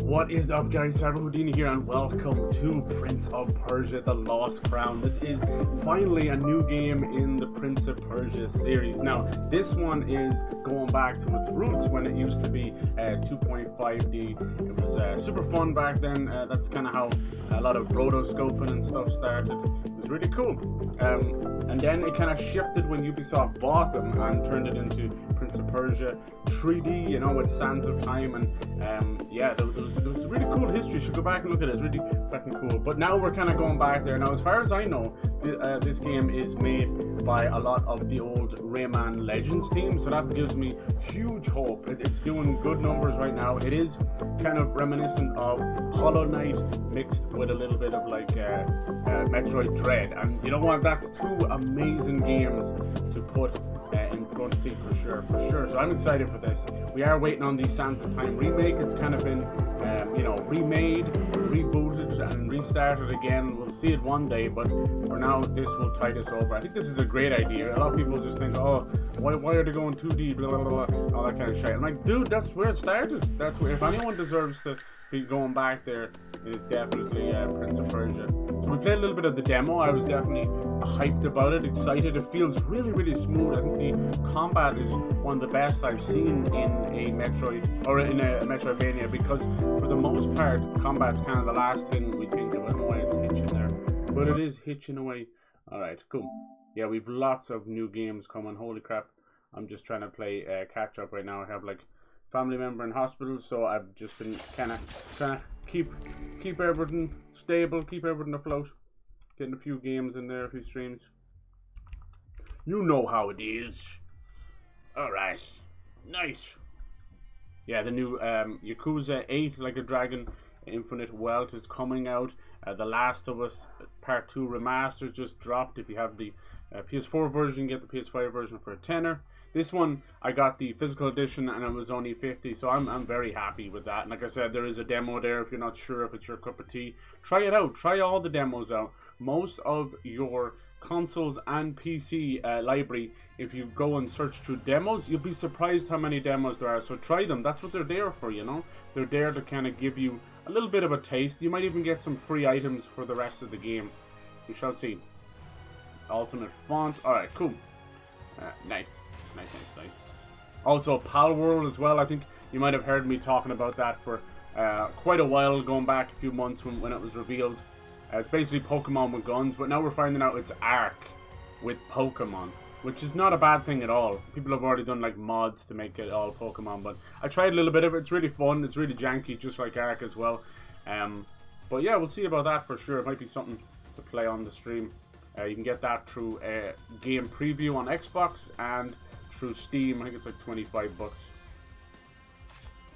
What is up, guys? Sargon here, and welcome to Prince of Persia: The Lost Crown. This is finally a new game in the Prince of Persia series. Now, this one is going back to its roots when it used to be 2.5D. It was super fun back then. That's kind of how a lot of rotoscoping and stuff started. It was really cool. And then it kind of shifted when Ubisoft bought them and turned it into Prince of Persia 3D, you know, with Sands of Time. And yeah, there was a really cool history. You should go back and look at it. It's really fucking cool. But now we're kind of going back there. Now, as far as I know, this game is made by a lot of the old Rayman Legends team, so that gives me huge hope. It's doing good numbers right now. It is kind of reminiscent of Hollow Knight mixed with a little bit of like Metroid Dread, and you know what? That's two amazing games to put in front seat for sure. So I'm excited for this. We are waiting on the Sands of Time remake. It's kind of been remade, rebooted, and restarted again. We'll see it one day, but for now, this will tide us over. I think this is a great idea. A lot of people just think, oh, why are they going 2D, blah, blah, blah, blah, all that kind of shit. I'm like, dude, that's where it started. That's where, if anyone deserves to be going back there, it is definitely Prince of Persia. So we played a little bit of the demo. I was definitely hyped about it, excited. It feels really, really smooth. I think the combat is one of the best I've seen in a Metroid, or in a Metroidvania, because for the most part, combat's kind of the last thing we think of. I don't know why it's hitching there, but it is hitching away. Alright, cool. Yeah, we've lots of new games coming. Holy crap. I'm just trying to play catch up right now. I have like family member in hospital, so I've just been kind of trying to keep everything stable, keep everything afloat, getting a few games in there, a few streams. You know how it is. Alright, nice. Yeah, the new Yakuza 8 Like a Dragon Infinite Wealth is coming out. The Last of Us Part 2 Remastered just dropped. If you have the PS4 version, you get the PS5 version for a tenner. This one, I got the physical edition and it was only 50, so I'm very happy with that. And like I said, there is a demo there if you're not sure if it's your cup of tea. Try it out. Try all the demos out. Most of your consoles and PC library, if you go and search through demos, you'll be surprised how many demos there are. So try them. That's what they're there for, you know. They're there to kind of give you a little bit of a taste. You might even get some free items for the rest of the game. We shall see. Ultimate font. Alright, cool. Nice. Also, Pal World as well. I think you might have heard me talking about that for quite a while, going back a few months when it was revealed. It's basically Pokemon with guns, but now we're finding out it's Ark with Pokemon, which is not a bad thing at all. People have already done like mods to make it all Pokemon, but I tried a little bit of it. It's really fun. It's really janky, just like Ark as well. But yeah, we'll see about that for sure. It might be something to play on the stream. You can get that through Game Preview on Xbox and through Steam. I think it's like 25 bucks.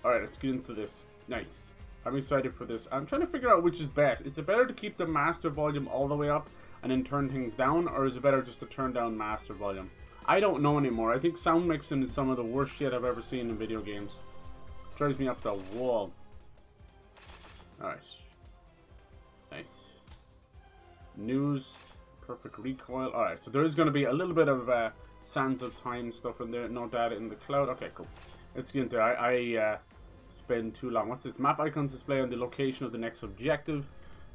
Alright, let's get into this. Nice. I'm excited for this. I'm trying to figure out which is best. Is it better to keep the master volume all the way up and then turn things down, or is it better just to turn down master volume? I don't know anymore. I think sound mixing is some of the worst shit I've ever seen in video games. It drives me up the wall. Alright. Nice. News. Perfect recoil. Alright, so there is going to be a little bit of Sands of Time stuff in there. No data in the cloud. Okay, cool. Let's get into it. I spend too long. What's this? Map icons display on the location of the next objective.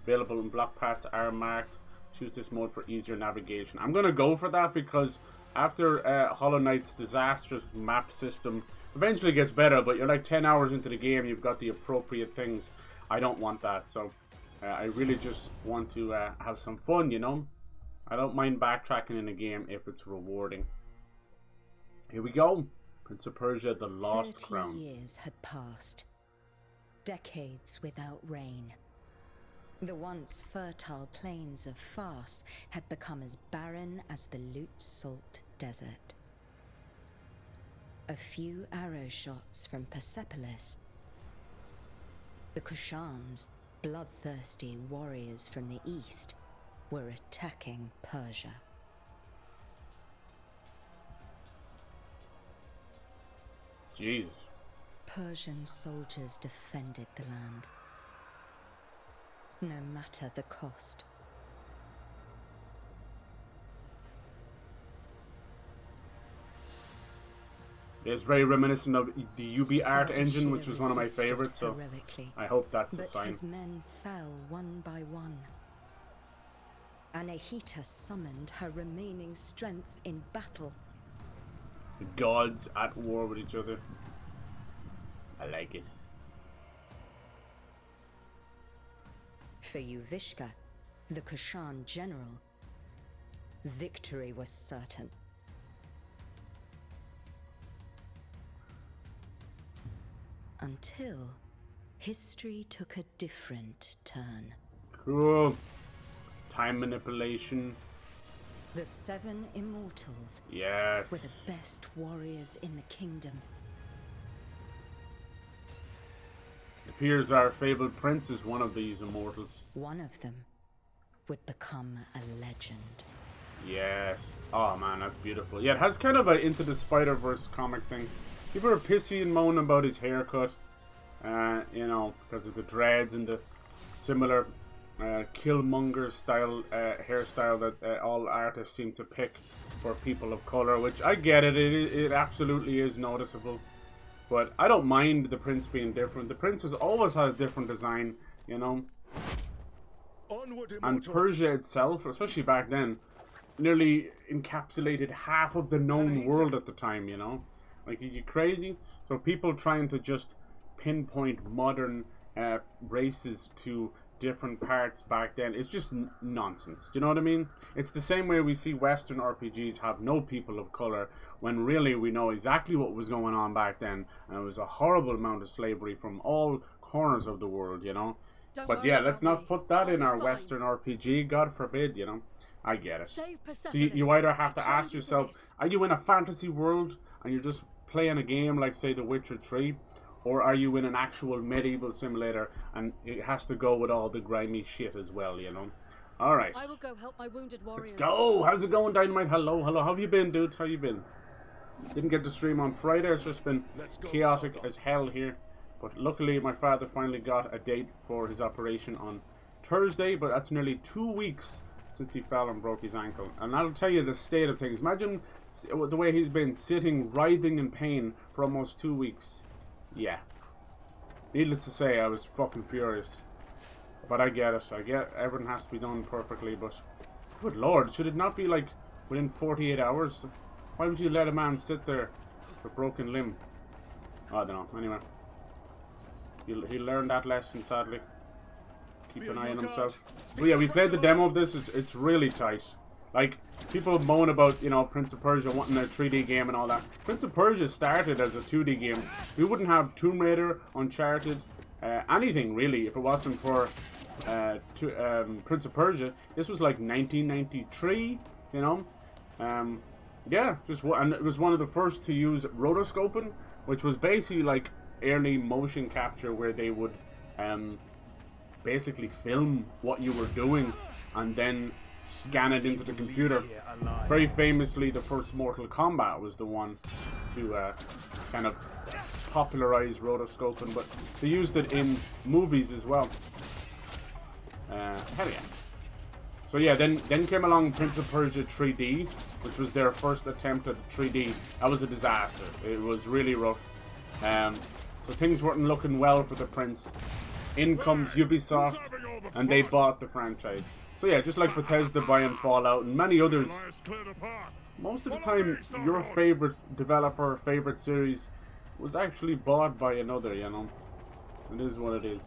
Available in block paths are marked. Choose this mode for easier navigation. I'm going to go for that because after Hollow Knight's disastrous map system, eventually gets better, but you're like 10 hours into the game, you've got the appropriate things. I don't want that, so I really just want to have some fun, you know? I don't mind backtracking in a game if it's rewarding. Here we go. Prince of Persia: The Lost Crown. 30 years had passed. Decades without rain. The once fertile plains of Fars had become as barren as the Lut-Salt Desert. A few arrow shots from Persepolis. The Kushans, bloodthirsty warriors from the east, were attacking Persia. Jesus. Persian soldiers defended the land, no matter the cost. It's very reminiscent of the UB art engine, which was one of my favorites, so I hope that's a sign. His men fell one by one. Anahita summoned her remaining strength in battle. The gods at war with each other. I like it. For Yuvishka, the Kushan general, victory was certain. Until history took a different turn. Cool. Time manipulation. The 7 immortals Yes. were the best warriors in the kingdom. It appears our fabled prince is one of these immortals. One of them would become a legend. Yes. Oh man, that's beautiful. Yeah, it has kind of an Into the Spider-Verse comic thing. People are pissy and moaning about his haircut. You know, because of the dreads and the similar Killmonger style hairstyle that all artists seem to pick for people of color, which I get it. It absolutely is noticeable. But I don't mind the prince being different. The prince has always had a different design, you know. And Persia itself, especially back then, nearly encapsulated half of the known world at the time, you know. Like, are you crazy? So people trying to just pinpoint modern races to different parts back then, it's just nonsense. Do you know what I mean? It's the same way we see Western RPGs have no people of color, when really we know exactly what was going on back then, and it was a horrible amount of slavery from all corners of the world, you know. But yeah, let's not put that in our Western RPG, God forbid, you know. I get it. So you either have to ask yourself, are you in a fantasy world and you're just playing a game like, say, The Witcher 3, or are you in an actual medieval simulator and it has to go with all the grimy shit as well, you know? Alright. I will go help my wounded warriors. Let's go! How's it going, Dynamite? Hello, hello. How have you been, dude? How you been? Didn't get to stream on Friday. It's just been chaotic as hell here. But luckily, my father finally got a date for his operation on Thursday, but that's nearly 2 weeks since he fell and broke his ankle. And I'll tell you the state of things. Imagine the way he's been sitting, writhing in pain for almost 2 weeks. Yeah. Needless to say, I was fucking furious. But I get it. I get everything has to be done perfectly, but good lord, should it not be like within 48 hours? Why would you let a man sit there with a broken limb? Oh, I don't know. Anyway. He'll learn that lesson, sadly. Keep an eye on himself. But yeah, we played the demo of this. It's really tight. Like, people moan about, you know, Prince of Persia wanting a 3D game and all that. Prince of Persia started as a 2D game. We wouldn't have Tomb Raider, Uncharted, anything really if it wasn't for Prince of Persia. This was like 1993, you know. Yeah, and it was one of the first to use rotoscoping, which was basically like early motion capture, where they would basically film what you were doing and then scan it into the computer. Very famously, the first Mortal Kombat was the one to kind of popularize rotoscoping, but they used it in movies as well. Hell yeah. So yeah, then came along Prince of Persia 3D, which was their first attempt at 3D. That was a disaster. It was really rough. So things weren't looking well for the Prince. In comes Ubisoft, and they bought the franchise. So yeah, just like Bethesda buying Fallout and many others, most of the time your favorite developer, favorite series was actually bought by another, you know. It is what it is.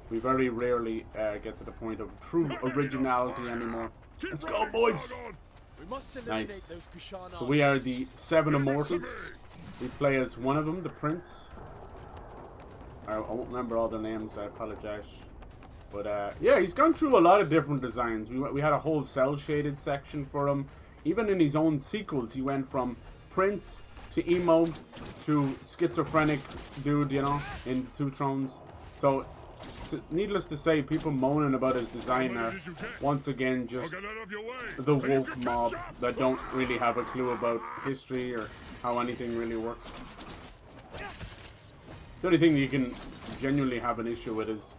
We very rarely get to the point of true originality anymore. Let's go, boys! Nice. So we are the 7 Immortals. We play as one of them, the Prince. I won't remember all their names, I apologize. But yeah, he's gone through a lot of different designs. We had a whole cel-shaded section for him. Even in his own sequels, he went from Prince to emo to schizophrenic dude, you know, in Two Thrones. So, needless to say, people moaning about his design are once again just the woke mob that don't really have a clue about history or how anything really works. The only thing you can genuinely have an issue with is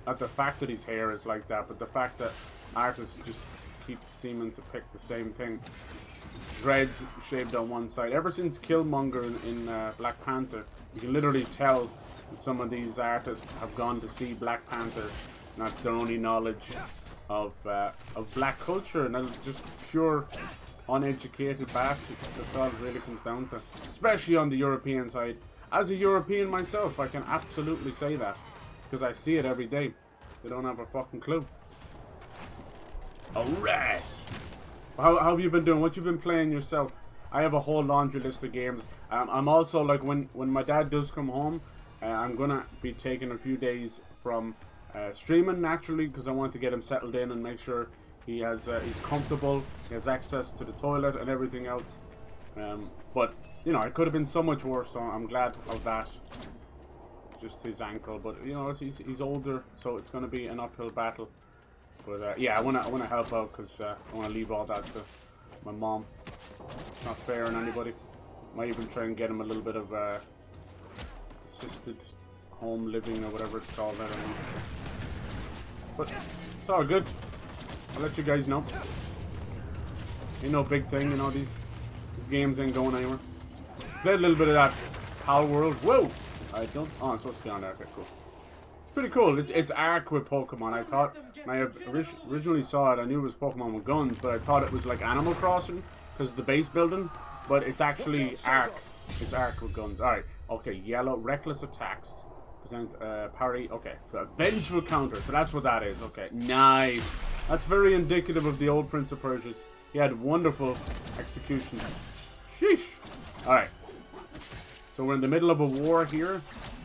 not the fact that his hair is like that, but the fact that artists just keep seeming to pick the same thing. dreads shaved on one side. Ever since Killmonger in Black Panther, you can literally tell that some of these artists have gone to see Black Panther, and that's their only knowledge of black culture, and that's just pure uneducated bastards. That's all it really comes down to, especially on the European side. As a European myself, I can absolutely say that, because I see it every day. They don't have a fucking clue. Alright! How have you been doing? What you been playing yourself? I have a whole laundry list of games. I'm also, like, when my dad does come home, I'm gonna be taking a few days from streaming, naturally, because I want to get him settled in and make sure he has he's comfortable, he has access to the toilet and everything else. But you know, it could have been so much worse, so I'm glad of that. It's just his ankle, but you know, he's older, so it's going to be an uphill battle. But yeah, I wanna help out, because I want to leave all that to my mom. It's not fair on anybody. Might even try and get him a little bit of assisted home living or whatever it's called. I don't know. But it's all good. I'll let you guys know. Ain't no big thing, you know. These games ain't going anywhere. Played a little bit of that Pal World. Whoa! I don't. Oh, I'm supposed to be on there. Okay, cool. It's pretty cool. It's Ark with Pokemon. I thought when I originally saw it, I knew it was Pokemon with guns, but I thought it was like Animal Crossing because of the base building. But it's actually Ark. It's Ark with guns. All right. Okay. Yellow. Reckless attacks. Present parry. Okay. So a vengeful counter. So that's what that is. Okay. Nice. That's very indicative of the old Prince of Persia's. He had wonderful executions. Sheesh. Alright. So we're in the middle of a war here.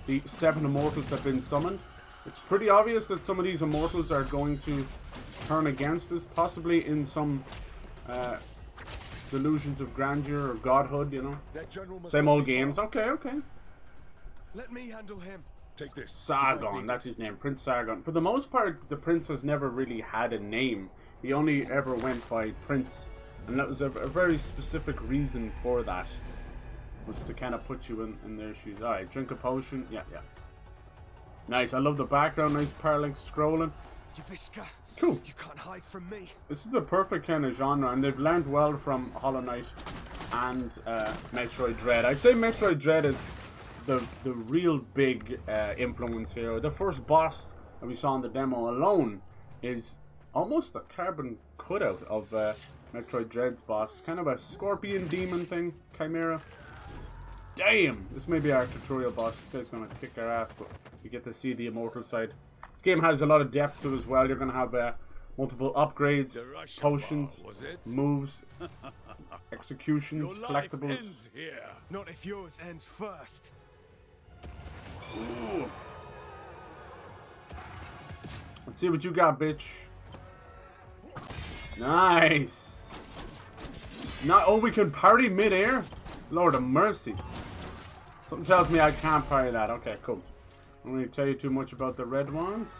The 7 immortals have been summoned. It's pretty obvious that some of these immortals are going to turn against us. Possibly in some delusions of grandeur or godhood, you know. Same old games. Okay, okay. Let me handle him. Take this. Sargon, that's his name, Prince Sargon. For the most part, the prince has never really had a name. He only ever went by Prince, and that was a very specific reason for that, was to kind of put you in their shoes. Alright, drink a potion. Yeah, yeah. Nice, I love the background, nice parallax scrolling. Cool. You can't hide from me. This is the perfect kind of genre, and they've learned well from Hollow Knight and Metroid Dread. I'd say Metroid Dread is the real big influence here. The first boss that we saw in the demo alone is almost a carbon cutout of Metroid Dread's boss. Kind of a scorpion demon thing, Chimera. Damn! This may be our tutorial boss. This guy's gonna kick our ass, but you get to see the immortal side. This game has a lot of depth to it as well. You're gonna have multiple upgrades, potions, moves, executions, collectibles. Not if yours ends first. Ooh. Let's see what you got, bitch. Nice. Oh, we can parry mid-air? Lord of mercy. Something tells me I can't parry that. Okay, cool. I don't need to tell you too much about the red ones.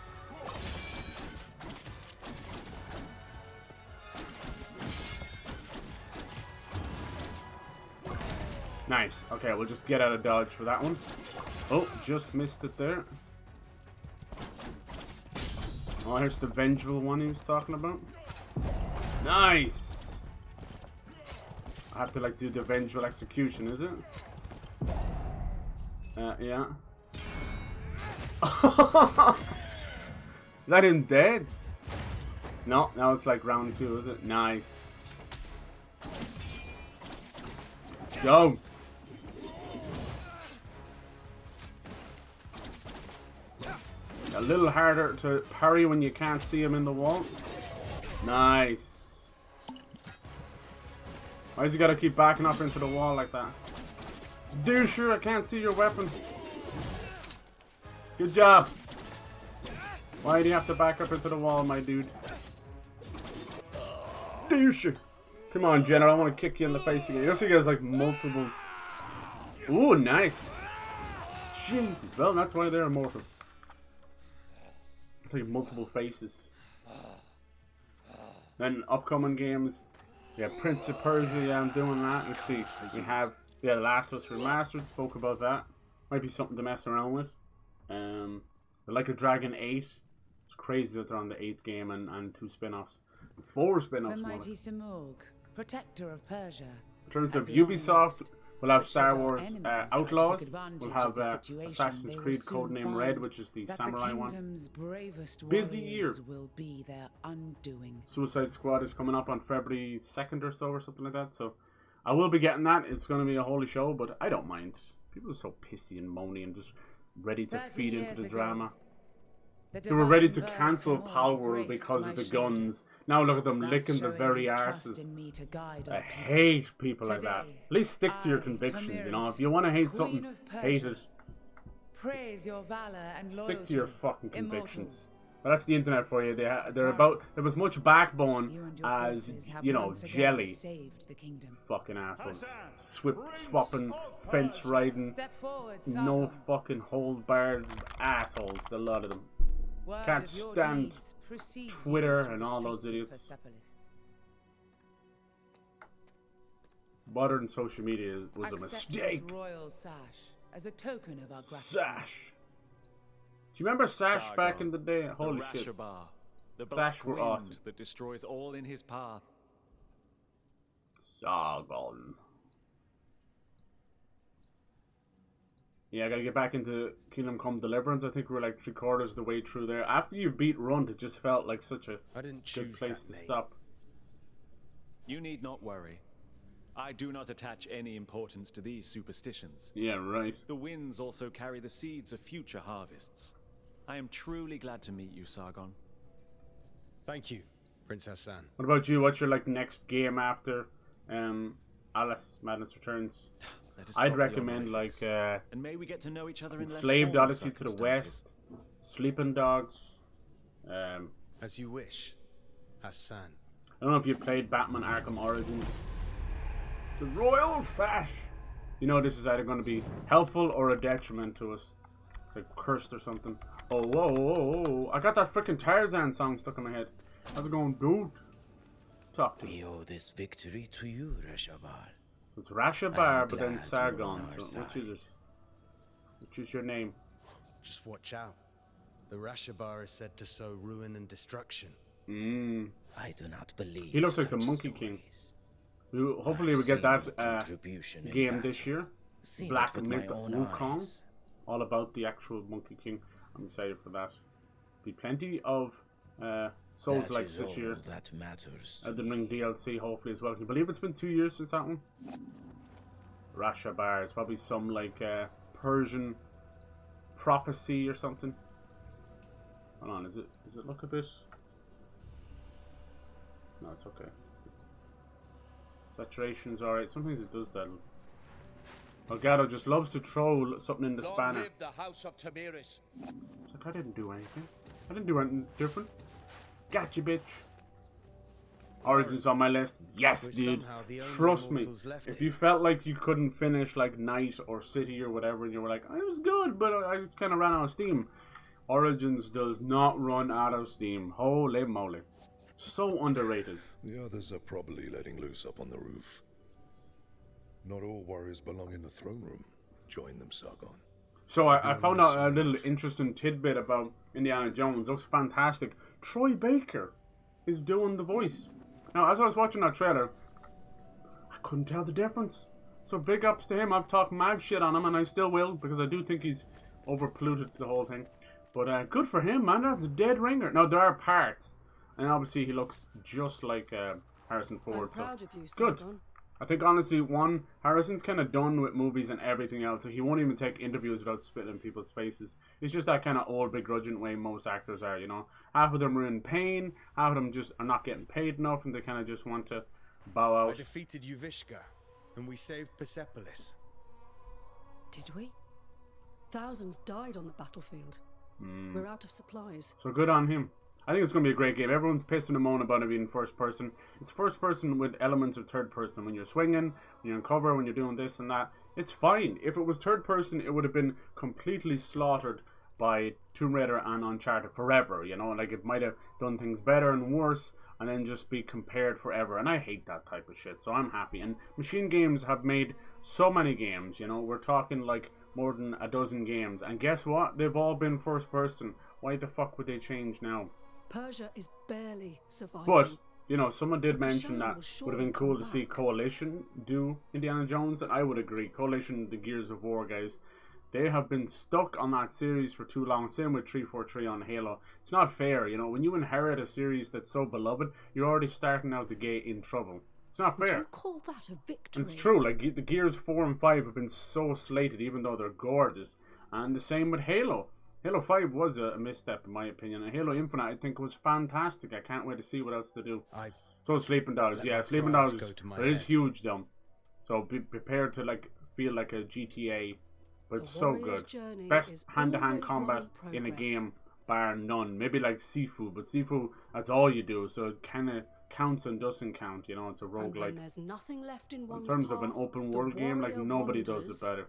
Nice. Okay, we'll just get out of dodge for that one. Oh, just missed it there. Oh, here's the vengeful one he was talking about. Nice. I have to like do the vengeful execution, is it? Yeah. Is that him dead? No, now it's like round 2, is it? Nice. Let's go. A little harder to parry when you can't see him in the wall. Nice. Why does he gotta keep backing up into the wall like that? Dude, sure, I can't see your weapon. Good job. Why do you have to back up into the wall, my dude? Douche. Come on, General, I want to kick you in the face again. You also guys like multiple. Ooh, nice. Jesus, well, that's why they're immortal. Like multiple faces. Then upcoming games, yeah, Prince of Persia. Yeah, I'm doing that. Let's see. We have The Last of Us Remastered. Spoke about that. Might be something to mess around with. The Like a Dragon 8. It's crazy that they're on the 8th game and 2 spin-offs. 4 spin-offs. The mighty Simorg. protector of Persia. In terms of As long Ubisoft, lived. we'll have But Star should our Wars enemies try to Outlaws. take advantage We'll of have the situation, Assassin's they will Creed soon Codename find Red, which is the that samurai the one. kingdom's bravest Busy warriors year. will be their undoing. Suicide Squad is coming up on February 2nd or so, or something like that. So I will be getting that. It's going to be a holy show, but I don't mind. People are so pissy and moany and just ready to 30 feed into years the ago, drama. the They were ready to divine birds cancel from all Palworld graced because my of the shoulder, guns. Now look at them thus licking their showing very his trust arses. in me to guide I our people. hate people like that. Today, At least stick to your I, convictions, you know. Tamiris, If you want to hate Queen something, of hate Persia, it. praise your valor and loyalty. Stick to your fucking convictions. Immortals. But that's the internet for you. They're Wow. about. There was much backbone You and your as, forces have you know, once again jelly. saved the kingdom. Fucking assholes. Hassan, Swapping, Prince of fence Persia. riding. Step forward, No Sargon. fucking hold barred assholes. A lot of them. Word Can't of your stand deeds precedes you Twitter through and the all those streets of idiots. Persepolis. Modern social media was a Accept this mistake. royal sash as a token of our gratitude. Sash. Do you remember Sash back Sargon, in the day? Holy the shit. Rashabar, the Sash black were wind awesome. that destroys all in his path. Sargon. Yeah, I gotta get back into Kingdom Come Deliverance. I think we're like 3/4 of the way through there. After you beat Runt, it just felt like such a I didn't good choose place that to name. stop. You need not worry. I do not attach any importance to these superstitions. Yeah, right. The winds also carry the seeds of future harvests. I am truly glad to meet you, Sargon. Thank you, Prince Hassan. What about you? What's your like next game after Alice Madness Returns? Let us I'd drop the recommend honorifics. like And may we get to know each other in less Enslaved formal Odyssey to the circumstances. West, Sleeping Dogs. As you wish, Hassan. I don't know if you played Batman Arkham Origins. The Royal Sash! You know this is either going to be helpful or a detriment to us. It's like cursed or something. Oh, whoa, whoa, whoa. I got that freaking Tarzan song stuck in my head. How's it going, dude? Talk to me. We owe this victory to you, Rashabar. It's Rashabar, I'm but then glad Sargon. you're on our So which side. is it? Which is your name? Just watch out. The Rashabar is said to sow ruin and destruction. I do not believe. He looks like the such Monkey King. stories. Hopefully we I've get seen that your contribution in game battle. this year. Seen Black it with my Myth own Wukong. eyes. All about the actual Monkey King. I'm excited for that. Be plenty of Souls That likes is this all year. that matters. to Elden me. Ring DLC hopefully as well. Can you believe it's been 2 years since that one? Rashabar is probably some like Persian prophecy or something. Hold on, does it look a bit? No, it's okay. Saturation's alright. Sometimes it does that. Elgato just loves to throw something in the Long spanner. live the House of Tamiris. It's like I didn't do anything. I didn't do anything different. Gotcha, bitch. Origins on my list. Yes, We're dude. somehow the only Trust me. immortals left If here. you felt like you couldn't finish like Knight or City or whatever, and you were like, it was good, but I just kind of ran out of steam. Origins does not run out of steam. Holy moly. So underrated. The others are probably letting loose up on the roof. Not all warriors belong in the throne room. Join them, Sargon. So I found out a little interesting tidbit about Indiana Jones. Looks fantastic. Troy Baker is doing the voice. Now, as I was watching that trailer, I couldn't tell the difference. So big ups to him. I've talked mad shit on him, and I still will, because I do think he's over-polluted the whole thing. But good for him, man. That's a dead ringer. Now, there are parts, and obviously he looks just like Harrison Ford. I'm proud so of you, good. Sargon. I think honestly, Harrison's kind of done with movies and everything else. So he won't even take interviews without spitting in people's faces. It's just that kind of old begrudging way most actors are, you know. Half of them are in pain, half of them just are not getting paid enough, and they kind of just want to bow I out. defeated Uvishka, and we saved Persepolis. Did we? Thousands died on the battlefield. We're out of supplies. So good on him. I think it's going to be a great game. Everyone's pissing and moaning about it being first person. It's first person with elements of third person. When you're swinging, when you're in cover, when you're doing this and that, it's fine. If it was third person, it would have been completely slaughtered by Tomb Raider and Uncharted forever. You know, like it might have done things better and worse, and then just be compared forever. And I hate that type of shit, so I'm happy. And Machine Games have made so many games, you know. We're talking like more than a dozen games. And guess what? They've all been first person. Why the fuck would they change now? Persia is barely surviving. But you know, someone did mention Kashan that will would surely have been cool come to see back. Coalition do Indiana Jones, and I would agree. Coalition, the Gears of War guys, they have been stuck on that series for too long. Same with 343 on Halo. It's not fair, you know. When you inherit a series that's so beloved, you're already starting out the gate in trouble. It's not Would fair. you call that a victory? It's true. Like the Gears 4 and 5 have been so slated, even though they're gorgeous. And the same with Halo. Halo 5 was a misstep in my opinion, and Halo Infinite I think was fantastic. I can't wait to see what else to do. So Sleeping Dogs, yeah, Sleeping Dogs is huge though. So be prepared to like feel like a GTA. But it's so good. Best hand-to-hand combat in a game, bar none. Maybe like Sifu, but Sifu, that's all you do, so it kind of counts and doesn't count. You know, it's a roguelike. There's nothing left in terms of an open world game, like nobody does it better.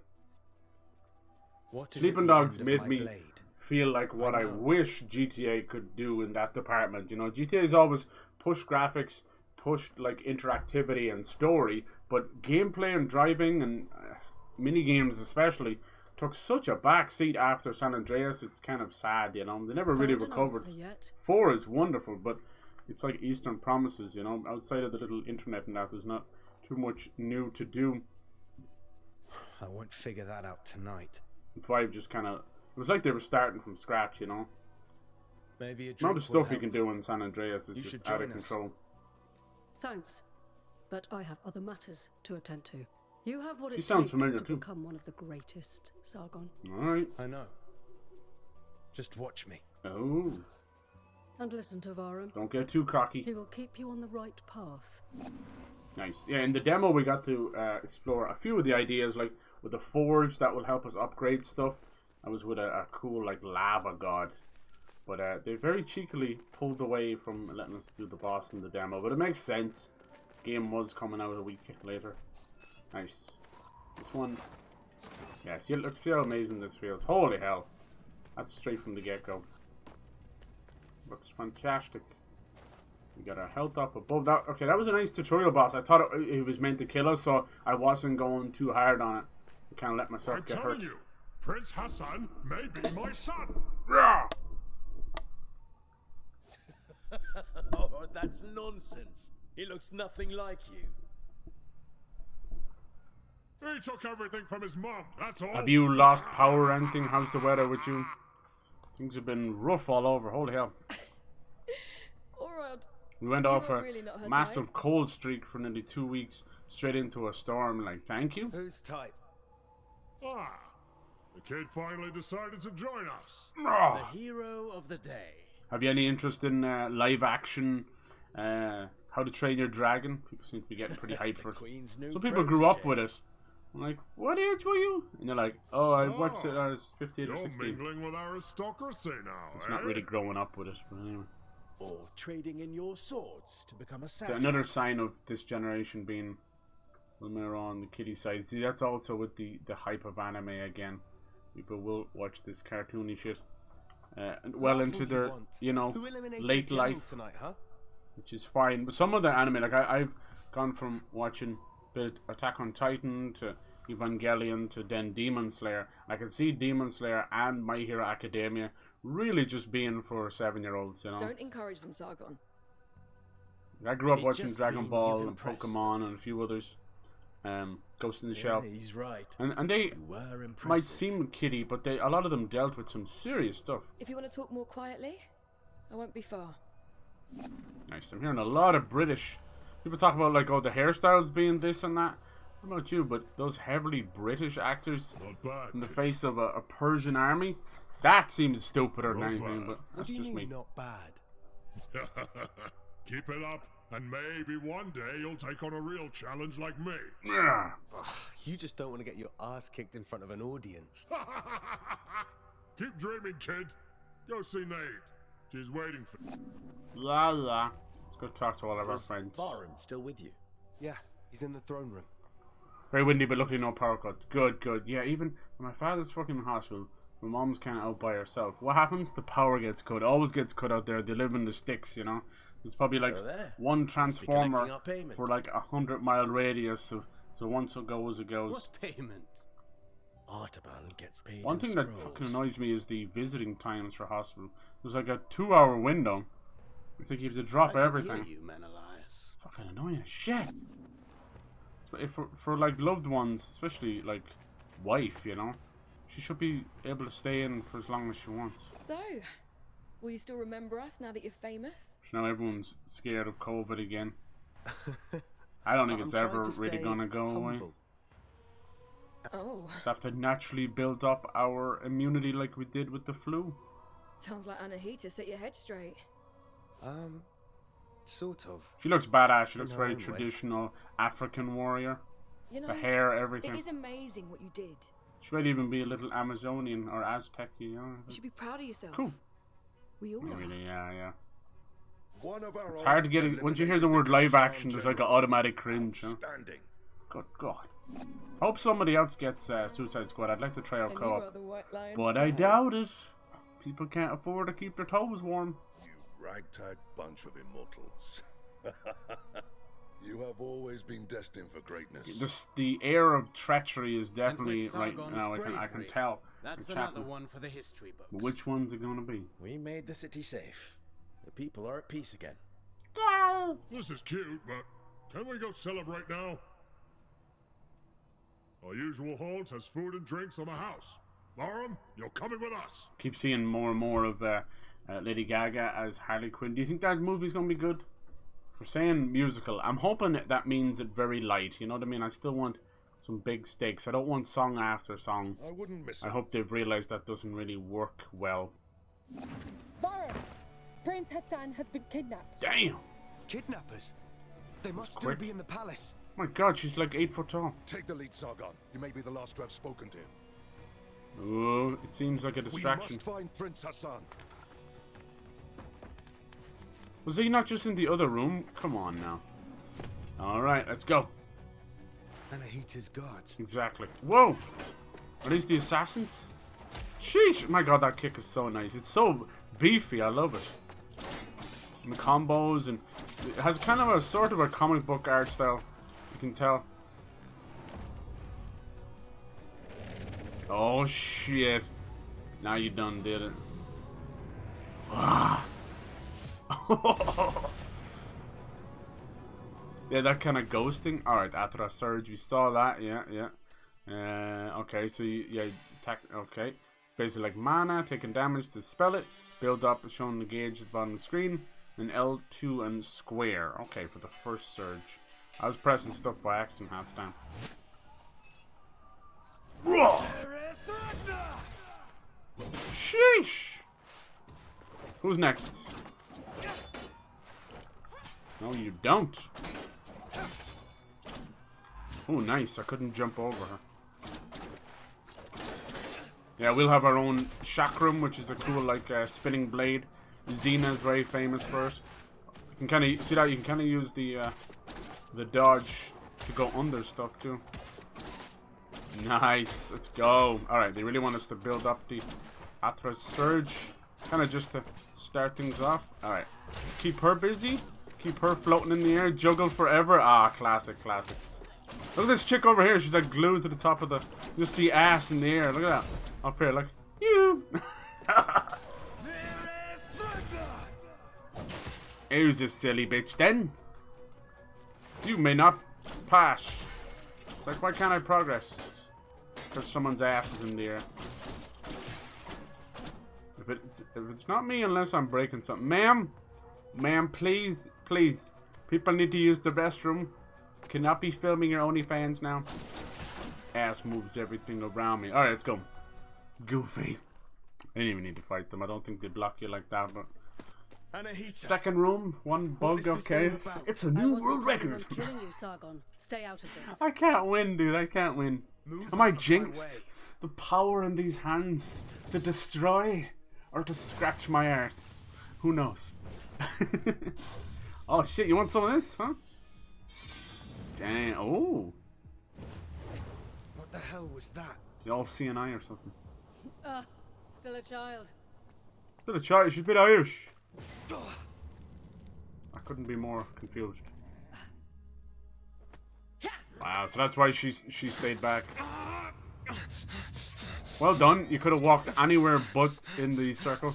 What is Sleeping at the Dogs end of made my me blade? feel like what I wish GTA could do in that department. You know, GTA's always pushed graphics, pushed like interactivity and story, but gameplay and driving and mini games especially took such a back seat after San Andreas. It's kind of sad, you know. They never really recovered. 4 is wonderful, but it's like Eastern Promises, you know. Outside of the little internet and that, there's not too much new to do. I won't figure that out tonight. 5 just kind of, it was like they were starting from scratch, you know. Maybe a Not the drink stuff will you can do in San Andreas is You just should out of join us. control. Thanks, but I have other matters to attend to. You have what She it sounds takes familiar to too. become one of the greatest, Sargon. Alright. I know. Just watch me. Oh, And listen to Varum. don't get too cocky. He will keep you on the right path. Nice. Yeah, in the demo we got to explore a few of the ideas, like with the forge that will help us upgrade stuff. I was with a cool like lava god, but they very cheekily pulled away from letting us do the boss in the demo. But it makes sense. Game was coming out a week later. Nice. This one, yeah. See, look, see how amazing this feels. Holy hell, that's straight from the get-go. Looks fantastic. We got our health up above that. Okay, that was a nice tutorial boss. I thought it was meant to kill us, so I wasn't going too hard on it. I kind of let myself get hurt. I'm telling you, Prince Hassan may be my son. Rah! Oh, that's nonsense. He looks nothing like you. He took everything from his mom, that's all. Have you lost power or anything? How's the weather with you? Things have been rough all over. Holy hell. Alright. We went off a really not her massive type. cold streak for nearly 2 weeks, straight into a storm. Like, thank you. Whose type? Ah, the kid finally decided to join us. Oh. The hero of the day. Have you any interest in live action? How to Train Your Dragon? People seem to be getting pretty hyped for it. Queen's new Some people grew up protege. with it. I'm like, what age were you? And you're like, oh, I watched it when I was 15 or You're 16. mingling with aristocracy now, It's not really growing up with it, but anyway. Or trading in your swords to become a So samurai. another sign of this generation being a little more on the kiddie side. See, that's also with the hype of anime again. People will watch this cartoony shit. And well into their, you know, late life, tonight, huh? which is fine. But some of the anime, like I've gone from watching Attack on Titan to Evangelion to then Demon Slayer. I can see Demon Slayer and My Hero Academia really just being for 7-year-olds, you know. Don't encourage them, Sargon. I grew up It watching just Dragon means Ball you've and impressed Pokemon and a few others. Ghost in the Shell. Yeah, he's right. And they You were impressive. might seem kiddie, but a lot of them dealt with some serious stuff. If you want to talk more quietly, I won't be far. Nice. I'm hearing a lot of British people talk about like, oh, the hairstyles being this and that. I don't know about you, but those heavily British actors Not bad. in the face of a Persian army, that seems stupider than Not anything. bad. But What that's do you just mean me. not bad? Keep it up, and maybe one day you'll take on a real challenge like me. Yeah. You just don't want to get your ass kicked in front of an audience. Keep dreaming, kid. Go see Nate. She's waiting for you. La la. Let's go talk to all of our friends. Varum still with you? Yeah, he's in the throne room. Very windy, but luckily no power cuts. Good, good. Yeah, even when my father's fucking in hospital, my mom's kind of out by herself. What happens? The power gets cut. Always gets cut out there. They live in the sticks, you know. There's probably like So there. one Must be transformer collecting our payment. for like 100-mile radius. So once it goes, it goes. What payment? Artaban gets paid One in thing that scrolls. fucking annoys me is the visiting times for hospital. There's like a 2-hour window. I think you have to drop I can everything. hear you, man alive. greatness. Fucking annoying as shit. For like loved ones, especially like wife, you know, she should be able to stay in for as long as she wants. So, will you still remember us now that you're famous? Now everyone's scared of COVID again. I don't think it's ever really gonna go away. Oh. Just have to naturally build up our immunity like we did with the flu. Sounds like Anahita set your head straight. Sort of. She looks badass. She looks In her very own way. traditional African warrior. You know, The hair, everything. it is amazing what you did. She might even be a little Amazonian or Aztec, you know. You should be proud of yourself. Cool. We all are. Really, yeah. One of our It's hard to get it. Once you hear the word live action, there's like an automatic cringe. Huh? Outstanding. Good God. I hope somebody else gets Suicide Squad. I'd like to try out And you are co-op. the White Lion's But I pride. doubt it. People can't afford to keep their toes warm. You ragtag bunch of immortals. You have always been destined for greatness. The air of treachery is definitely with right Sargon's now. I can bravery, tell. That's It's another happening. one for the history books. But which one's it gonna be? We made the city safe. The people are at peace again. This is cute, but can we go celebrate now? Our usual halt has food and drinks on the house. Lauren, you're coming with us. Keep seeing more and more of Lady Gaga as Harley Quinn. Do you think that movie's gonna be good? We're saying musical. I'm hoping that means it very light. You know what I mean? I still want some big stakes. I don't want song after song. I wouldn't miss I it. hope they've realized that doesn't really work well. Varro! Prince Hassan has been kidnapped. Damn! Kidnappers? They must That's still quick. be in the palace. My God, she's like 8 foot tall. Take the lead, Sargon. You may be the last to have spoken to him. Oh, it seems like a distraction. We must find Prince Hassan. Was he not just in the other room? Come on now. Alright, let's go. Anahita's guards. Exactly. Whoa! Are these the assassins? Sheesh! My God, that kick is so nice. It's so beefy. I love it. And the combos, and it has kind of a sort of a comic book art style. You can tell. Oh shit! Now you done did it. Ah! Yeah, that kind of ghosting. Alright, after a surge, we saw that. Yeah. Okay, so you attack. Okay. It's basically like mana, taking damage to spell it. Build up, showing the gauge at the bottom of the screen. Then L2 and square. Okay, for the first surge. I was pressing stuff by accident half the time. Sheesh! Who's next? No, you don't. Oh, nice. I couldn't jump over her. Yeah, we'll have our own chakram, which is a cool, like, spinning blade. Xena is very famous for it. You can kind of see that. You can kind of use the dodge to go under stuff too. Nice. Let's go. All right. They really want us to build up the Athra's surge, kind of just to start things off. All right. Keep her busy. Keep her floating in the air. Juggle forever. Ah, classic, classic. Look at this chick over here. She's like glued to the top of the. You just see ass in the air. Look at that. Up here, look. You. Here's this silly bitch then. You may not pass. It's like, why can't I progress? Because someone's ass is in the air. If it's not me, unless I'm breaking something. Ma'am, please. People need to use the restroom. Cannot be filming your OnlyFans now. Ass moves everything around me. Alright, let's go. Goofy. I didn't even need to fight them. I don't think they block you like that, but... Anahita. Second room, one bug, okay. It's a new world record. I'm killing you, Sargon. Stay out of this. I can't win, dude. I can't win. Am I jinxed? The power in these hands to destroy or to scratch my arse. Who knows? Oh shit, you want some of this, huh? Dang, oh. What the hell was that? You all CNI or something. Still a child. Still a child, she's a bit Irish. I couldn't be more confused. Wow, so that's why she stayed back. Well done. You could have walked anywhere but in the circle.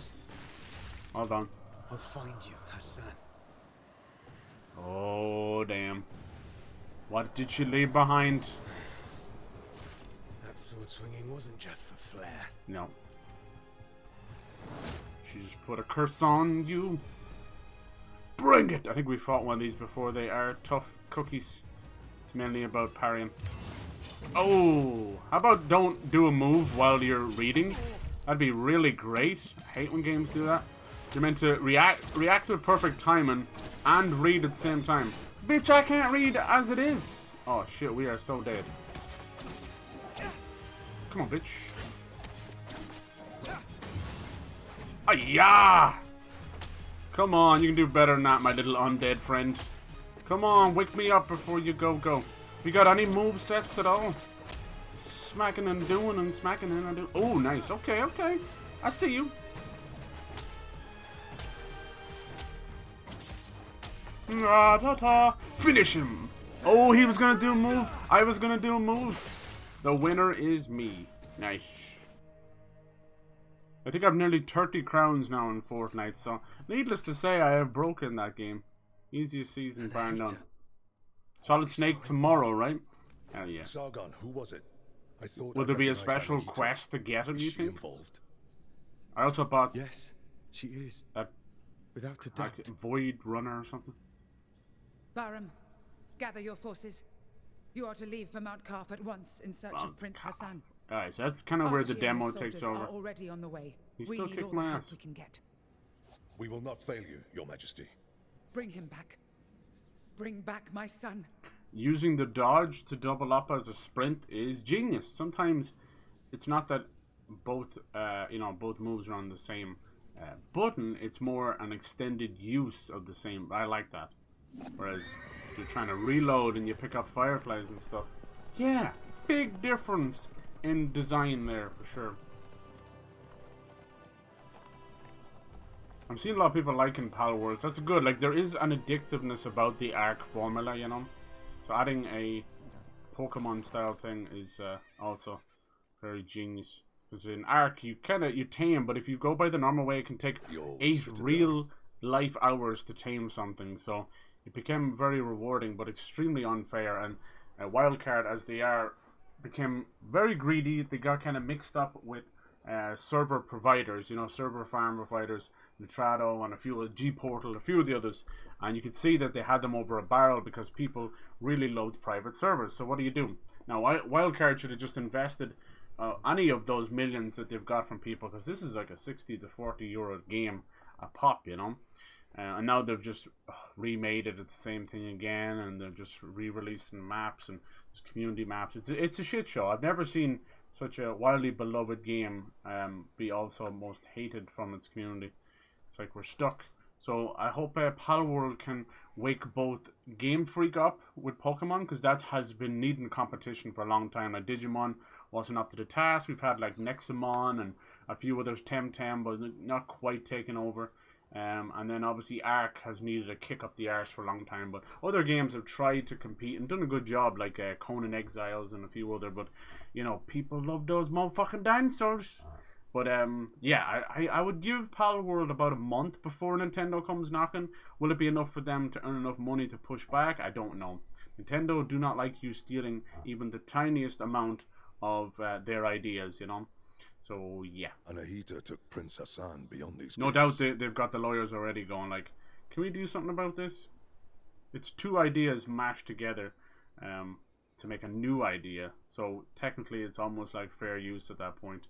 Well done. I'll find you, Hassan. Oh, damn. What did she leave behind? That sword swinging wasn't just for flair. No. She just put a curse on you. Bring it! I think we fought one of these before. They are tough cookies. It's mainly about parrying. Oh! How about don't do a move while you're reading? That'd be really great. I hate when games do that. You're meant to react with perfect timing and read at the same time. Bitch, I can't read as it is. Oh shit, we are so dead. Come on, bitch. Ah-ya! Come on, you can do better than that, my little undead friend. Come on, wake me up before you go. You got any move sets at all? Smacking and doing and smacking and doing. Oh, nice. Okay, okay. I see you. Finish him. Oh, he was gonna do a move. I was gonna do a move. The winner is me. Nice. I think I've nearly 30 crowns now in Fortnite, so needless to say, I have broken that game. Easiest season bar none. Solid Snake tomorrow, right? Hell yeah. Sargon, who was it? I thought Will there be a special quest to get him, you think? Involved? I also bought... Yes, she is. Without a like doubt. Void Runner or something. Barum, gather your forces. You are to leave for Mount Karf at once in search of Prince Hassan. Alright, so that's kind of where the Archie and demo his takes soldiers over. are already on the way. He We still need kicked all the my help ass. we can get. We will not fail you, Your Majesty. Bring him back. Bring back my son. Using the dodge to double up as a sprint is genius. Sometimes it's not that both both moves are on the same button. It's more an extended use of the same. I like that. Whereas you're trying to reload and you pick up fireflies and stuff. Yeah, big difference in design there for sure. I'm seeing a lot of people liking Pal Worlds. That's good. Like, there is an addictiveness about the Ark formula, you know. So adding a Pokemon style thing is also very genius. Because in Ark, you tame, but if you go by the normal way, it can take 8 real life hours to tame something. So it became very rewarding, but extremely unfair. And Wildcard, as they are, became very greedy. They got kind of mixed up with server providers, you know, server farm providers, Nitrado and a few of G-Portal, a few of the others, and you could see that they had them over a barrel because people really loathe private servers. So what do? Now, Wildcard should have just invested any of those millions that they've got from people, because this is like a 60 to 40 euro game a pop, you know. And now they've just remade it. It's the same thing again, and they're just re-releasing maps and just community maps. It's a shit show. I've never seen such a widely beloved game be also most hated from its community. It's like we're stuck. So I hope Palworld can wake both Game Freak up with Pokemon, because that has been needing competition for a long time. Like Digimon wasn't up to the task. We've had like Nexamon and a few others, Temtem, but not quite taken over. And then obviously Ark has needed a kick up the arse for a long time, but other games have tried to compete and done a good job, like Conan Exiles and a few other, but you know, people love those motherfucking dinosaurs. But yeah, I would give Palworld about a month before Nintendo comes knocking. Will it be enough for them to earn enough money to push back? I don't know. Nintendo do not like you stealing even the tiniest amount of their ideas, you know. So yeah. Anahita took Prince Hassan beyond these No gates. doubt they've got the lawyers already going like, can we do something about this? It's two ideas mashed together to make a new idea. So technically it's almost like fair use at that point.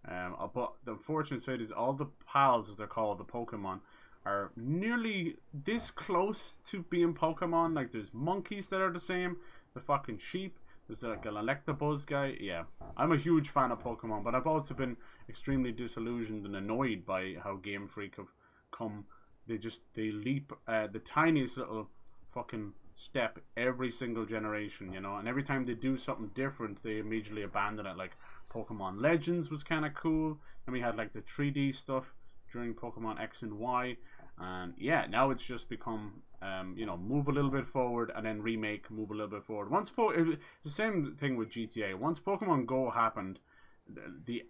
But the unfortunate side is all the pals, as they're called, the Pokemon, are nearly this close to being Pokemon. Like there's monkeys that are the same, the fucking sheep. There's like an Electabuzz guy. Yeah, I'm a huge fan of Pokemon, but I've also been extremely disillusioned and annoyed by how Game Freak have come. They leap the tiniest little fucking step every single generation, you know. And every time they do something different, they immediately abandon it. Like Pokemon Legends was kind of cool, and we had like the 3D stuff during Pokemon X and Y. And yeah, now it's just become, you know, move a little bit forward and then remake, move a little bit forward. It's the same thing with GTA. Once Pokemon Go happened,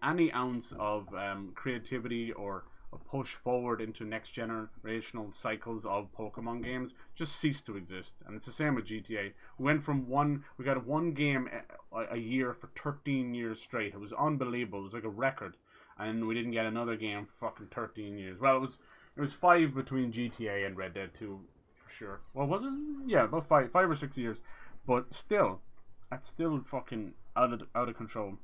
any ounce of creativity or push forward into next generational cycles of Pokemon games just ceased to exist. And it's the same with GTA. We got one game a year for 13 years straight. It was unbelievable. It was like a record. And we didn't get another game for fucking 13 years. Well, it was 5 between GTA and Red Dead 2 for sure. Well, was it? Yeah, about 5 or 6 years. But still, that's still fucking out of control.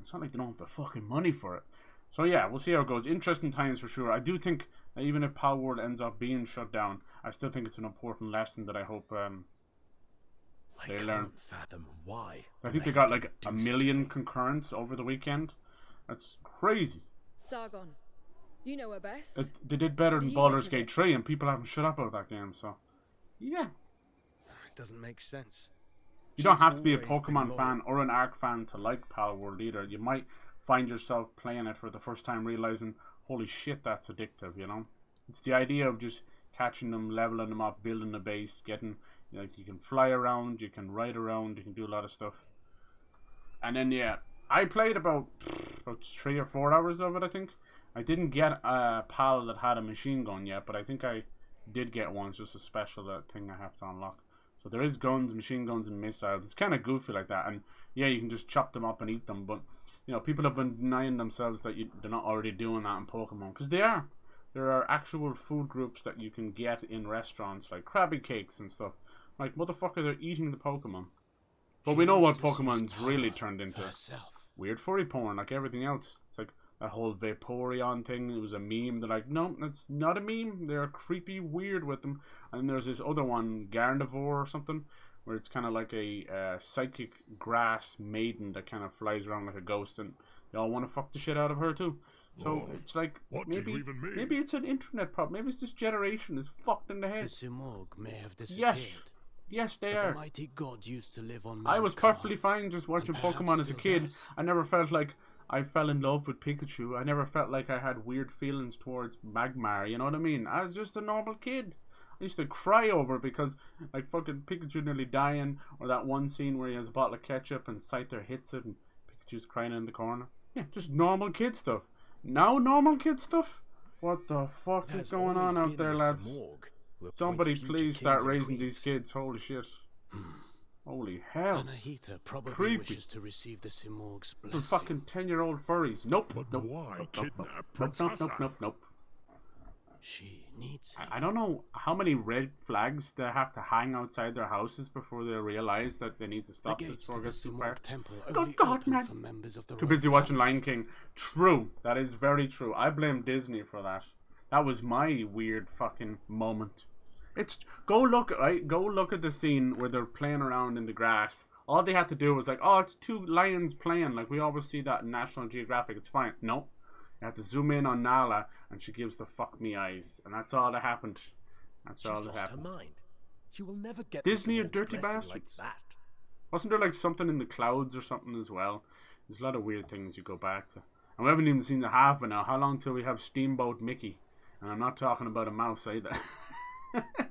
It's not like they don't have the fucking money for it. So yeah, we'll see how it goes. Interesting times for sure. I do think that even if Power World ends up being shut down, I still think it's an important lesson that I hope they learn. Fathom why. I think they got like 1 million concurrents over the weekend. That's crazy. Sargon, you know her best. They did better than Baldur's Gate 3, and people haven't shut up about that game. So yeah, It doesn't make sense. you don't have to be a Pokemon fan or an Ark fan to like Power World either. You might find yourself playing it for the first time realizing, holy shit, that's addictive, you know? It's the idea of just catching them, leveling them up, building a base, getting, like, you can fly around, you can ride around, you can do a lot of stuff. And then, yeah, I played about 3 or 4 hours of it, I think. I didn't get a pal that had a machine gun yet, but I think I did get one. It's just a special thing I have to unlock. So there is guns, machine guns, and missiles. It's kind of goofy like that. And, yeah, you can just chop them up and eat them, but you know, people have been denying themselves that they're not already doing that in Pokemon. Because they are. There are actual food groups that you can get in restaurants, like Krabby Cakes and stuff. Like, motherfucker, they're eating the Pokemon. But we know what Pokemon's really turned into. Weird furry porn, like everything else. It's like that whole Vaporeon thing. It was a meme. They're like, no, that's not a meme. They're creepy weird with them. And then there's this other one, Gardevoir or something, where it's kind of like a psychic grass maiden that kind of flies around like a ghost, and they all want to fuck the shit out of her too. So it's like, maybe it's an internet problem. Maybe it's this generation is fucked in the head. The Simorgh may have disappeared. Yes, they are. The mighty god used to live on I was perfectly fine just watching Pokemon as a kid. I never felt like I fell in love with Pikachu. I never felt like I had weird feelings towards Magmar. You know what I mean? I was just a normal kid. I used to cry over it because, like, fucking Pikachu nearly dying, or that one scene where he has a bottle of ketchup and Scyther hits it and Pikachu's crying in the corner. Yeah, just normal kid stuff. Now normal kid stuff? What the fuck is going on out there, lads? Somebody please start raising these kids. Holy shit. Holy hell. Anahita probably creepy. Wishes to receive the Simorgh's blessing. Some fucking 10-year-old furries. Nope. But why kidnap Princess Anne? Nope. She needs I don't know how many red flags they have to hang outside their houses before they realize that they need to stop this before it gets too far. Good God, man. Too busy watching Lion King. True. That is very true. I blame Disney for that. That was my weird fucking moment. It's go look at the scene where they're playing around in the grass. All they had to do was like, oh, it's 2 lions playing. Like we always see that in National Geographic. It's fine. No. You have to zoom in on Nala, and she gives the fuck me eyes, and that's all that happened. That's all that happened. Her mind. She will never get Disney or dirty bastards. Like that. Wasn't there like something in the clouds or something as well? There's a lot of weird things you go back to, and we haven't even seen the half of it now. How long till we have Steamboat Mickey? And I'm not talking about a mouse either.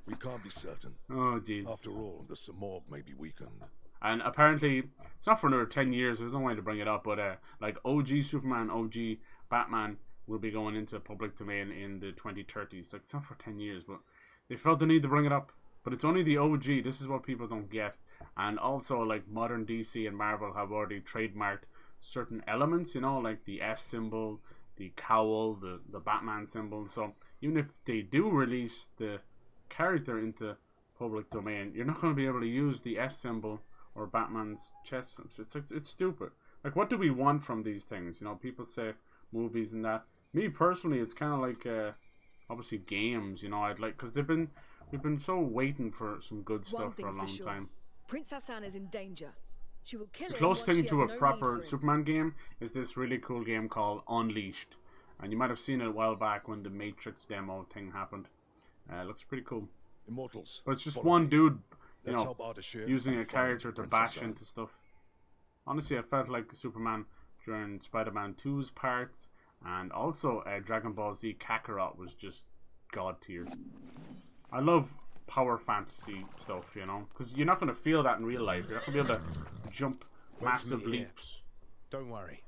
We can't be certain. Oh jeez. After all, the Simorgh may be weakened. And apparently, it's not for another 10 years. There's no way to bring it up, but like OG Superman, OG Batman will be going into public domain in the 2030s. Like, it's not for 10 years, but they felt the need to bring it up. But it's only the OG. This is what people don't get. And also, like, modern DC and Marvel have already trademarked certain elements, you know, like the S symbol, the cowl, the Batman symbol. So even if they do release the character into public domain, you're not going to be able to use the S symbol or Batman's chest. It's stupid. Like, what do we want from these things? You know, people say movies and that. Me personally, it's kind of like obviously games. You know, I'd like, because we've been so waiting for some good stuff for a long time. Princess Anne is in danger. She will kill him. The closest thing to a proper Superman game is this really cool game called Unleashed, and you might have seen it a while back when the Matrix demo thing happened. It looks pretty cool. Immortals. But it's just one dude, you know, using a character to bash into stuff. Honestly, I felt like Superman during Spider-Man 2's parts, and also Dragon Ball Z Kakarot was just god tier. I love power fantasy stuff, you know, because you're not going to feel that in real life. You're not going to be able to jump massive leaps. Don't worry.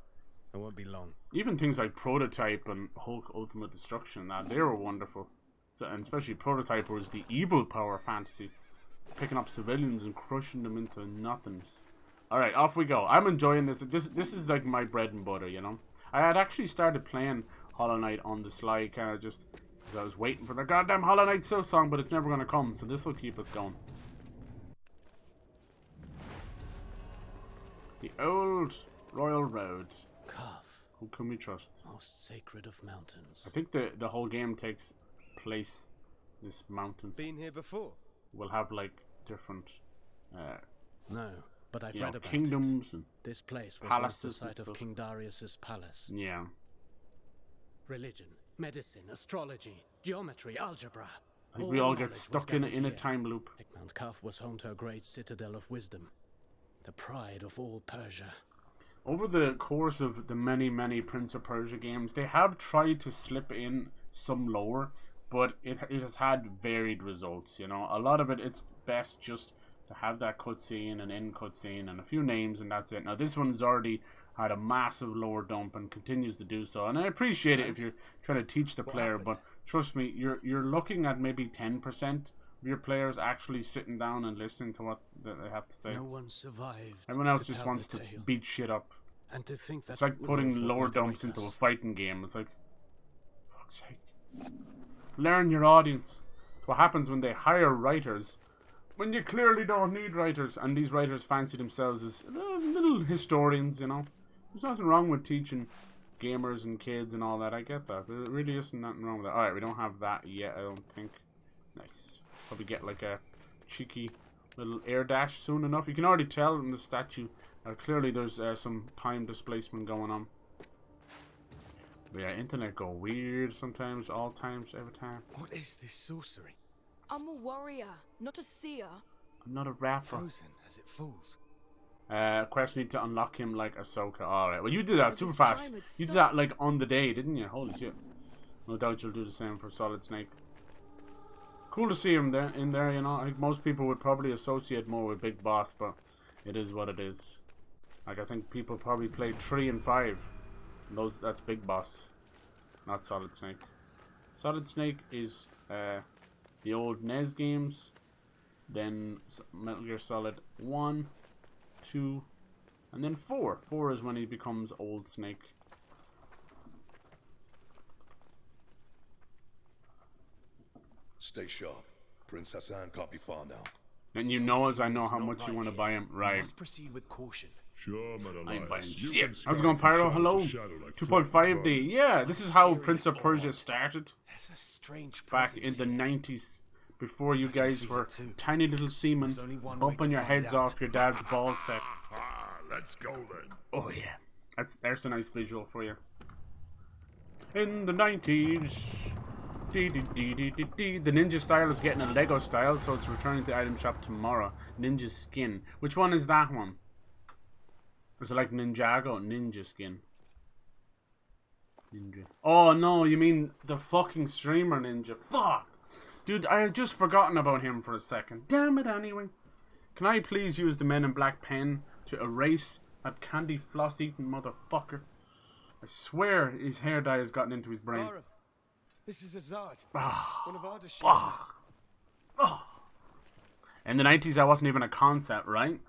I won't be long. Even things like Prototype and Hulk Ultimate Destruction, they were wonderful. So, and especially Prototype was the evil power fantasy. Picking up civilians and crushing them into nothings. Alright, off we go. I'm enjoying this. This is like my bread and butter, you know. I had actually started playing Hollow Knight on the sly, kind of just because I was waiting for the goddamn Hollow Knight song, but it's never going to come, so this will keep us going. The old Royal Road. Calf. Who can we trust? Most sacred of mountains. I think the whole game takes place this mountain. Been here before? We'll have like different No, but I've read about kingdoms and this place was once the site of King Darius's palace. Yeah. Religion, medicine, astrology, geometry, algebra. I think we all get stuck in a time loop. Mount Kaf was home to a great citadel of wisdom, the pride of all Persia. Over the course of the many Prince of Persia games, they have tried to slip in some lore, but it has had varied results, you know. A lot of it's best just to have that cutscene and end cutscene and a few names and that's it. Now this one's already had a massive lore dump and continues to do so, and I appreciate it if you're trying to teach the player, but trust me, you're looking at maybe 10% of your players actually sitting down and listening to what they have to say. No one survived. Everyone else just wants to beat shit up. And to think that it's like putting lore dumps into a fighting game. It's like, fuck's sake. Learn your audience. It's what happens when they hire writers when you clearly don't need writers, and these writers fancy themselves as little historians, you know. There's nothing wrong with teaching gamers and kids and all that. I get that. There really isn't nothing wrong with that. Alright, we don't have that yet, I don't think. Nice. Probably get like a cheeky little air dash soon enough. You can already tell in the statue. Clearly there's some time displacement going on. But yeah, internet go weird sometimes, all times, every time. What is this sorcery? I'm a warrior, not a seer. I'm not a rapper. Frozen as it falls. Quest need to unlock him like Ahsoka. Alright, well you did that super fast. You did that like on the day, didn't you? Holy shit. No doubt you'll do the same for Solid Snake. Cool to see him there, in there, you know. I think most people would probably associate more with Big Boss, but it is what it is. Like, I think people probably played 3 and 5. And that's Big Boss, not Solid Snake. Solid Snake is the old NES games, then Metal Gear Solid 1, 2, and then 4. 4 is when he becomes Old Snake. Stay sharp. Prince Hassan can't be far now. And you know, as I know how much you want to buy him. Right. Must proceed with caution. Sure, I ain't buying shit. How's it going, Pyro? Hello. 2.5D. Yeah, this is how Prince of Persia started. There's a strange back in the 90s. Before you guys were tiny little seamen bumping your heads off your dad's ball sack. Let's go then. Oh yeah. There's a nice visual for you. In the 90s. The ninja style is getting a Lego style, so it's returning to the item shop tomorrow. Ninja skin. Which one is that one? Is it like Ninjago? Ninja skin. Ninja. Oh no, you mean the fucking streamer Ninja. Fuck! Dude, I had just forgotten about him for a second. Damn it anyway. Can I please use the Men in Black pen to erase that candy floss eating motherfucker? I swear his hair dye has gotten into his brain. This is Azad. One of our In the 90s, that wasn't even a concept, right?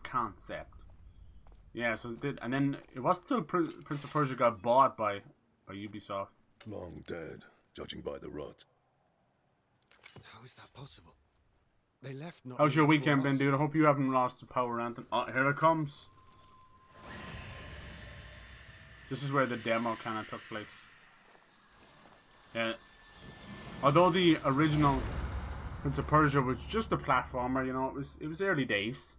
Concept. Yeah, so it did, and then it wasn't until Prince of Persia got bought by Ubisoft. Long dead, judging by the rot. How is that possible? They left not. How's your weekend been, dude? I hope you haven't lost the power anthem. Oh, here it comes. This is where the demo kind of took place. Yeah. Although the original Prince of Persia was just a platformer, you know, it was early days.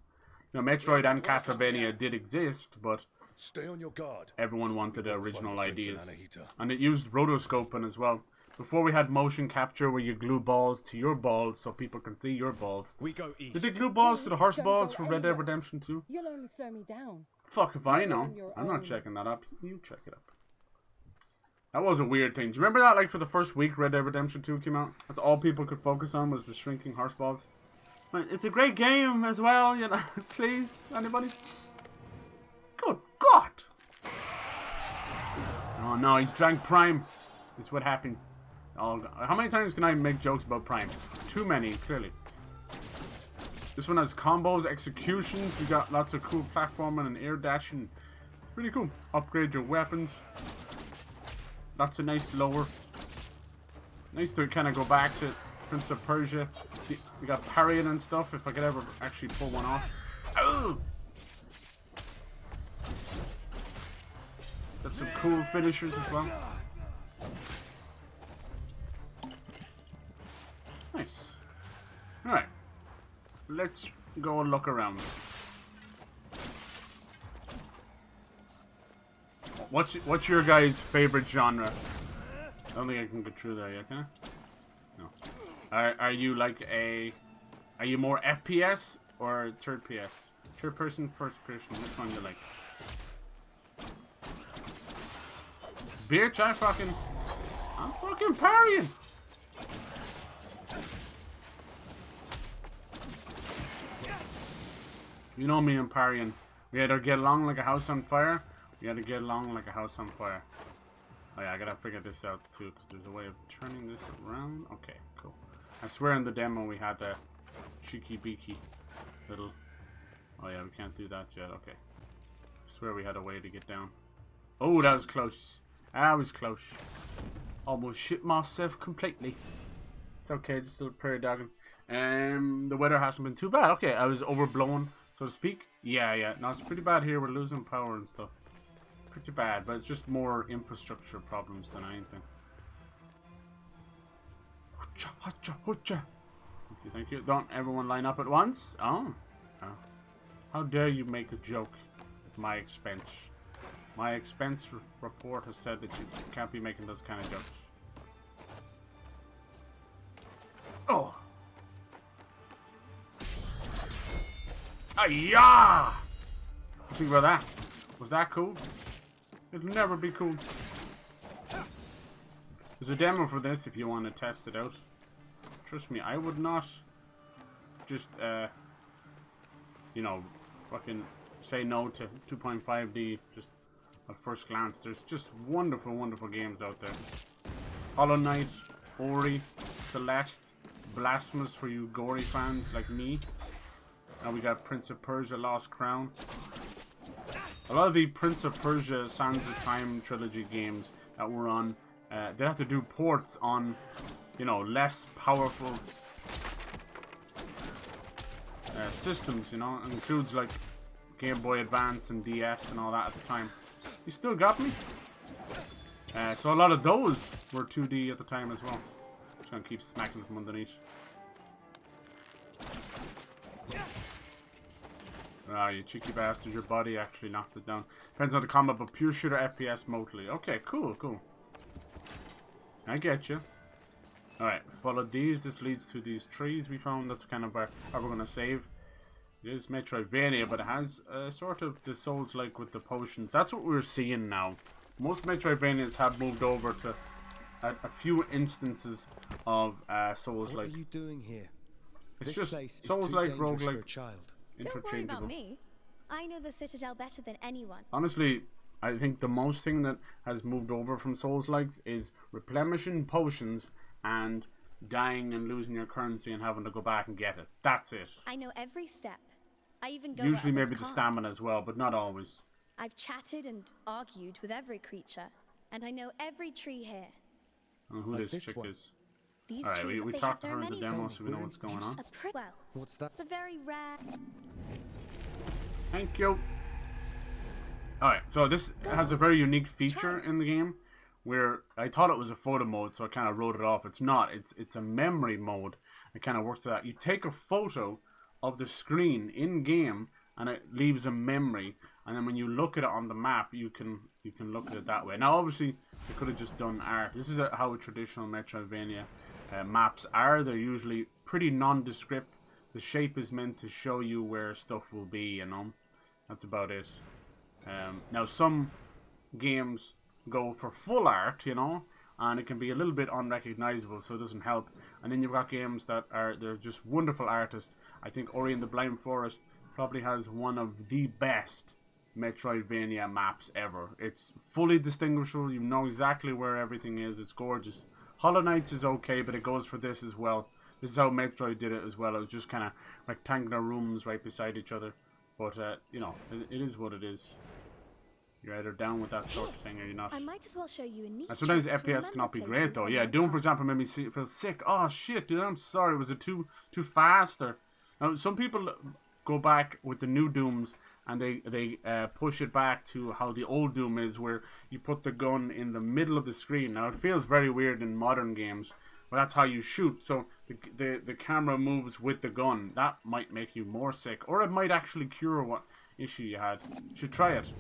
You know, Metroid and Castlevania did exist, but stay on your guard. Everyone wanted the original ideas. And it used rotoscoping as well. Before we had motion capture where you glue balls to your balls so people can see your balls. We go east. Did they glue balls to the horse balls for Red Dead Redemption 2? You'll only slow me down. Fuck if I know. I'm not checking that up. You check it up. That was a weird thing. Do you remember that, like, for the first week Red Dead Redemption 2 came out? That's all people could focus on was the shrinking horse balls. It's a great game as well, you know. Please, anybody? Good God! Oh no, he's drank Prime. This is what happens. Oh, how many times can I make jokes about Prime? Too many, clearly. This one has combos, executions. We got lots of cool platforming and air dashing. Really cool. Upgrade your weapons. Lots of nice lower. Nice to kind of go back to Prince of Persia. We got parrying and stuff, if I could ever actually pull one off. Oh! Got some cool finishers as well. Nice. Alright. Let's go and look around. What's your guys' favorite genre? I don't think I can get through there yet, can I? No. Are you like are you more FPS or third PS? Third person, first person, which one do you like? Bitch, I'm fucking parrying! You know me and parrying. We either get along like a house on fire, we had to get along like a house on fire. Oh yeah, I gotta figure this out too, because there's a way of turning this around. Okay, cool. I swear in the demo we had a cheeky beaky little... Oh yeah, we can't do that yet, okay. I swear we had a way to get down. Oh, that was close. That was close. Almost shit myself completely. It's okay, just a little prairie dogging. The weather hasn't been too bad. Okay, I was overblown, so to speak. Yeah. No, it's pretty bad here. We're losing power and stuff. Pretty bad, but it's just more infrastructure problems than anything. Thank you. Don't everyone line up at once? Oh. How dare you make a joke at my expense? My expense report has said that you can't be making those kind of jokes. Oh! Ayah! What do you think about that? Was that cool? It'll never be cool. There's a demo for this if you want to test it out. Trust me, I would not just, you know, fucking say no to 2.5D just at first glance. There's just wonderful, wonderful games out there. Hollow Knight, Ori, Celeste, Blasphemous for you gory fans like me. Now we got Prince of Persia, Lost Crown. A lot of the Prince of Persia Sands of Time trilogy games that were on, they have to do ports on, you know, less powerful systems, you know. It includes like Game Boy Advance and DS and all that at the time. You still got me? So a lot of those were 2D at the time as well. Just gonna keep smacking from underneath. Ah, you cheeky bastard, your body actually knocked it down. Depends on the combat, but pure shooter FPS mostly. Okay, cool. I get you. Alright, follow these. This leads to these trees we found. That's kind of where we're going to save. It is Metroidvania, but it has sort of the Souls-like with the potions. That's what we're seeing now. Most Metroidvanias have moved over to a few instances of Souls-like. What are you doing here? It's This just place is Souls-like, too dangerous for a roguelike, child. Don't worry about interchangeable. me. I know the Citadel better than anyone. Honestly, I think the most thing that has moved over from Souls-likes is replenishing potions and dying and losing your currency and having to go back and get it. That's it. I know every step. I even go Usually where others maybe the can't. stamina as well, but not always. I've chatted and argued with every creature, and I know every tree here. I don't know who Like this this chick one. is. These Alright, trees, we they talked to have her their in the many demo types. so we know what's going on. Well, What's that? it's a very rare... Thank you. Alright, so this has a very unique feature in the game where I thought it was a photo mode, so I kind of wrote it off. It's not. It's a memory mode. It kind of works to that. You take a photo of the screen in game and it leaves a memory, and then when you look at it on the map, you can look at it that way. Now, obviously, they could have just done art. This is how a traditional Metroidvania maps are. They're usually pretty nondescript. The shape is meant to show you where stuff will be, you know. That's about it. Now, some games go for full art, you know, and it can be a little bit unrecognizable, so it doesn't help. And then you've got games that they're just wonderful artists. I think Ori and the Blind Forest probably has one of the best Metroidvania maps ever. It's fully distinguishable. You know exactly where everything is. It's gorgeous. Hollow Knights is okay, but it goes for this as well. This is how Metroid did it as well. It was just kind of rectangular rooms right beside each other. But, you know, it is what it is. You're either down with that sort of thing or you're not. I might as well show you a neat And sometimes trick to FPS cannot be remember great places though. on Yeah, your Doom for path. example made me feel sick. Oh shit, dude, I'm sorry. Was it too fast? Or now, some people go back with the new Dooms and they push it back to how the old Doom is, where you put the gun in the middle of the screen. Now it feels very weird in modern games, but that's how you shoot. So the camera moves with the gun. That might make you more sick, or it might actually cure what issue you had. You should try it.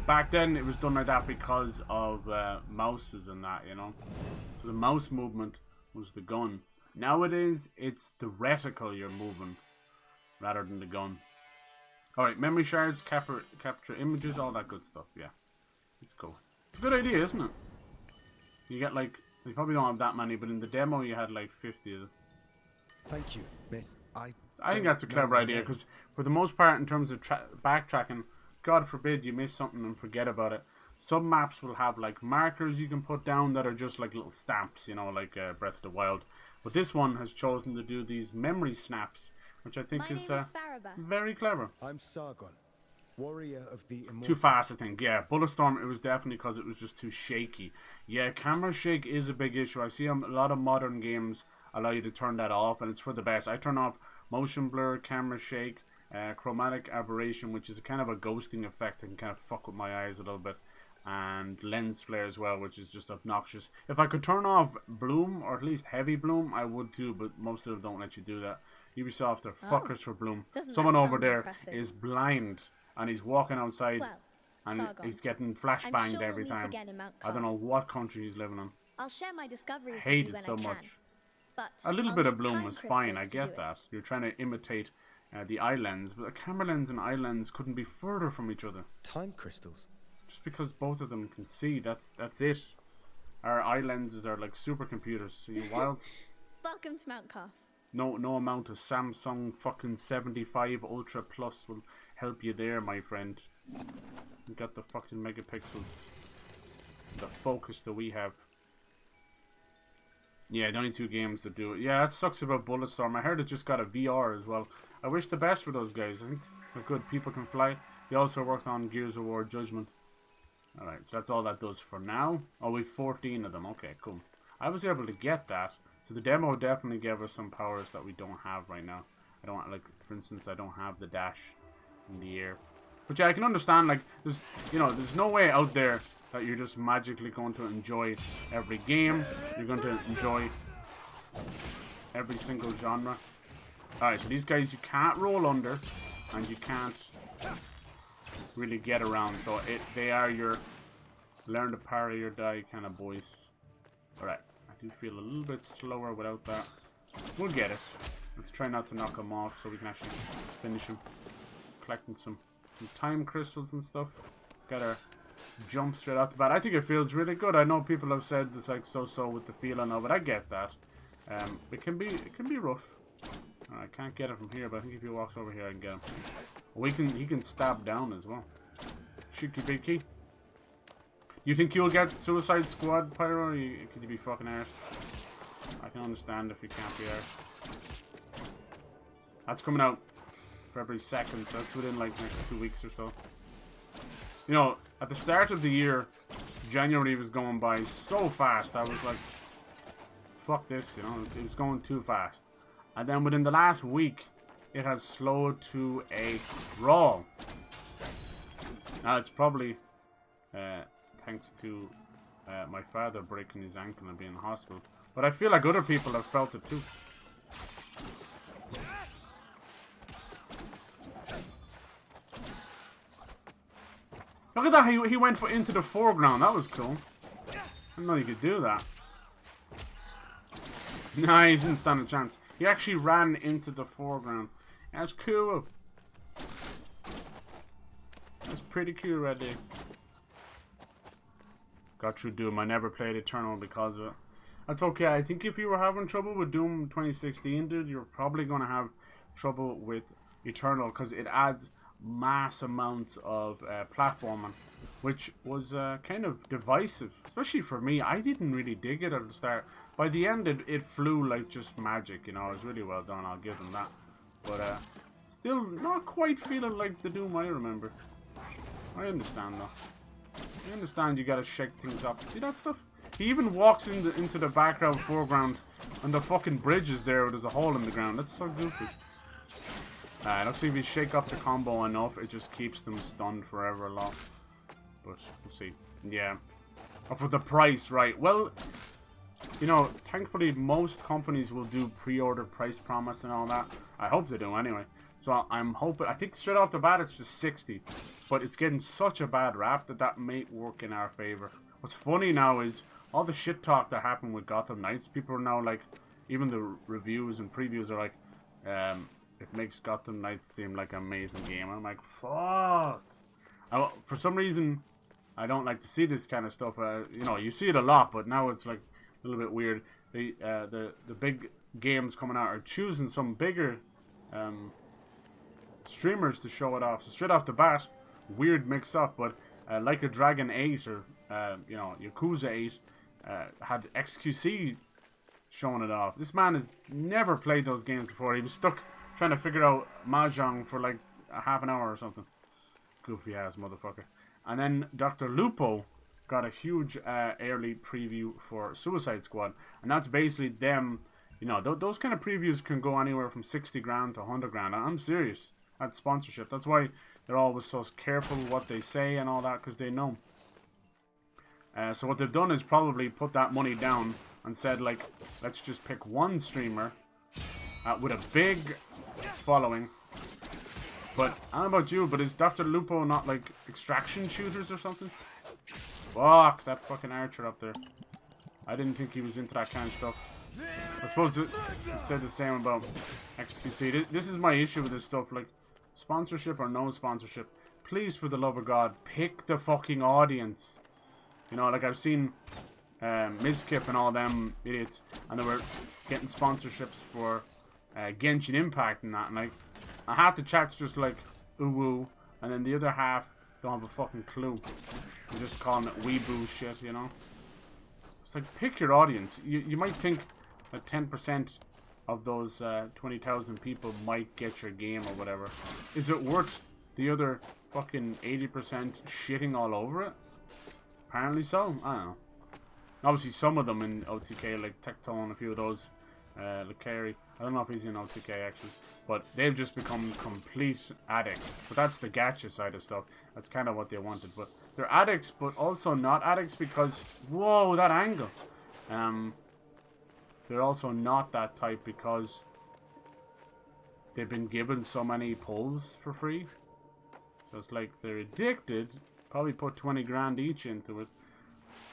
Back then it was done like that because of mouses and that, you know. So the mouse movement was the gun. Nowadays it's the reticle you're moving rather than the gun. Alright, memory shards, capture images, all that good stuff, yeah. It's cool. It's a good idea, isn't it? You get like, you probably don't have that many, but in the demo you had like 50 of them. Thank you, miss. I think that's a clever idea, because for the most part in terms of backtracking, God forbid you miss something and forget about it. Some maps will have like markers you can put down that are just like little stamps, you know, like Breath of the Wild. But this one has chosen to do these memory snaps, which I think is very clever. I'm Sargon, warrior of the immortals. Too fast, I think. Yeah, Bulletstorm, it was definitely because it was just too shaky. Yeah, camera shake is a big issue. I see a lot of modern games allow you to turn that off, and it's for the best. I turn off motion blur, camera shake, chromatic aberration, which is a kind of a ghosting effect and kind of fuck with my eyes a little bit, and lens flare as well, which is just obnoxious. If I could turn off bloom, or at least heavy bloom, I would too, but most of them don't let you do that. Ubisoft are fuckers for bloom. Someone over there is blind and he's walking outside and Sargon, he's getting flashbanged every time. I don't know what country he's living in. I'll share my discoveries I hate it so much. But a little bit of bloom is fine, I get that. You're trying to imitate the eye lens, but a camera lens and eye lens couldn't be further from each other. Time crystals. Just because both of them can see, that's it. Our eye lenses are like supercomputers. Are you wild? Welcome to Mount Carf. No amount of Samsung fucking 75 Ultra Plus will help you there, my friend. You got the fucking megapixels, the focus that we have. Yeah, the only two games that do it. Yeah, that sucks about Bulletstorm. I heard it just got a VR as well. I wish the best for those guys. I think they're good. People can fly. They also worked on Gears of War Judgment. Alright, so that's all that does for now. Oh, we've 14 of them. Okay, cool. I was able to get that. So the demo definitely gave us some powers that we don't have right now. I don't, like, for instance, I don't have the dash in the air. But yeah, I can understand, like, there's, you know, there's no way out there that you're just magically going to enjoy every game. You're going to enjoy every single genre. Alright, so these guys you can't roll under, and you can't really get around. So they are your learn to parry or die kind of boys. Alright, I do feel a little bit slower without that. We'll get it. Let's try not to knock them off so we can actually finish them. Collecting some time crystals and stuff. Gotta jump straight out the bat. I think it feels really good. I know people have said this like so with the feeling of it. I get that. It can be rough. I can't get it from here, but I think if he walks over here, I can get him. Oh, he can stab down as well. Shooky beaky. You think you'll get Suicide Squad, Pyro? Or could you be fucking arsed? I can understand if you can't be arsed. That's coming out February 2nd, so that's within like next 2 weeks or so. You know, at the start of the year, January was going by so fast. I was like, fuck this, you know, it was going too fast. And then within the last week, it has slowed to a crawl. Now, it's probably thanks to my father breaking his ankle and being in the hospital. But I feel like other people have felt it too. Look at that, he went into the foreground. That was cool. I didn't know you could do that. Nah, he didn't stand a chance. He actually ran into the foreground. That's cool. That's pretty cool right there. Got through Doom. I never played Eternal because of it. That's okay. I think if you were having trouble with Doom 2016, dude, you're probably going to have trouble with Eternal because it adds mass amounts of platforming, which was kind of divisive, especially for me. I didn't really dig it at the start. By the end, it flew like just magic, you know. It was really well done, I'll give them that. But still not quite feeling like the Doom I remember. I understand though. I understand you gotta shake things up. See that stuff? He even walks into the background, foreground, and the fucking bridge is there. There's a hole in the ground. That's so goofy. Looks like if you shake up the combo enough, it just keeps them stunned forever long. But we'll see. Yeah. Oh, for the price, right? Well, you know, thankfully most companies will do pre-order price promise and all that. I hope they do anyway. So I'm hoping. I think straight off the bat it's just 60, but it's getting such a bad rap that may work in our favor. What's funny now is all the shit talk that happened with Gotham Knights. People are now like, even the reviews and previews are like, it makes Gotham Knights seem like an amazing game. I'm like, fuck. For some reason, I don't like to see this kind of stuff. You know, you see it a lot, but now it's like a little bit weird. The big games coming out are choosing some bigger streamers to show it off. So straight off the bat, weird mix up, but like a Dragon 8 or you know, Yakuza 8 had XQC showing it off. This man has never played those games before. He was stuck trying to figure out Mahjong for like a half an hour or something. Goofy ass motherfucker. And then Dr. Lupo got a huge early preview for Suicide Squad, and that's basically them. You know, those kind of previews can go anywhere from 60 grand to 100 grand. I'm serious. That's sponsorship. That's why they're always so careful what they say and all that, because they know. So what they've done is probably put that money down and said, like, let's just pick one streamer with a big following. But I don't know about you, but is Dr. Lupo not like extraction shooters or something? Fuck, that fucking archer up there. I didn't think he was into that kind of stuff. I suppose it said the same about XQC. This is my issue with this stuff, like, sponsorship or no sponsorship. Please, for the love of God, pick the fucking audience. You know, like I've seen Mizkip and all them idiots, and they were getting sponsorships for Genshin Impact and that, and like, half the chat's just like, ooh woo, and then the other half don't have a fucking clue. They're just calling it weeboo shit, you know? It's like, pick your audience. You might think that 10% of those 20,000 people might get your game or whatever. Is it worth the other fucking 80% shitting all over it? Apparently so. I don't know. Obviously some of them in OTK, like Tectone and a few of those, Lucari. I don't know if he's in OTK actually, but they've just become complete addicts. But that's the gacha side of stuff. That's kind of what they wanted. But they're addicts, but also not addicts because, whoa, that angle. They're also not that type because they've been given so many pulls for free. So it's like they're addicted, probably put 20 grand each into it,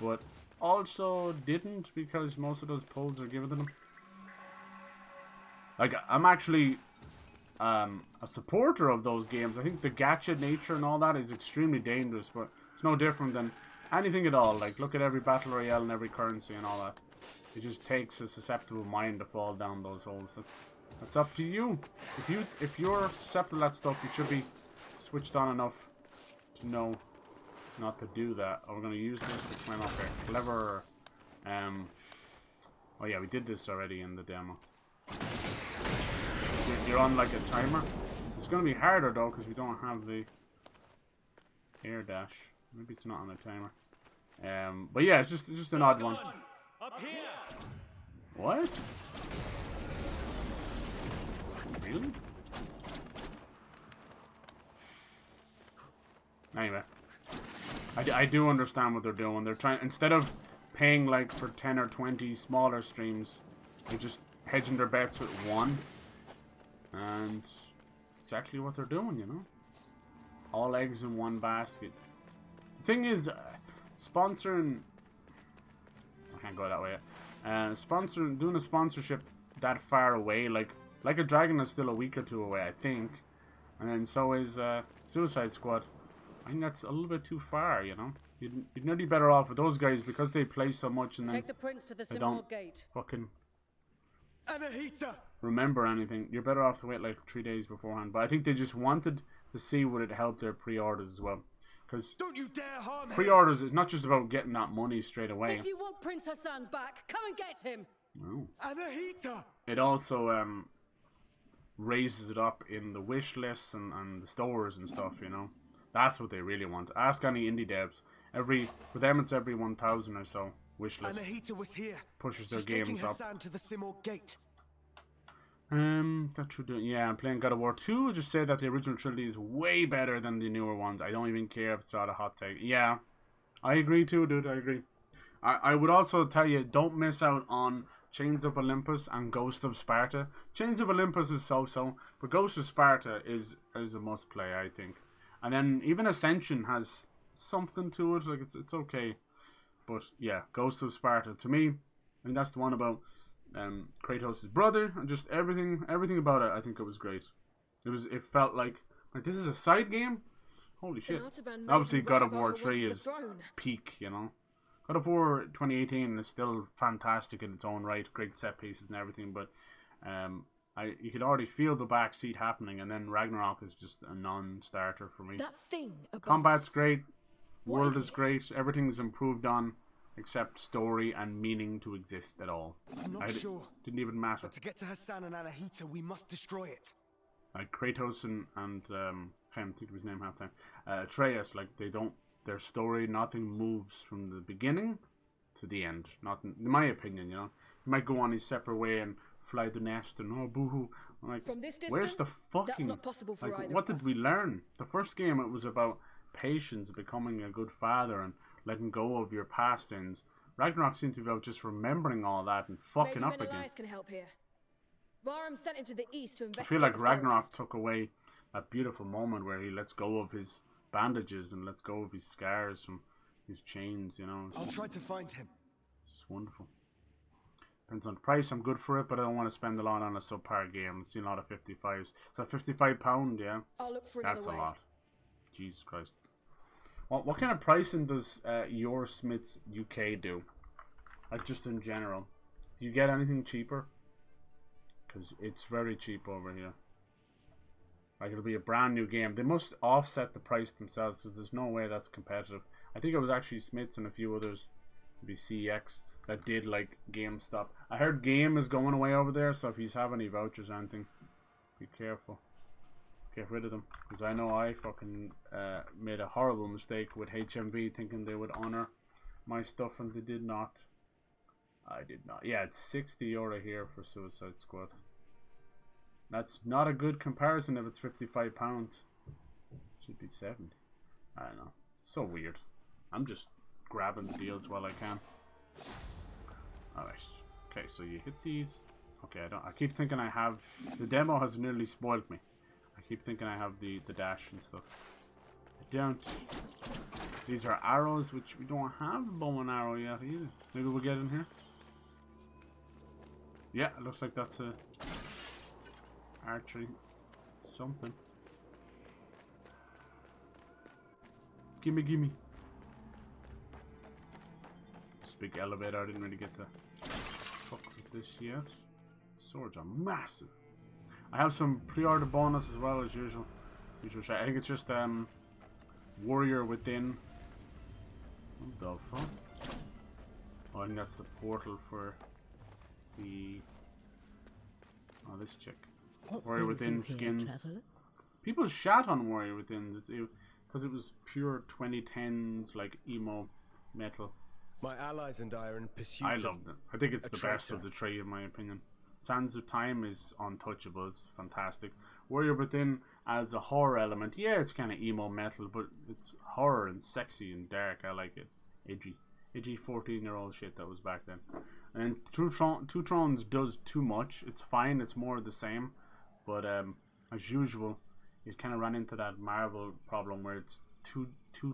but also didn't because most of those pulls are given to them. Like, I'm actually a supporter of those games. I think the gacha nature and all that is extremely dangerous, but it's no different than anything at all. Like, look at every battle royale and every currency and all that. It just takes a susceptible mind to fall down those holes. That's up to you. If you're susceptible to that stuff, you should be switched on enough to know not to do that. Oh, we're gonna use this to climb up here. Clever. Oh yeah, we did this already in the demo. You're on like a timer. It's gonna be harder though because we don't have the air dash. Maybe it's not on a timer. But yeah, it's just an odd one. Up here. What? Really? Anyway, I do understand what they're doing. They're trying, instead of paying like for 10 or 20 smaller streams, they're just hedging their bets with one, and it's exactly what they're doing, you know. All eggs in one basket. The thing is, sponsoring. I can't go that way. Doing a sponsorship that far away, like a Dragon is still a week or two away, I think, and then so is Suicide Squad. I think that's a little bit too far, you know. You'd nearly better off with those guys because they play so much and then Take the prince to the they don't gate. fucking Anahita. remember anything. You're better off to wait like 3 days beforehand. But I think they just wanted to see would it help their pre-orders as well. Because don't you dare harm him. Pre-orders is not just about getting that money straight away. If you want Prince Hassan back, come and get him. No. Anahita. It also raises it up in the wish lists and the stores and stuff, you know. That's what they really want. Ask any indie devs. For them it's every 1,000 or so wish list. Anahita was here. Pushes their She's games taking up. Hassan to the Simor Gate. That should do. Yeah, I'm playing God of War 2. Just say that the original trilogy is way better than the newer ones. I don't even care if it's not a hot take. Yeah, I agree too, dude. I agree. I would also tell you, don't miss out on Chains of Olympus and Ghost of Sparta. Chains of Olympus is so-so, but Ghost of Sparta is a must play, I think. And then even Ascension has something to it. Like it's okay, but yeah, Ghost of Sparta to me, I mean that's the one about Kratos' brother and just everything about it. I think it was great. It felt like this is a side game. Holy shit! Obviously, God of War 3 is peak. You know, God of War 2018 is still fantastic in its own right. Great set pieces and everything, but you could already feel the backseat happening, and then Ragnarok is just a non-starter for me. That thing Combat's great, world is great, everything's improved on, except story and meaning to exist at all. I'm not sure. Didn't even matter. But to get to Hassan and Anahita, we must destroy it. Like Kratos and I can't think of his name half time. Atreus, like their story, nothing moves from the beginning to the end. Not in my opinion, you know. He might go on his separate way and fly the nest and oh boo-hoo. Like, from this distance, where's the fucking? That's not possible for either what of did us. we learn? The first game it was about patience, becoming a good father, and letting go of your past sins. Ragnarok seemed to be about just remembering all that and fucking up again. Maybe can help here. Varum sent him to the east to investigate. I feel like the Ragnarok forest. took away that beautiful moment where he lets go of his bandages and lets go of his scars from his chains, you know. I'll try to find him. It's just wonderful. Depends on the price. I'm good for it, but I don't want to spend a lot on a subpar game. I've seen a lot of 55s. So £55, yeah. I'll look for That's another a way. lot. Jesus Christ. What kind of pricing does Your Smiths UK do? Like just in general. Do you get anything cheaper? Because it's very cheap over here. Like it'll be a brand new game. They must offset the price themselves, so there's no way that's competitive. I think it was actually Smiths and a few others, maybe CX, that did like GameStop. I heard Game is going away over there, so if you have any vouchers or anything, be careful. Get rid of them, because I know I fucking made a horrible mistake with HMV thinking they would honor my stuff and they did not. I did not. Yeah, it's €60 here for Suicide Squad. That's not a good comparison if it's £55. Should be 70. I don't know. It's so weird. I'm just grabbing the deals while I can. Alright. Okay, so you hit these. Okay, I keep thinking I have... The demo has nearly spoiled me. I keep thinking I have the dash and stuff. I don't. These are arrows, which we don't have a bow and arrow yet either. Maybe we'll get in here. Yeah, it looks like that's a archery something. Gimme. This big elevator, I didn't really get to fuck with this yet. Swords are massive. I have some pre-order bonus as well as usual. I think it's just Warrior Within. What the fuck? Oh, I think that's the portal for the this chick. Warrior Within skins. People shat on Warrior Within because it was pure 2010s like emo metal. My allies and I are in pursuit. I loved it. I think it's the best of the three in my opinion. Sands of Time is untouchable. It's fantastic. Warrior Within adds a horror element. Yeah, it's kind of emo metal, but it's horror and sexy and dark. I like it. Edgy 14-year-old shit that was back then. And Two Thrones does too much. It's fine. It's more of the same. But as usual, it kind of ran into that Marvel problem where it's too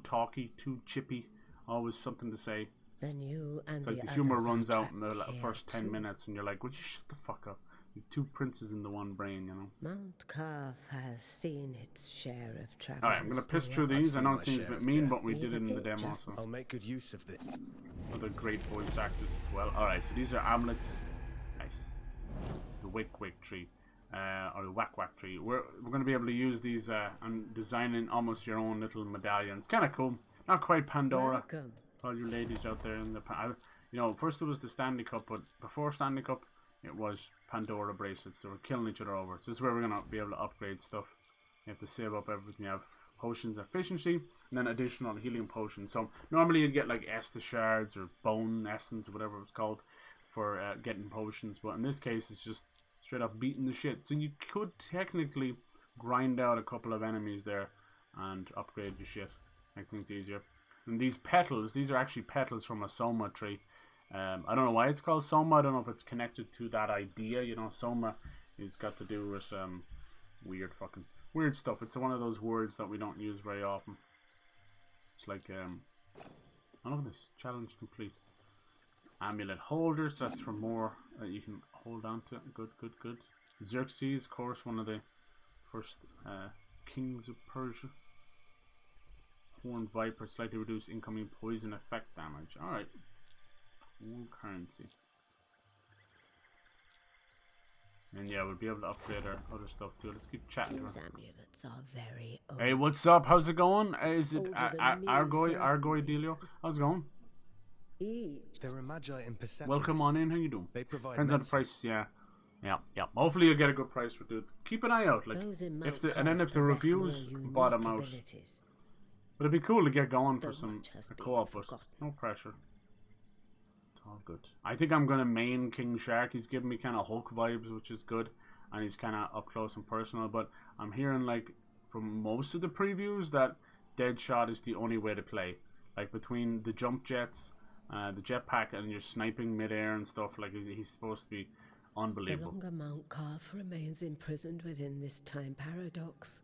talky, too chippy. Always something to say. Then you and it's like the humor runs out in the first 10 minutes, and you're like, "Would you shut the fuck up?" You two princes in the one brain, you know. Mount Carf has seen its share of travel. Alright, I'm gonna piss through these. I know it seems a bit mean, but we did it in the demo, so I'll make good use of it. Other great voice actors as well. Alright, so these are amulets. Nice. The Wick tree. or the whack tree. We're going to be able to use these and designing almost your own little medallions. Kind of cool. Not quite Pandora. Welcome. All you ladies out there in the, you know, first it was the Stanley Cup, but before Stanley Cup, it was Pandora bracelets. They were killing each other over. So this is where we're going to be able to upgrade stuff. You have to save up everything. You have potions efficiency, and then additional healing potions. So normally you'd get like Estus shards or bone essence or whatever it's called for getting potions, but in this case it's just straight up beating the shit. So you could technically grind out a couple of enemies there and upgrade your shit, make things easier. And these petals, these are actually petals from a Soma tree. I don't know why it's called Soma. I don't know if it's connected to that idea. You know, Soma is got to do with weird stuff. It's one of those words that we don't use very often. It's like I love this. Challenge complete. Amulet holders, that's for more that you can hold on to. Good. Xerxes, of course, one of the first kings of Persia. Horned Viper, slightly reduce incoming poison effect damage. Alright. One currency. And yeah, we'll be able to upgrade our other stuff too. Let's keep chatting to her. These amulets are very old. Hey, what's up? How's it going? Is it Argoy Delio? How's it going? They're a magi in Persepolis. Welcome on in. How you doing? They provide depends on the price. Yeah. Hopefully you'll get a good price for it. Keep an eye out. Like if the reviews bottom out. But it'd be cool to get going for some co-op, but no pressure. It's all good. I think I'm gonna main King Shark. He's giving me kind of Hulk vibes, which is good, and he's kind of up close and personal. But I'm hearing like from most of the previews that Deadshot is the only way to play. Like between the jump jets, the jetpack, and you're sniping midair and stuff. Like he's supposed to be unbelievable. The longer Mount Carf remains imprisoned within this time paradox,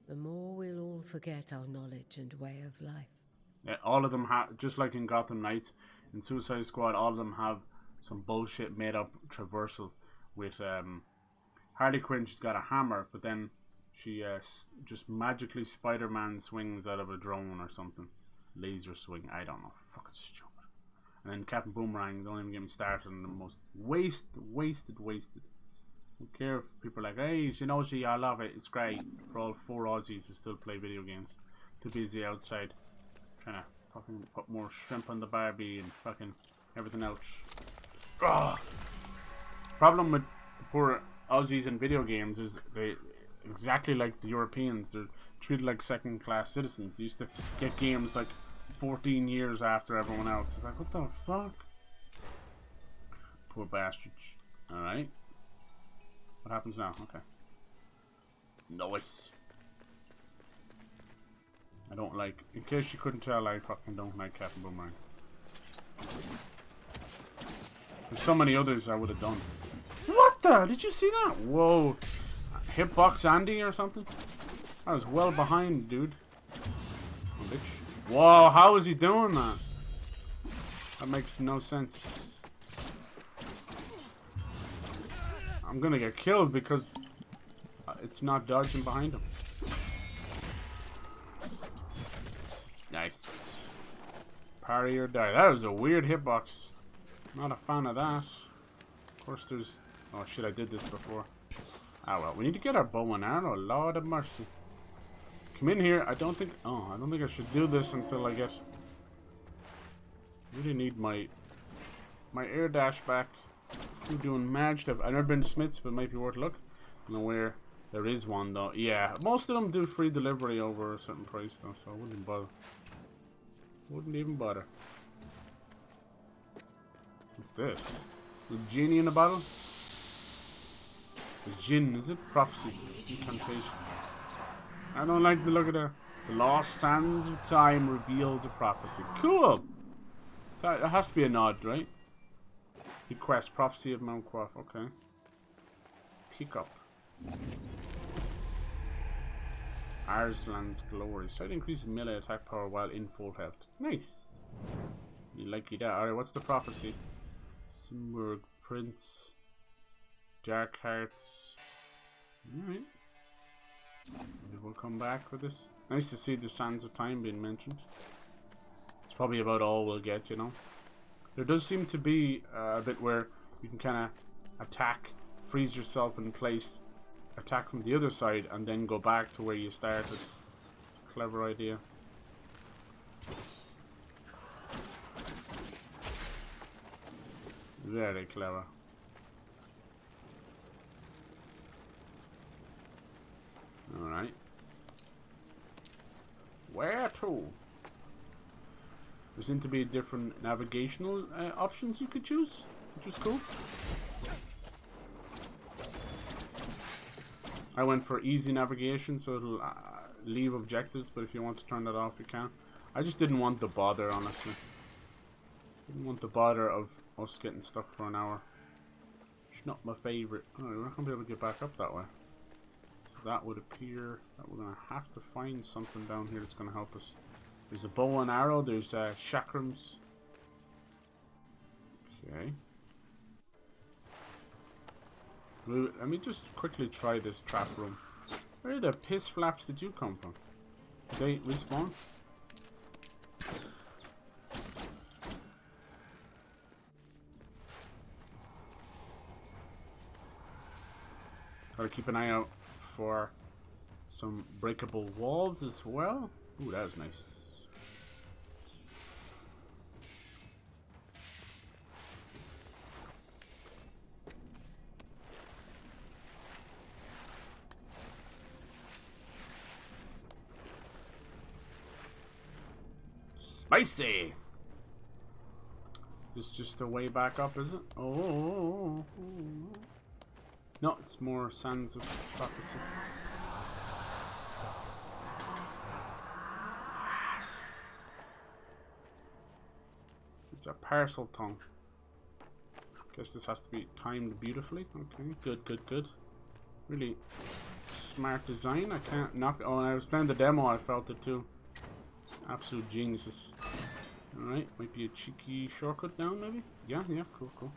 the more we'll all forget our knowledge and way of life. Yeah, all of them have, just like in Gotham Knights, in Suicide Squad, all of them have some bullshit made up traversal with Harley Quinn. She's got a hammer, but then she just magically Spider-Man swings out of a drone or something. Laser swing, I don't know. Fucking stupid. And then Captain Boomerang, don't even get me started on the most wasted. Don't care if people are like, hey, she knows she, I love it, it's great. For all 4 Aussies who still play video games. Too busy outside trying to fucking put more shrimp on the Barbie and fucking everything else. Ugh. Problem with the poor Aussies in video games is they, exactly like the Europeans, they're treated like second-class citizens. They used to get games like 14 years after everyone else. It's like, what the fuck? Poor bastards. Alright. What happens now? Okay. Nice. I don't like, in case you couldn't tell, I fucking don't like Captain Boomerang. There's so many others I would have done. What the? Did you see that? Whoa. Hitbox Andy or something? I was well behind, dude. Oh, bitch. Whoa, how is he doing that? That makes no sense. I'm gonna get killed because it's not dodging behind him. Nice. Parry or die. That was a weird hitbox. Not a fan of that. Of course there's... Oh shit, I did this before. Ah well, we need to get our bow and arrow. Lord of mercy. Come in here. I don't think I should do this until I get... Really need my air dash back. I'm doing mad stuff. I've never been to Smith's, but it might be worth a look. I don't know where there is one though. Yeah, most of them do free delivery over a certain price though, so I wouldn't even bother. Wouldn't even bother. What's this? The genie in a bottle? It's gin, is it? Prophecy. Incantation. I don't like the look of the lost sands of time reveal the prophecy. Cool! That has to be a nod, right? Request prophecy of Mount Quaff. Okay. Pick up. Arslan's glory. Slightly increases melee attack power while in full health. Nice. You like that. Alright, what's the prophecy? Simurg Prince. Dark Hearts. Alright. Maybe we'll come back with this. Nice to see the Sands of Time being mentioned. It's probably about all we'll get, you know. There does seem to be a bit where you can kind of attack freeze yourself in place, attack from the other side, and then go back to where you started. It's a clever idea. Very clever. Alright. Where to? There seem to be different navigational options you could choose, which was cool. I went for easy navigation, so it'll leave objectives, but if you want to turn that off, you can. I just didn't want the bother, honestly. Didn't want the bother of us getting stuck for an hour. It's not my favourite. Oh, we're not going to be able to get back up that way. So that would appear that we're going to have to find something down here that's going to help us. There's a bow and arrow. There's chakrams. Okay. Let me just quickly try this trap room. Where the piss flaps did you come from? Did they respawn? Gotta keep an eye out for some breakable walls as well. Ooh, that was nice. Spicy! This is just a way back up, is it? Oh. No, it's more Sands of Prophecy. It's a parcel tongue. Guess this has to be timed beautifully. Okay, good. Really smart design. I can't knock it. Oh, and I was playing the demo, I felt it too. Absolute geniuses. Alright, might be a cheeky shortcut down, maybe? Yeah, cool.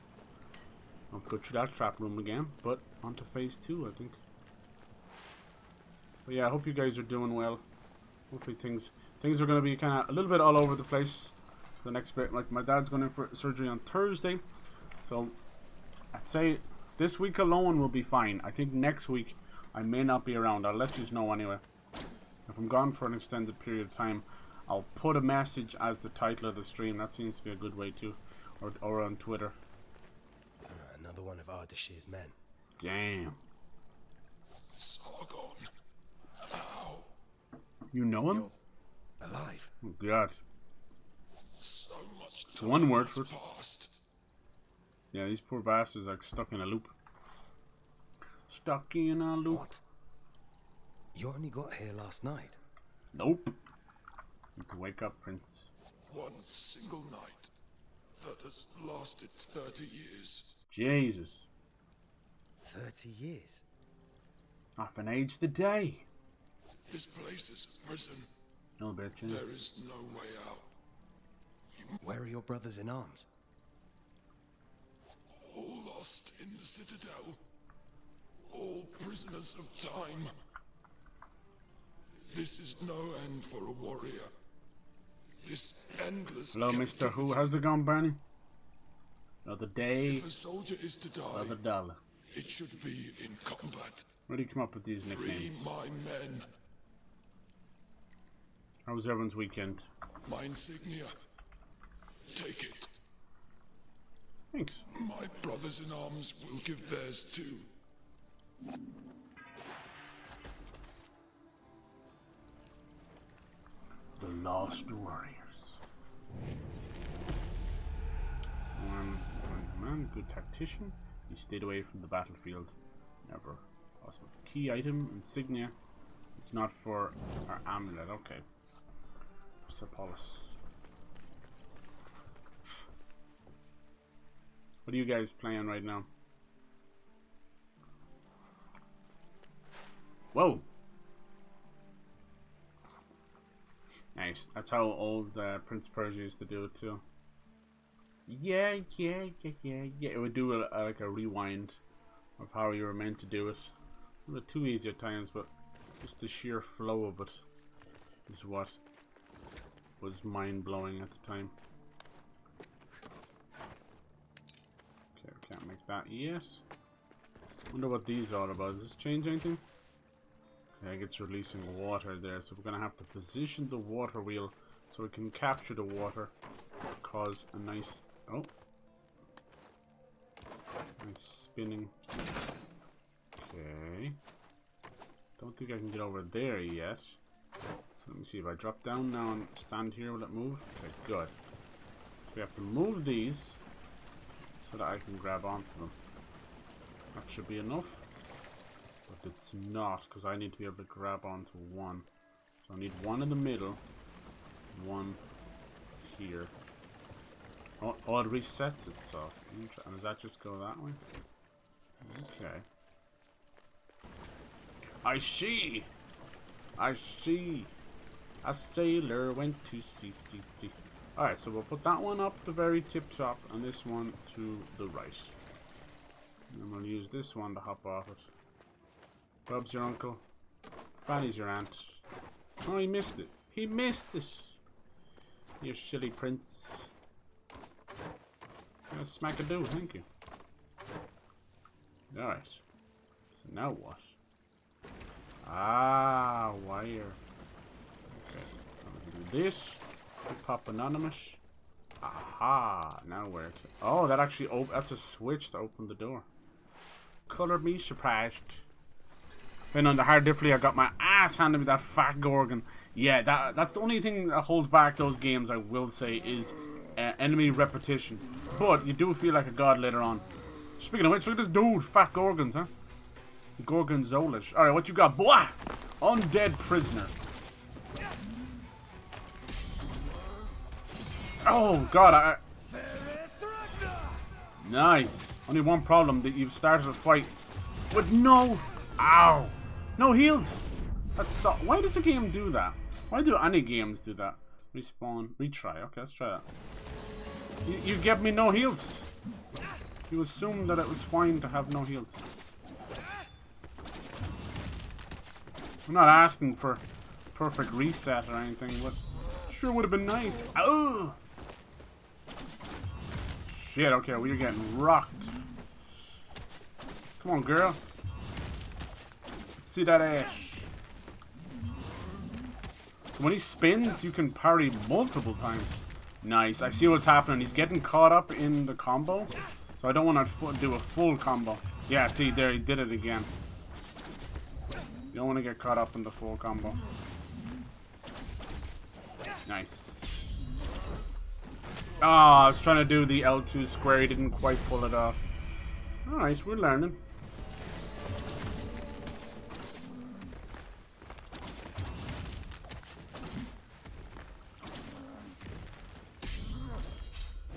I'll have to go through that trap room again, but on to phase 2, I think. But yeah, I hope you guys are doing well. Hopefully things are going to be kind of a little bit all over the place for the next bit. Like, my dad's going in for surgery on Thursday, so I'd say this week alone will be fine. I think next week I may not be around. I'll let you know anyway. If I'm gone for an extended period of time, I'll put a message as the title of the stream. That seems to be a good way too. Or on Twitter. Another one of Ardashir's men. Damn. Sargon. How? You know him? You're alive. Oh god. So much It's one word for it. Past. Yeah, these poor bastards are stuck in a loop. Stuck in a loop. What? You only got here last night? Nope. You can wake up, Prince. One single night that has lasted 30 years. Jesus. 30 years? Half an age the day. This place is a prison. No bitch. There is no way out. Where are your brothers in arms? All lost in the Citadel. All prisoners of time. This is no end for a warrior. This endless Hello, Mr. Who? How's it going, Bernie? Another day. If a soldier is to die, another dollar. It should be in combat. Where do you come up with these nicknames? Free my men. How was everyone's weekend? My insignia. Take it. Thanks. My brothers in arms will give theirs too. The Lost Warriors. Man, good tactician. He stayed away from the battlefield. Never possible. It's a key item, insignia. It's not for our amulet. Okay. Persepolis. What are you guys playing right now? Whoa! Nice. That's how old Prince Persia used to do it too. Yeah. It would do like a rewind of how you were meant to do it. A bit too easy at times, but just the sheer flow of it is what was mind-blowing at the time. Okay, we can't make that yet. Wonder what these are about. Does this change anything? I think it's releasing water there, so we're gonna have to position the water wheel so we can capture the water, cause a nice nice spinning. Okay. Don't think I can get over there yet. So let me see if I drop down now and stand here. Will it move? Okay, good. We have to move these so that I can grab onto them. That should be enough. But it's not, because I need to be able to grab onto one. So I need one in the middle, one here. Oh, it resets itself. And does that just go that way? Okay. I see! I see! A sailor went to sea. Alright, so we'll put that one up the very tip top and this one to the right. And we'll use this one to hop off it. Bob's your uncle. Fanny's your aunt. Oh, he missed it. He missed it! You silly prince. Smack-a-doo, thank you. Alright. So now what? Ah, wire. Okay, so we can do this. Pop anonymous. Aha! Now where to? Oh, that actually that's a switch to open the door. Color me surprised. Then on the hard difficulty, I got my ass handed me that fat Gorgon. Yeah, that's the only thing that holds back those games, I will say, is enemy repetition. But you do feel like a god later on. Speaking of which, look at this dude, fat Gorgons, huh? Gorgonzolish. Alright, what you got? Boah! Undead prisoner. Oh, God, Nice. Only one problem, that you've started a fight with no... Ow! No heals! That's so... Why does the game do that? Why do any games do that? Respawn. Retry. Okay, let's try that. You gave me no heals. You assumed that it was fine to have no heals. I'm not asking for perfect reset or anything, but sure would have been nice. Oh! Shit, okay, we're getting rocked. Come on, girl. Let's see that ass. So when he spins, you can parry multiple times. Nice. I see what's happening. He's getting caught up in the combo. So I don't want to do a full combo. Yeah, see, there, he did it again. You don't want to get caught up in the full combo. Nice. Oh, I was trying to do the L2 square. He didn't quite pull it off. Alright, we're learning.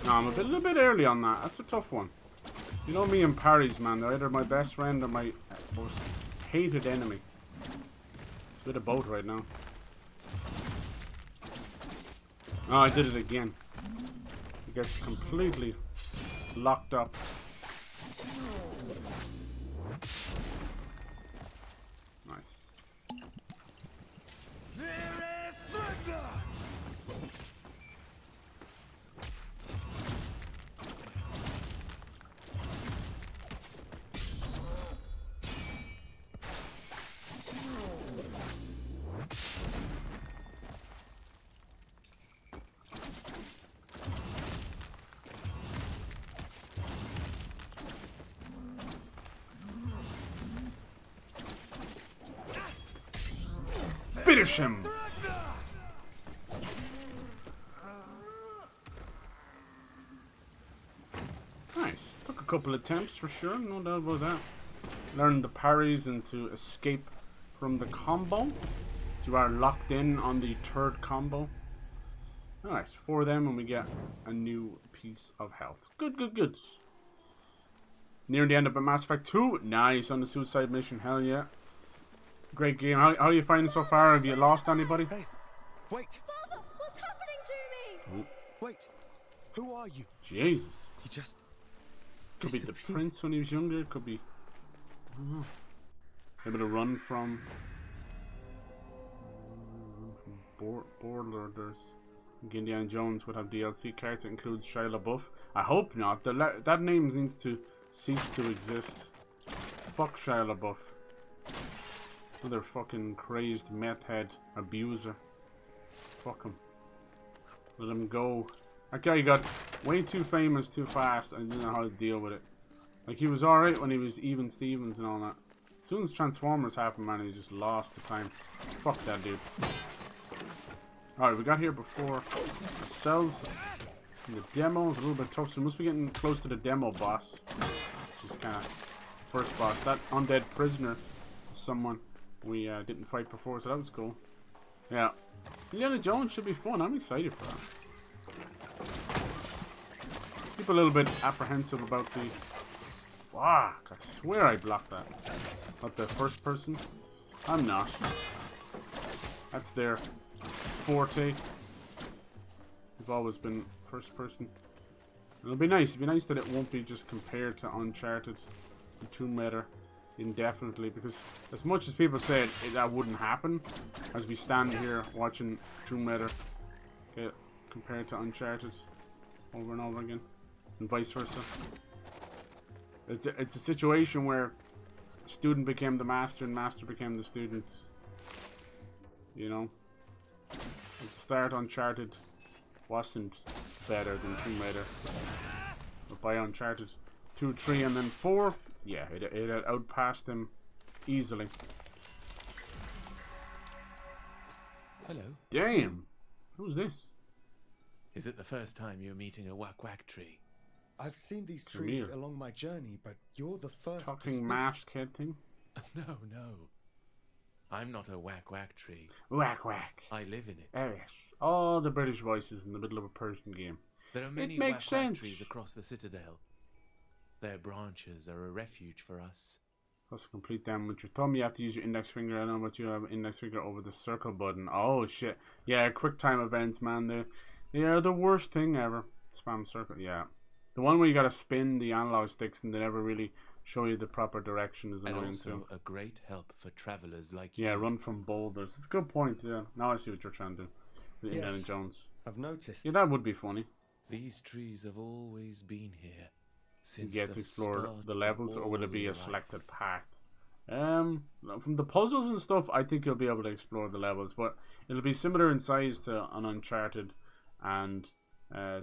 No, I'm a little bit early on that. That's a tough one. You know me and parries, man. They're either my best friend or my most hated enemy. It's a bit of both right now. Oh, I did it again. It gets completely locked up. Nice. Finish him! Nice. Took a couple attempts for sure, no doubt about that. Learn the parries and to escape from the combo. You are locked in on the third combo. Alright, 4 of them and we get a new piece of health. Good, good, good. Near the end of a Mass Effect 2. Nice, on the suicide mission, hell yeah. Great game. How are you finding so far? Have you lost anybody? Hey, wait! Father, what's happening to me? Oh. Wait, who are you? Jesus. He just... Could be the prince when he was younger. Could be... I don't know. Able to run from... Borderlanders. Indiana Jones would have DLC cards that includes Shia LaBeouf. I hope not. That name seems to cease to exist. Fuck Shia LaBeouf. Another fucking crazed meth head abuser. Fuck him. Let him go. That guy got way too famous too fast. I didn't know how to deal with it. Like, he was alright when he was Even Stevens and all that. As soon as Transformers happened, man, he just lost the time. Fuck that dude. Alright, we got here before ourselves. And the demo is a little bit tough, so we must be getting close to the demo boss. Which is kind of first boss. That undead prisoner is someone we didn't fight before, so that was cool. Yeah. Indiana Jones should be fun. I'm excited for that. People a little bit apprehensive about the... Fuck, I swear I blocked that. Not the first person. I'm not. That's their forte. We've always been first person. It'll be nice. It'll be nice that it won't be just compared to Uncharted and Tomb Raider indefinitely, because as much as people said that wouldn't happen, as we stand here watching Tomb Raider get compared to Uncharted over and over again, and vice versa. It's a situation where student became the master and master became the student. You know? At the start, Uncharted wasn't better than Tomb Raider. But by Uncharted 2, 3, and then 4, yeah, it had outpassed them easily. Hello. Damn! Who's this? Is it the first time you're meeting a whack-whack tree? I've seen these trees along my journey, but you're the first talking mask head thing? No, no. I'm not a whack-whack tree. Whack-whack. I live in it. Oh, yes. All the British voices in the middle of a Persian game. There are many whack-whack trees across the citadel. Their branches are a refuge for us. That's a complete damn with your thumb. You have to use your index finger. I don't know what you have index finger over the circle button. Oh, shit. Yeah, quick time events, man. They are the worst thing ever. Spam circle, yeah. The one where you gotta spin the analog sticks and they never really show you the proper direction is annoying too. And also a great help for travelers like you. Yeah, run from boulders. It's a good point, yeah. Now I see what you're trying to do with Indiana Jones. I've noticed. Yeah, that would be funny. These trees have always been here since you get to explore the levels, or will it be a selected path? From the puzzles and stuff, I think you'll be able to explore the levels, but it'll be similar in size to an Uncharted and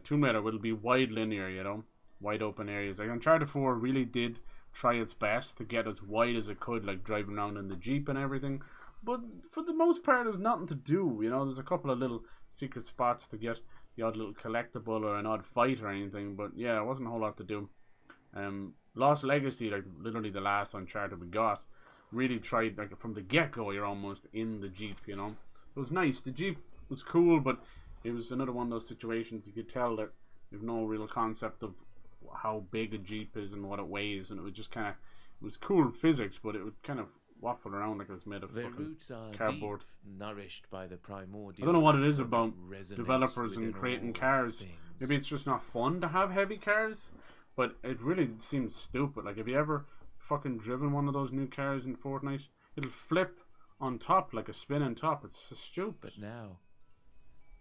Tomb Raider. Will be wide linear, you know, wide open areas. Like Uncharted 4 really did try its best to get as wide as it could, like driving around in the Jeep and everything, but for the most part there's nothing to do, you know. There's a couple of little secret spots to get the odd little collectible or an odd fight or anything, but yeah, it wasn't a whole lot to do. Lost Legacy, like literally the last Uncharted we got, really tried, like from the get-go you're almost in the Jeep, you know. It was nice. The Jeep was cool, but it was another one of those situations you could tell that you've no real concept of how big a Jeep is and what it weighs, and it would just kind of, it was cool physics, but it would kind of waffle around like it was made of their roots are cardboard. Deep, nourished by the primordial. I don't know what it is about developers and creating cars. Maybe it's just not fun to have heavy cars, but it really seems stupid. Like, have you ever fucking driven one of those new cars in Fortnite? It'll flip on top like a spinning top. It's so stupid. But now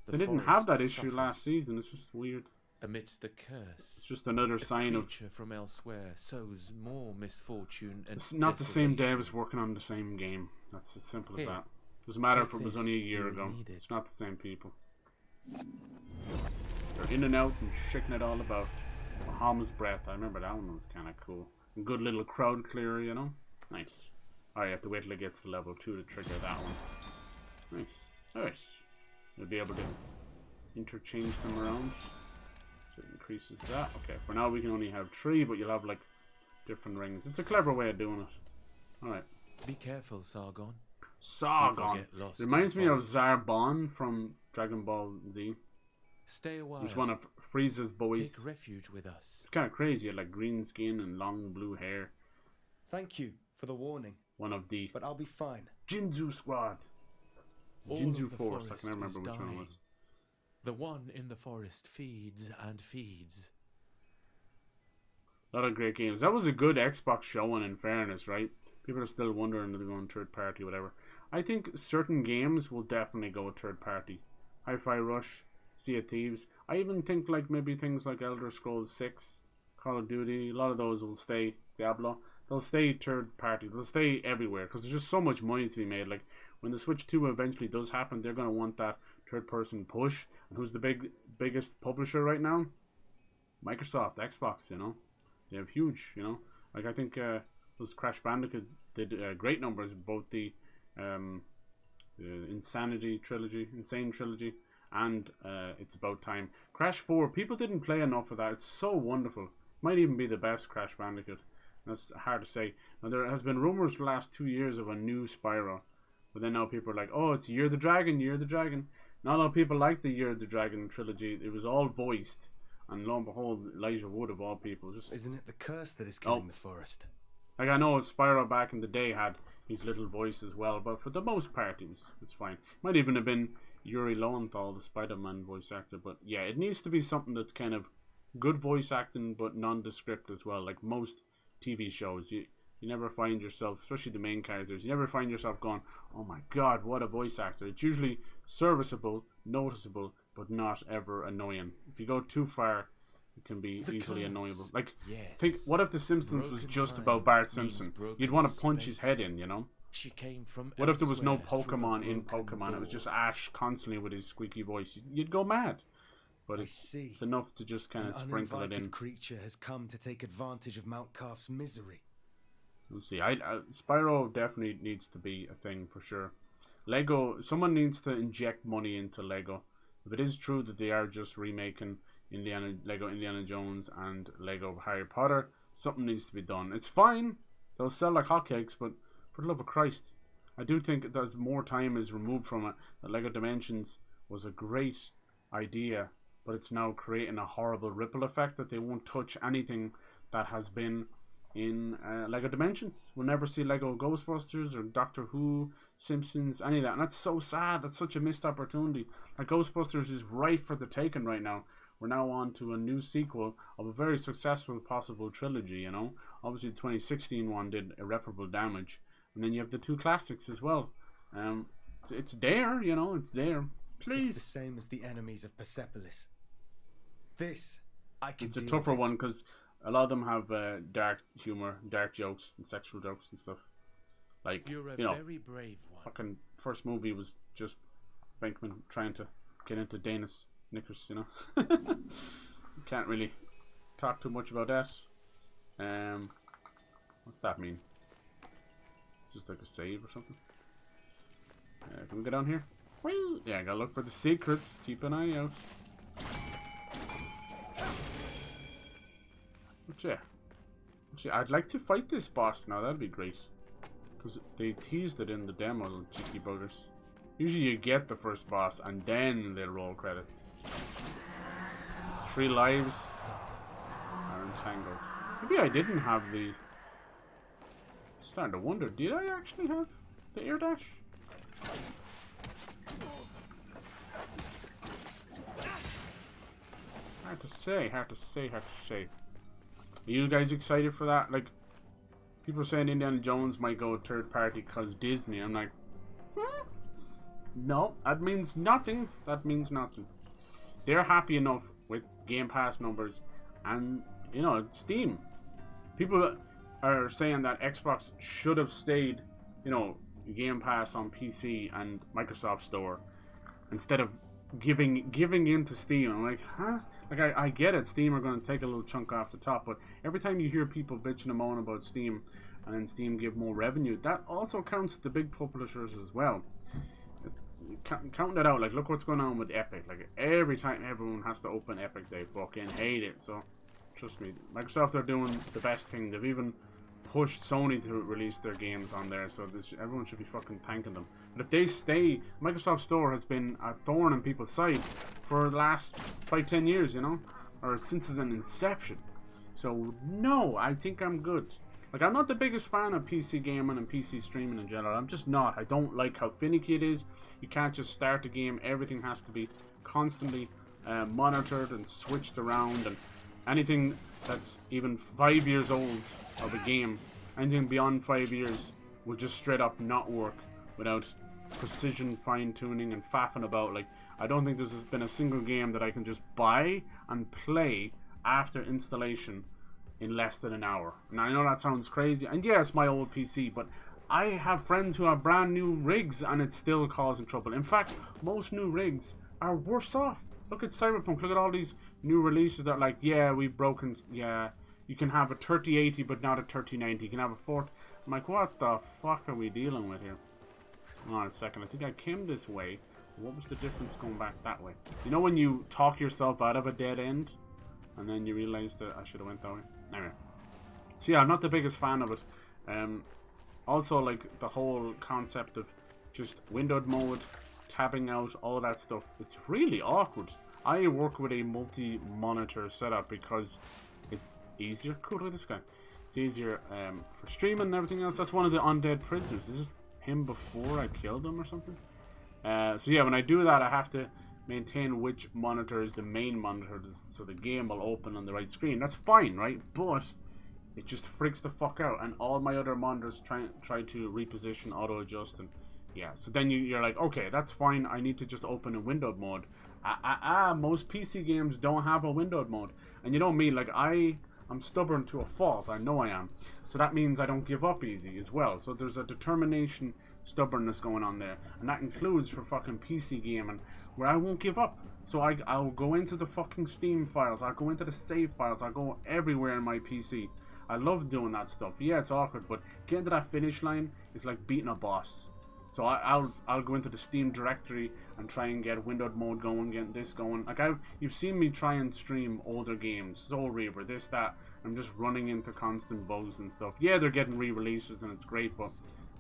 they didn't have that issue last season. It's just weird. Amidst the curse, it's just another sign of from elsewhere sows more misfortune. And it's not the same devs working on the same game. That's as simple as that. Doesn't matter if it was only a year ago. It's not the same people. They're in and out and shaking it all about. Baham's Breath. I remember that one was kind of cool. A good little crowd clearer, you know. Nice. Alright, you have to wait till it gets to level 2 to trigger that one. Nice. Nice. You'll be able to interchange them around. So it increases that. Okay, for now we can only have 3, but you'll have like different rings. It's a clever way of doing it. Alright. Be careful, Sargon. Sargon. It reminds me of Zarbon from Dragon Ball Z. Stay a while. He's one of Frieza's boys. Take refuge with us. It's kind of crazy. He had like green skin and long blue hair. Thank you for the warning. One of the But I'll be fine. Jinzu squad. Jinzu Force. I can remember which one it was. The one in the forest feeds and feeds. A lot of great games. That was a good Xbox showing, in fairness, right? People are still wondering if they're going third party or whatever. I think certain games will definitely go third party. Hi-Fi Rush, Sea of Thieves. I even think like maybe things like Elder Scrolls 6, Call of Duty. A lot of those will stay. Diablo. they'll stay third party. They'll stay everywhere because there's just so much money to be made. Like when the Switch 2 eventually does happen, they're gonna want that third person push. And who's the biggest publisher right now? Microsoft, Xbox. You know, they have huge. You know, like I think those Crash Bandicoot did great numbers. Both the Insane Trilogy, and It's About Time. Crash 4, people didn't play enough of that. It's so wonderful. Might even be the best Crash Bandicoot. That's hard to say. Now, there has been rumors for the last 2 years of a new Spyro. But then now people are like, oh, it's Year of the Dragon, Year of the Dragon. Not a lot of people like the Year of the Dragon trilogy. It was all voiced. And lo and behold, Elijah Wood of all people. Isn't it the curse that is killing the forest? Like I know Spyro back in the day had his little voice as well, but for the most part it's fine. Might even have been Yuri Lowenthal, the Spider-Man voice actor, but yeah, it needs to be something that's kind of good voice acting but nondescript as well. Like most TV shows, you never find yourself, especially the main characters, you never find yourself going, oh my god, what a voice actor. It's usually serviceable, noticeable, but not ever annoying. If you go too far, it can be easily annoyable. Like, think, what if The Simpsons was just about Bart Simpson? You'd want to punch his head in, you know? She came from what if there was no Pokemon in Pokemon? It was just Ash constantly with his squeaky voice. You'd go mad. But it's enough to just kind of sprinkle it in. An creature has come to take advantage of Mount Calf's misery. We'll see. Spyro definitely needs to be a thing for sure. Lego, someone needs to inject money into Lego. If it is true that they are just remaking Lego Indiana Jones and Lego Harry Potter, something needs to be done. It's fine, they'll sell like hotcakes, but for the love of Christ, I do think that as more time is removed from it, that Lego Dimensions was a great idea, but it's now creating a horrible ripple effect that they won't touch anything that has been in Lego Dimensions. We'll never see Lego Ghostbusters or Doctor Who, Simpsons, any of that, and that's so sad. That's such a missed opportunity. Like, Ghostbusters is ripe for the taking right now. We're now on to a new sequel of a very successful possible trilogy, you know. Obviously the 2016 one did irreparable damage, and then you have the two classics as well. It's there, you know, it's there. Please. It's the same as the enemies of Persepolis. This I can. It's a tougher one because a lot of them have dark humor, dark jokes, and sexual jokes and stuff. Like, you're a very brave one. Fucking first movie was just Venkman trying to get into Danish knickers, you know. Can't really talk too much about that. What's that mean? Just like a save or something? Can we go down here? Whee! Yeah, gotta look for the secrets. Keep an eye out. But yeah. Actually, I'd like to fight this boss now. That'd be great. Because they teased it in the demo, cheeky buggers. Usually you get the first boss and then they roll credits. 3 lives are entangled. Maybe I didn't have the... Starting to wonder, did I actually have the air dash? Hard to say. Are you guys excited for that? Like, people are saying Indiana Jones might go third party because Disney. I'm like, no, that means nothing. They're happy enough with Game Pass numbers and, you know, Steam. People are saying that Xbox should have stayed, you know, Game Pass on PC and Microsoft Store instead of giving in to Steam. I'm like, huh? Like, I get it, Steam are going to take a little chunk off the top, but every time you hear people bitching and moaning about Steam and then Steam give more revenue, that also counts the big publishers as well. Counting it out, like, look what's going on with Epic. Like, every time everyone has to open Epic, they fucking hate it. So, trust me, Microsoft are doing the best thing. They've even pushed Sony to release their games on there, so everyone should be fucking thanking them. But if they stay, Microsoft Store has been a thorn in people's side for the last 5-10 years, you know, or since its inception. So no, I think I'm good. Like, I'm not the biggest fan of PC gaming and PC streaming in general. I'm just not. I don't like how finicky it is. You can't just start a game. Everything has to be constantly monitored and switched around, and anything that's even 5 years old of a game, anything beyond 5 years will just straight up not work without precision fine-tuning and faffing about. Like, I don't think there's been a single game that I can just buy and play after installation in less than an hour. And I know that sounds crazy, and yeah, it's my old PC, but I have friends who have brand new rigs and it's still causing trouble. In fact, most new rigs are worse off. Look at Cyberpunk, look at all these new releases that are like, yeah, we've broken, yeah, you can have a 3080 but not a 3090. You can have a 4. I'm like, what the fuck are we dealing with here? Hold on a second, I think I came this way. What was the difference going back that way? You know when you talk yourself out of a dead end? And then you realize that I should have went that way? Anyway. So yeah, I'm not the biggest fan of it. Also, like, the whole concept of just windowed mode, tabbing out, all that stuff. It's really awkward. I work with a multi-monitor setup because it's easier. Cool, look at this guy. It's easier for streaming and everything else. That's one of the undead prisoners. Is this him before I killed him or something? So yeah, when I do that, I have to maintain which monitor is the main monitor so the game will open on the right screen. That's fine, right? But it just freaks the fuck out, and all my other monitors try to reposition, auto adjust, and yeah. So then you're like, okay, that's fine. I need to just open a windowed mode. Most PC games don't have a windowed mode, and you know me, like I'm stubborn to a fault. I know I am. So that means I don't give up easy as well. So there's a determination, stubbornness going on there, and that includes for fucking PC gaming, where I won't give up. So I'll go into the fucking Steam files, I'll go into the save files, I'll go everywhere in my PC. I love doing that stuff. Yeah, it's awkward, but getting to that finish line is like beating a boss. So I'll go into the Steam directory and try and get windowed mode going, get this going. Like you've seen me try and stream older games, Soul Reaver, this, that. I'm just running into constant bugs and stuff. Yeah, they're getting re-releases and it's great, but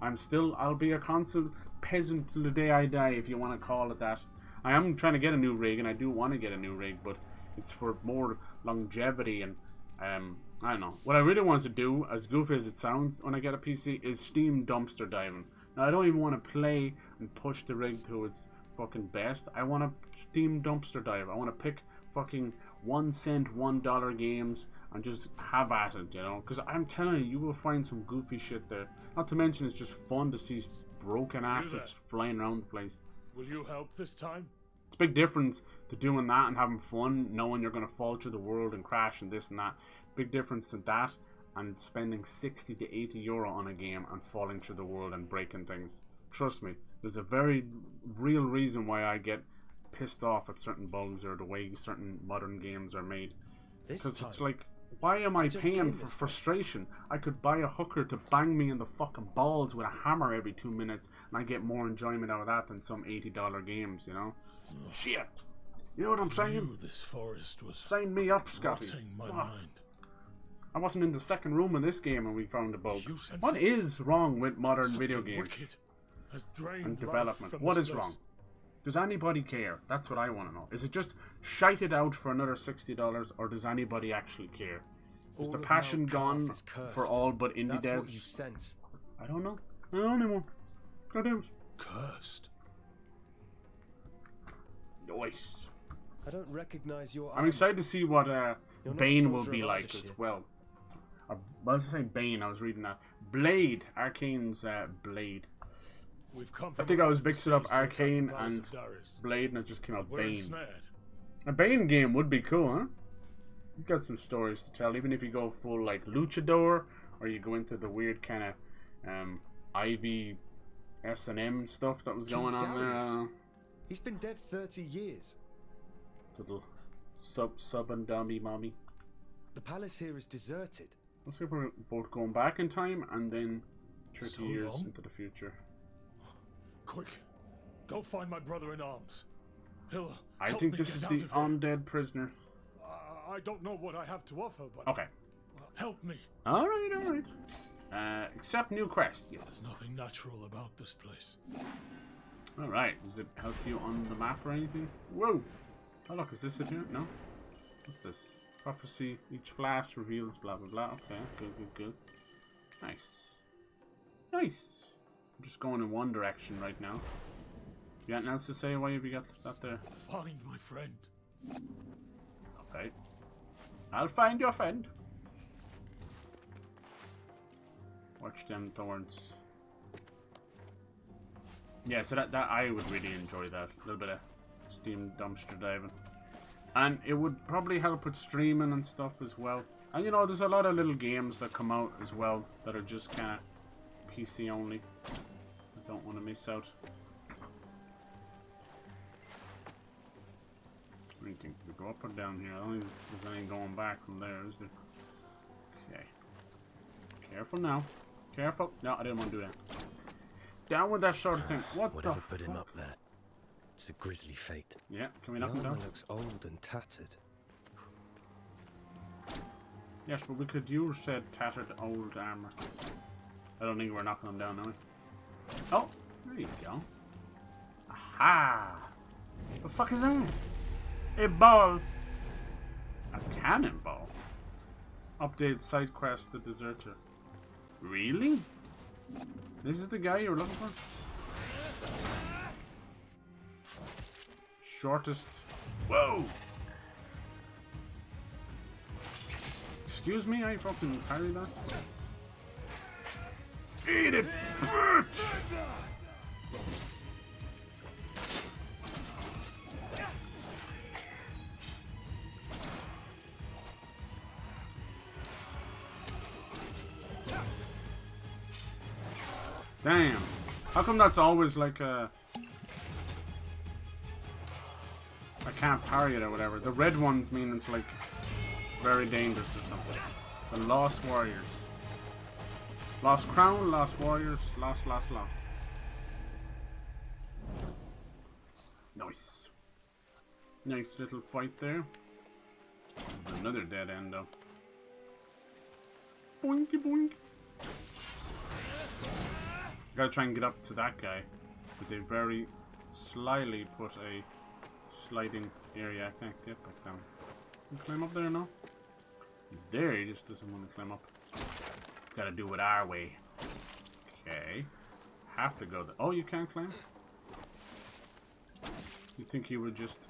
I'll be a constant peasant till the day I die, if you want to call it that. I am trying to get a new rig, and I do want to get a new rig, but it's for more longevity and I don't know. What I really want to do, as goofy as it sounds when I get a PC, is Steam dumpster diving. Now, I don't even want to play and push the rig to its fucking best. I want to Steam dumpster dive. I want to pick fucking 1 cent, $1 games and just have at it, you know? Because I'm telling you, you will find some goofy shit there. Not to mention, it's just fun to see broken assets flying around the place. Will you help this time? It's a big difference to doing that and having fun, knowing you're going to fall through the world and crash and this and that. Big difference to that and spending 60 to 80 euro on a game and falling through the world and breaking things. Trust me, there's a very real reason why I get pissed off at certain bugs or the way certain modern games are made. Because it's like, why am I paying for frustration? I could buy a hooker to bang me in the fucking balls with a hammer every 2 minutes, and I get more enjoyment out of that than some $80 games, you know? Shit! You know what I'm saying? This forest was sign me up, Scotty. My mind. I wasn't in the second room of this game when we found a bug. What is wrong with modern video games and development? What is wrong? Does anybody care? That's what I want to know. Is it just shite it out for another $60, or does anybody actually care? Is the passion gone for all but indie devs? I don't know. I don't know anymore. Goddamn. Cursed. Nice. I don't recognize your. I'm excited to see what Bane will be like as well. What was I saying? Bane. I was reading that. Blade. Arcane's Blade. I think I was mixing up Arcane and Blade, and it just came out Bane. A Bane game would be cool, huh? He's got some stories to tell, even if you go full like luchador, or you go into the weird kind of Ivy S&M stuff that was going on there. He's been dead 30 years. Little sub and dummy mommy. The palace here is deserted. Looks like we're both going back in time and then 30 years into the future. Quick, go find my brother in arms. I think this is the undead prisoner. I don't know what I have to offer, but okay. Help me. All right. Accept new quest. Yes. There's nothing natural about this place. All right. Does it help you on the map or anything? Whoa. Oh look, is this it here? No. What's this? Prophecy. Each flash reveals blah blah blah. Okay. Good. Nice. I'm just going in one direction right now. You got anything else to say? Why have you got that there? Find my friend. Okay. I'll find your friend. Watch them thorns. Yeah, so that I would really enjoy that. A little bit of Steam dumpster diving. And it would probably help with streaming and stuff as well. And you know, there's a lot of little games that come out as well that are just kind of PC only. I don't want to miss out. What do you think? Do we go up or down here? I don't think there's anything going back from there, is there? Okay. Careful now. Careful. No, I didn't want to do that. Down with that sort of thing. What Whatever the put him fuck? up there? It's a grisly fate. Yeah, can we The knock him armor down? looks old and tattered. Yes, but we could use said tattered old armor. I don't think we're knocking them down, are we? Oh, there you go. Aha! The fuck is that? A ball. A cannonball. Update side quest, the deserter. Really? This is the guy you're looking for? Shortest. Whoa! Excuse me, I fucking parry that. Eat it, bitch! Damn. How come that's always like a... I can't parry it or whatever. The red ones mean it's like very dangerous or something. The Lost Warriors. Lost Crown, Lost Warriors, lost. Nice. Nice little fight there. There's another dead end though. Boinky boink. Gotta try and get up to that guy. But they very slyly put a sliding area. I can't get back down. Can you climb up there now? He's there, he just doesn't want to climb up. Gotta do it our way. Okay. Have to go there. Oh, you can't climb? You think he would just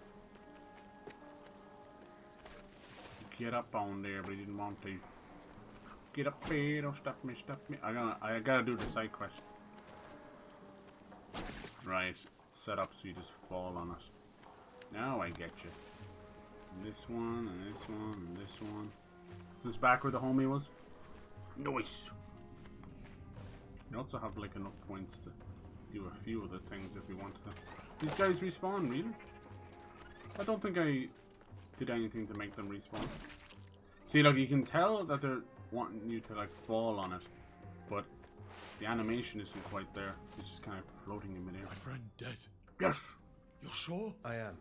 get up on there, but he didn't want to. Get up here, don't stop me, I gotta do the side quest. Right, set up so you just fall on it. Now I get you. And this one, and this one, and this one. Who's back where the homie was? Nice! You also have like enough points to do a few other things if you want to. These guys respawn, really? I don't think I did anything to make them respawn. See, like, you can tell that they're wanting you to like fall on it, but the animation isn't quite there. It's just kind of floating in midair. My friend dead. Yes! You're sure? I am.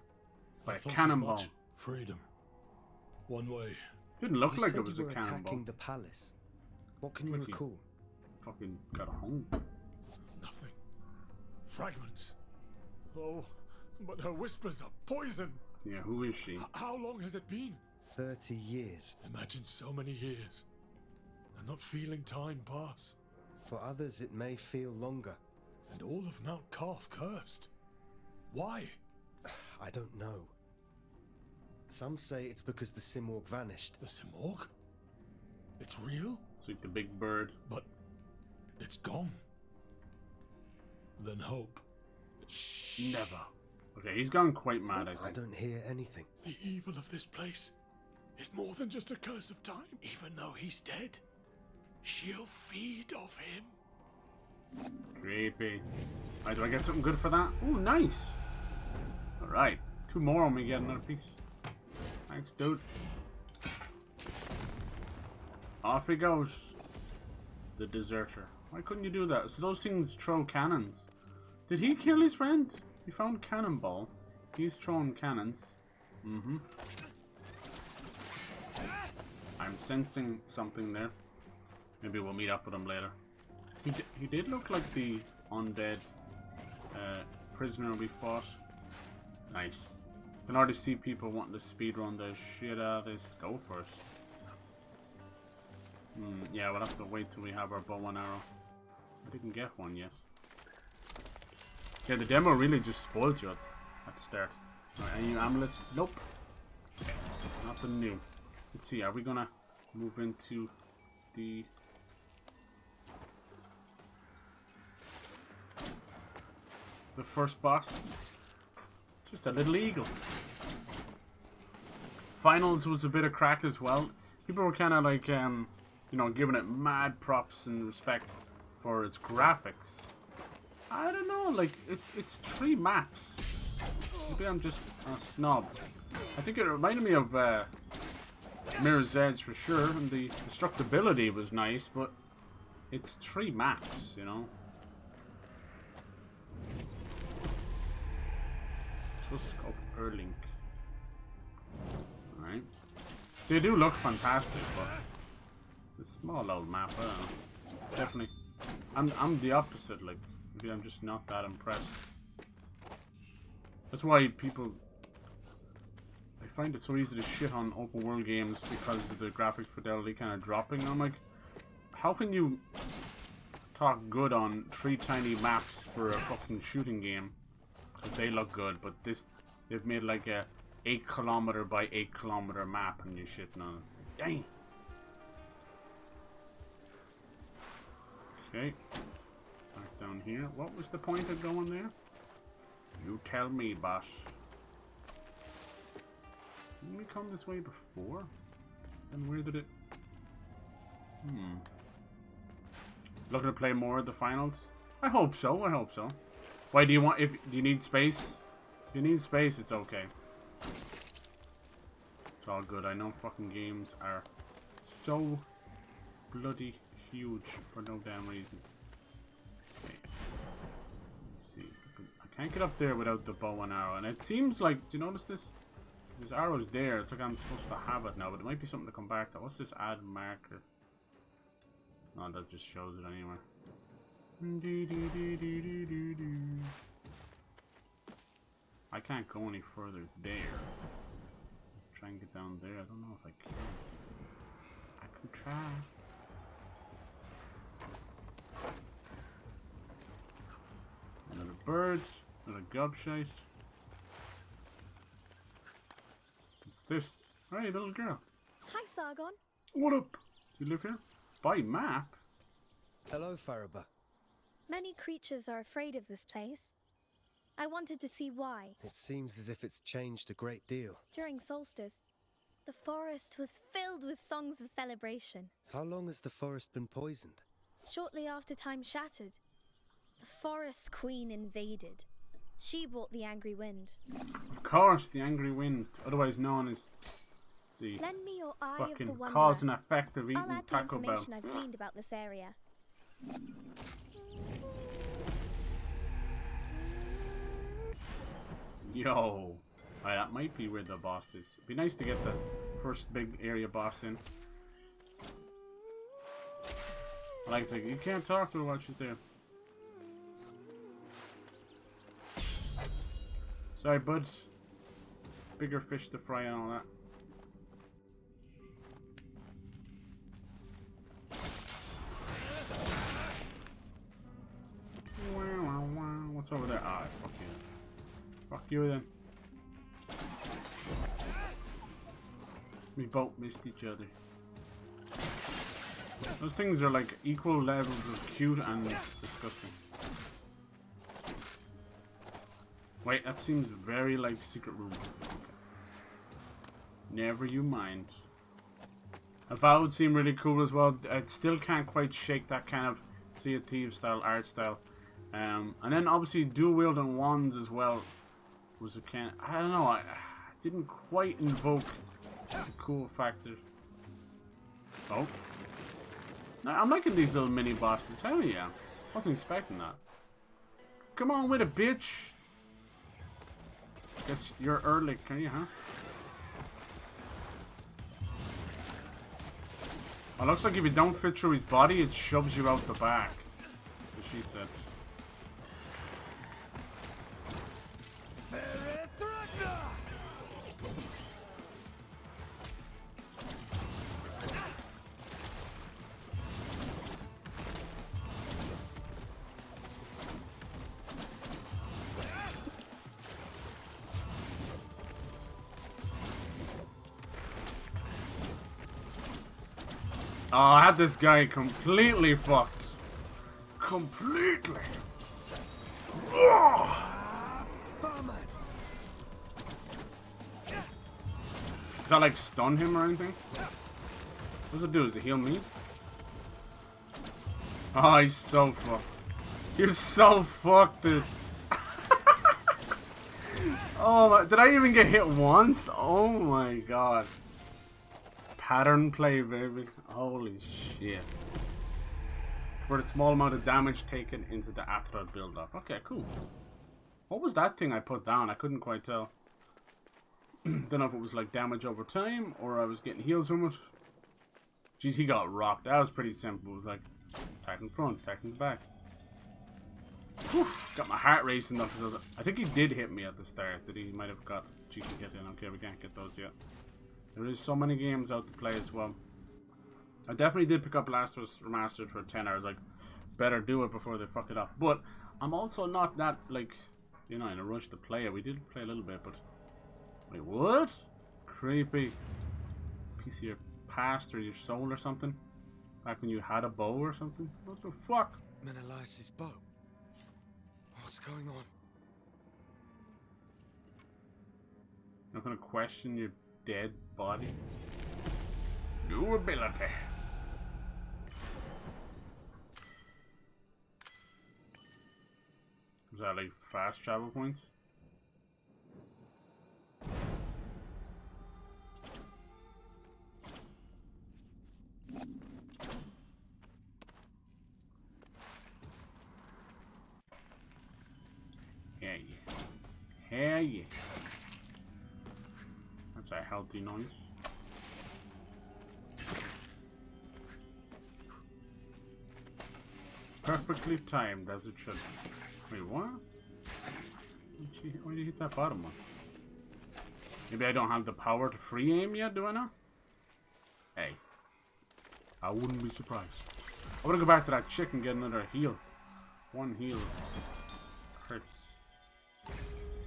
By I a thought as cannonball. much. Freedom. One way. Didn't look You like said it was you a were cannonball. attacking the palace. What can you Wiki. recall? Fucking got home. Nothing. Fragments. Oh, but her whispers are poison. Yeah, who is she? How long has it been? 30 years. Imagine so many years. And not feeling time pass. For others, it may feel longer. And all of Mount Calf cursed. Why? I don't know. Some say it's because the Simorg vanished. The Simorg? It's real? It's like the big bird. But it's gone. Then hope. Shh. Never. Okay, he's gone quite mad, I think. I don't hear anything. The evil of this place is more than just a curse of time. Even though he's dead, she'll feed off him. Creepy. Alright, do I get something good for that? Ooh, nice. Alright. 2 more and we get another piece. Thanks, dude. Off he goes. The deserter. Why couldn't you do that? So those things throw cannons. Did he kill his friend? He found cannonball. He's throwing cannons. Mm-hmm. I'm sensing something there. Maybe we'll meet up with him later. He did look like the undead prisoner we fought. Nice. I can already see people wanting to speedrun the shit out of this. Go for it. Yeah, we'll have to wait till we have our bow and arrow. I didn't get one yet. Yeah, the demo really just spoiled you at the start. Alright, any amulets? Nope. Okay, nothing new. Let's see, are we gonna move into the... first boss? Just a little eagle. Finals was a bit of crack as well. People were kind of like, you know, giving it mad props and respect for its graphics. I don't know, like, it's 3 maps. Maybe I'm just a snob. I think it reminded me of Mirror's Edge for sure, and the destructibility was nice, but it's 3 maps, you know. Tusk of Erling. Alright. They do look fantastic, but it's a small old map, I don't know. Definitely. I'm the opposite, like, maybe I'm just not that impressed. That's why people, I find it so easy to shit on open world games because of the graphic fidelity kind of dropping. I'm like, how can you talk good on 3 tiny maps for a fucking shooting game? Because they look good, but this, they've made like a 8 kilometer by 8 kilometer map and you shit on it. It's like, dang. Okay. Back down here. What was the point of going there? You tell me, boss. Didn't we come this way before? And where did it... Looking to play more of the finals? I hope so, I hope so. Why do you want... do you need space? If you need space, it's okay. It's all good. I know fucking games are so bloody huge for no damn reason. Okay. Let's see. I can't get up there without the bow and arrow. And it seems like... Do you notice this? There's arrows there. It's like I'm supposed to have it now, but it might be something to come back to. What's this add marker? No, that just shows it anyway. I can't go any further there. Try and get down there. I don't know if I can. I can try. Another bird. Another gobshite. What's this? Hey, little girl. Hi, Sargon. What up? You live here? By map? Hello, Faraba. Many creatures are afraid of this place. I wanted to see why. It seems as if it's changed a great deal. During solstice, the forest was filled with songs of celebration. How long has the forest been poisoned? Shortly after time shattered, the forest queen invaded. She brought the angry wind. Of course, the angry wind, otherwise known as the Lend me your eye of the fucking wanderer. cause and effect of I'll eating add the Taco Bell. information I've gleaned about this area. Yo, that might be where the boss is. It'd be nice to get the first big area boss in. Like it's like you can't talk to her while she's there. Sorry, bud. Bigger fish to fry and all that. What's over there? Ah, fuck you. Fuck you then. We both missed each other. Those things are like equal levels of cute and disgusting. Wait, that seems very like secret room. Okay. Never you mind. Avowed seemed really cool as well. I still can't quite shake that kind of Sea of Thieves style art style. And then obviously dual wielding wands as well was a kind of, I don't know, I didn't quite invoke the cool factor. Oh. Now, I'm liking these little mini bosses. Hell yeah. Wasn't expecting that. Come on with it, bitch. Guess you're early, can you, huh? Oh, looks like if you don't fit through his body, it shoves you out the back. That's what she said. Oh, I had this guy completely fucked. Completely. Does that like stun him or anything? What's it do? Does it heal me? Oh, he's so fucked. You're so fucked, dude. Oh my, did I even get hit once? Oh my god. Pattern play, baby. Holy shit. For the small amount of damage taken into the after build up. Okay, cool. What was that thing I put down? I couldn't quite tell. Don't know if it was like damage over time or I was getting heals from it. Jeez, he got rocked. That was pretty simple. It was like Titan front, Titan's back. Whew, got my heart racing though. I think he did hit me at the start. That he might have got cheeky get in. Okay, we can't get those yet. There is so many games out to play as well. I definitely did pick up Last of Us Remastered for 10 hours. Like, better do it before they fuck it up. But I'm also not that, like, you know, in a rush to play it. We did play a little bit, but... Wait, what? Creepy. Piece of your past or your soul or something? Back when you had a bow or something? What the fuck? Menelaus' bow. What's going on? Not gonna question your dead body? Durability. Is that like fast travel points? Yeah, yeah. Hell yeah. That's a healthy noise. Perfectly timed as it should be. Wait, what? Why did you hit that bottom one? Maybe I don't have the power to free aim yet, do I not? Hey. I wouldn't be surprised. I want to go back to that chick and get another heal. One heal hurts.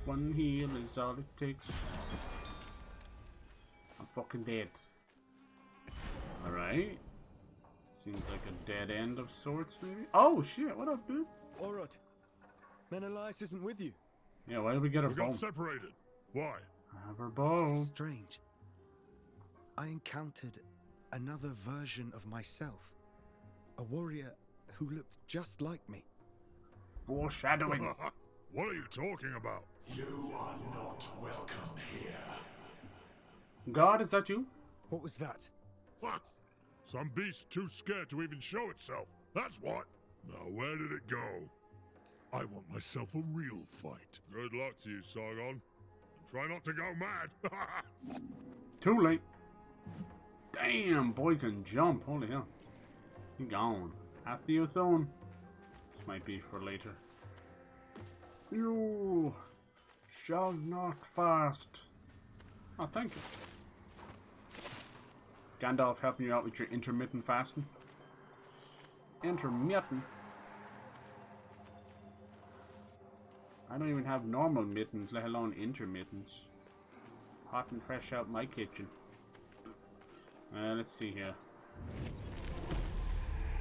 One heal is all it takes. I'm fucking dead. Alright. Seems like a dead end of sorts, maybe? Oh, shit. What up, dude? Orod. Menelaus isn't with you. Yeah, why did we get her We bow? got separated. Why? I have her bow. Strange. I encountered another version of myself. A warrior who looked just like me. Foreshadowing. What are you talking about? You are not welcome here. God, is that you? What was that? What? Some beast too scared to even show itself. That's what. Now, where did it go? I want myself a real fight. Good luck to you, Sargon. And try not to go mad. Too late. Damn, boy can jump. Holy hell. He gone. After you, Thorn. This might be for later. You shall not fast. Oh, thank you. Gandalf helping you out with your intermittent fasting. Intermittent? I don't even have normal mittens, let alone intermittents. Hot and fresh out my kitchen. Let's see here.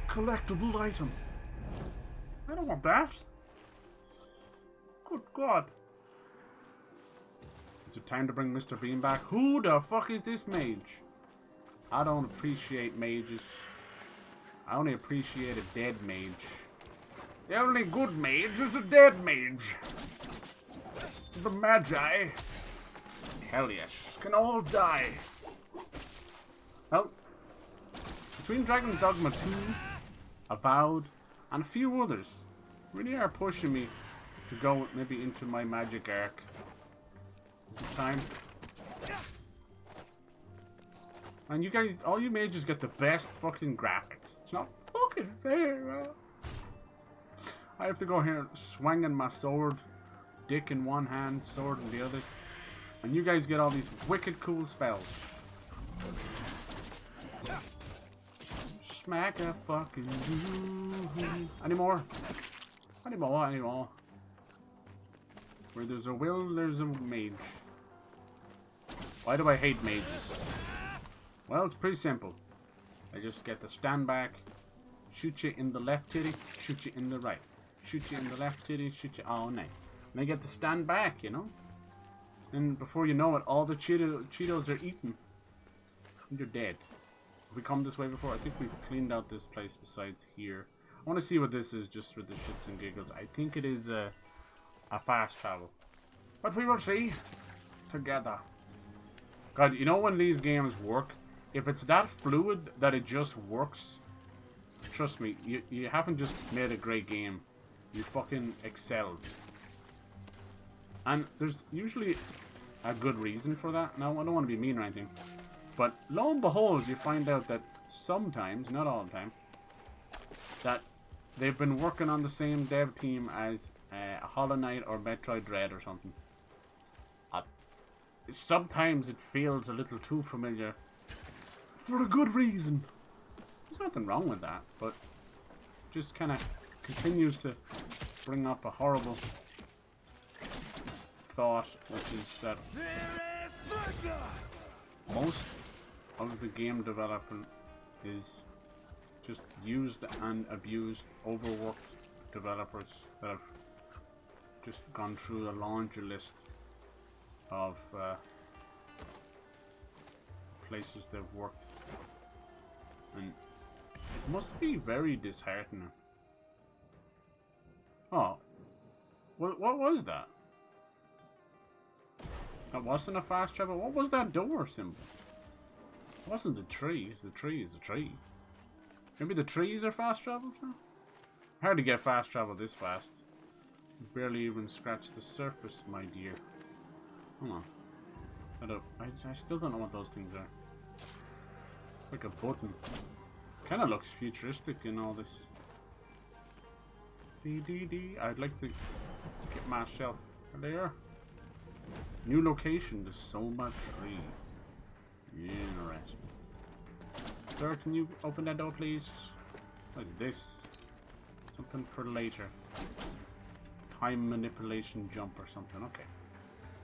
Collectible item. I don't want that. Good God. Is it time to bring Mr. Bean back? Who the fuck is this mage? I don't appreciate mages. I only appreciate a dead mage. The only good mage is a dead mage. The Magi. Hell yes. Can all die. Well, between Dragon's Dogma 2, Avowed, and a few others, really are pushing me to go maybe into my magic arc. Time. And you guys, all you mages get the best fucking graphics. It's not fucking fair, man. I have to go here swinging my sword, dick in one hand, sword in the other. And you guys get all these wicked cool spells. Smack a fucking you. Anymore? Anymore. Where there's a will, there's a mage. Why do I hate mages? Well, it's pretty simple. I just get to stand back, shoot you in the left titty, shoot you in the right. Shoot you in the left titty, shoot you all night. And I get to stand back, you know? And before you know it, all the Cheetos are eaten. And you're dead. we come this way before? I think we've cleaned out this place besides here. I want to see what this is just for the shits and giggles. I think it is a fast travel. But we will see together. God, you know when these games work? If it's that fluid that it just works, trust me, you haven't just made a great game. You fucking excelled. And there's usually a good reason for that. Now, I don't want to be mean or anything. But lo and behold, you find out that sometimes, not all the time, that they've been working on the same dev team as Hollow Knight or Metroid Dread or something. Sometimes it feels a little too familiar for a good reason. There's nothing wrong with that, but just kind of continues to bring up a horrible thought, which is that most of the game development is just used and abused, overworked developers that have just gone through a laundry list of places they've worked, and it must be very disheartening. Oh, what was that? That wasn't a fast travel. What was that door symbol? It wasn't the trees. The tree is a tree. Maybe the trees are fast travel now? Hard to get fast travel this fast. You barely even scratched the surface, my dear. Hold on. I still don't know what those things are. It's like a button. Kind of looks futuristic in all this. I'd like to get my shelf. There. New location. There's so much tree. Interesting. Sir, can you open that door, please? What is this? Something for later. Time manipulation jump or something. Okay.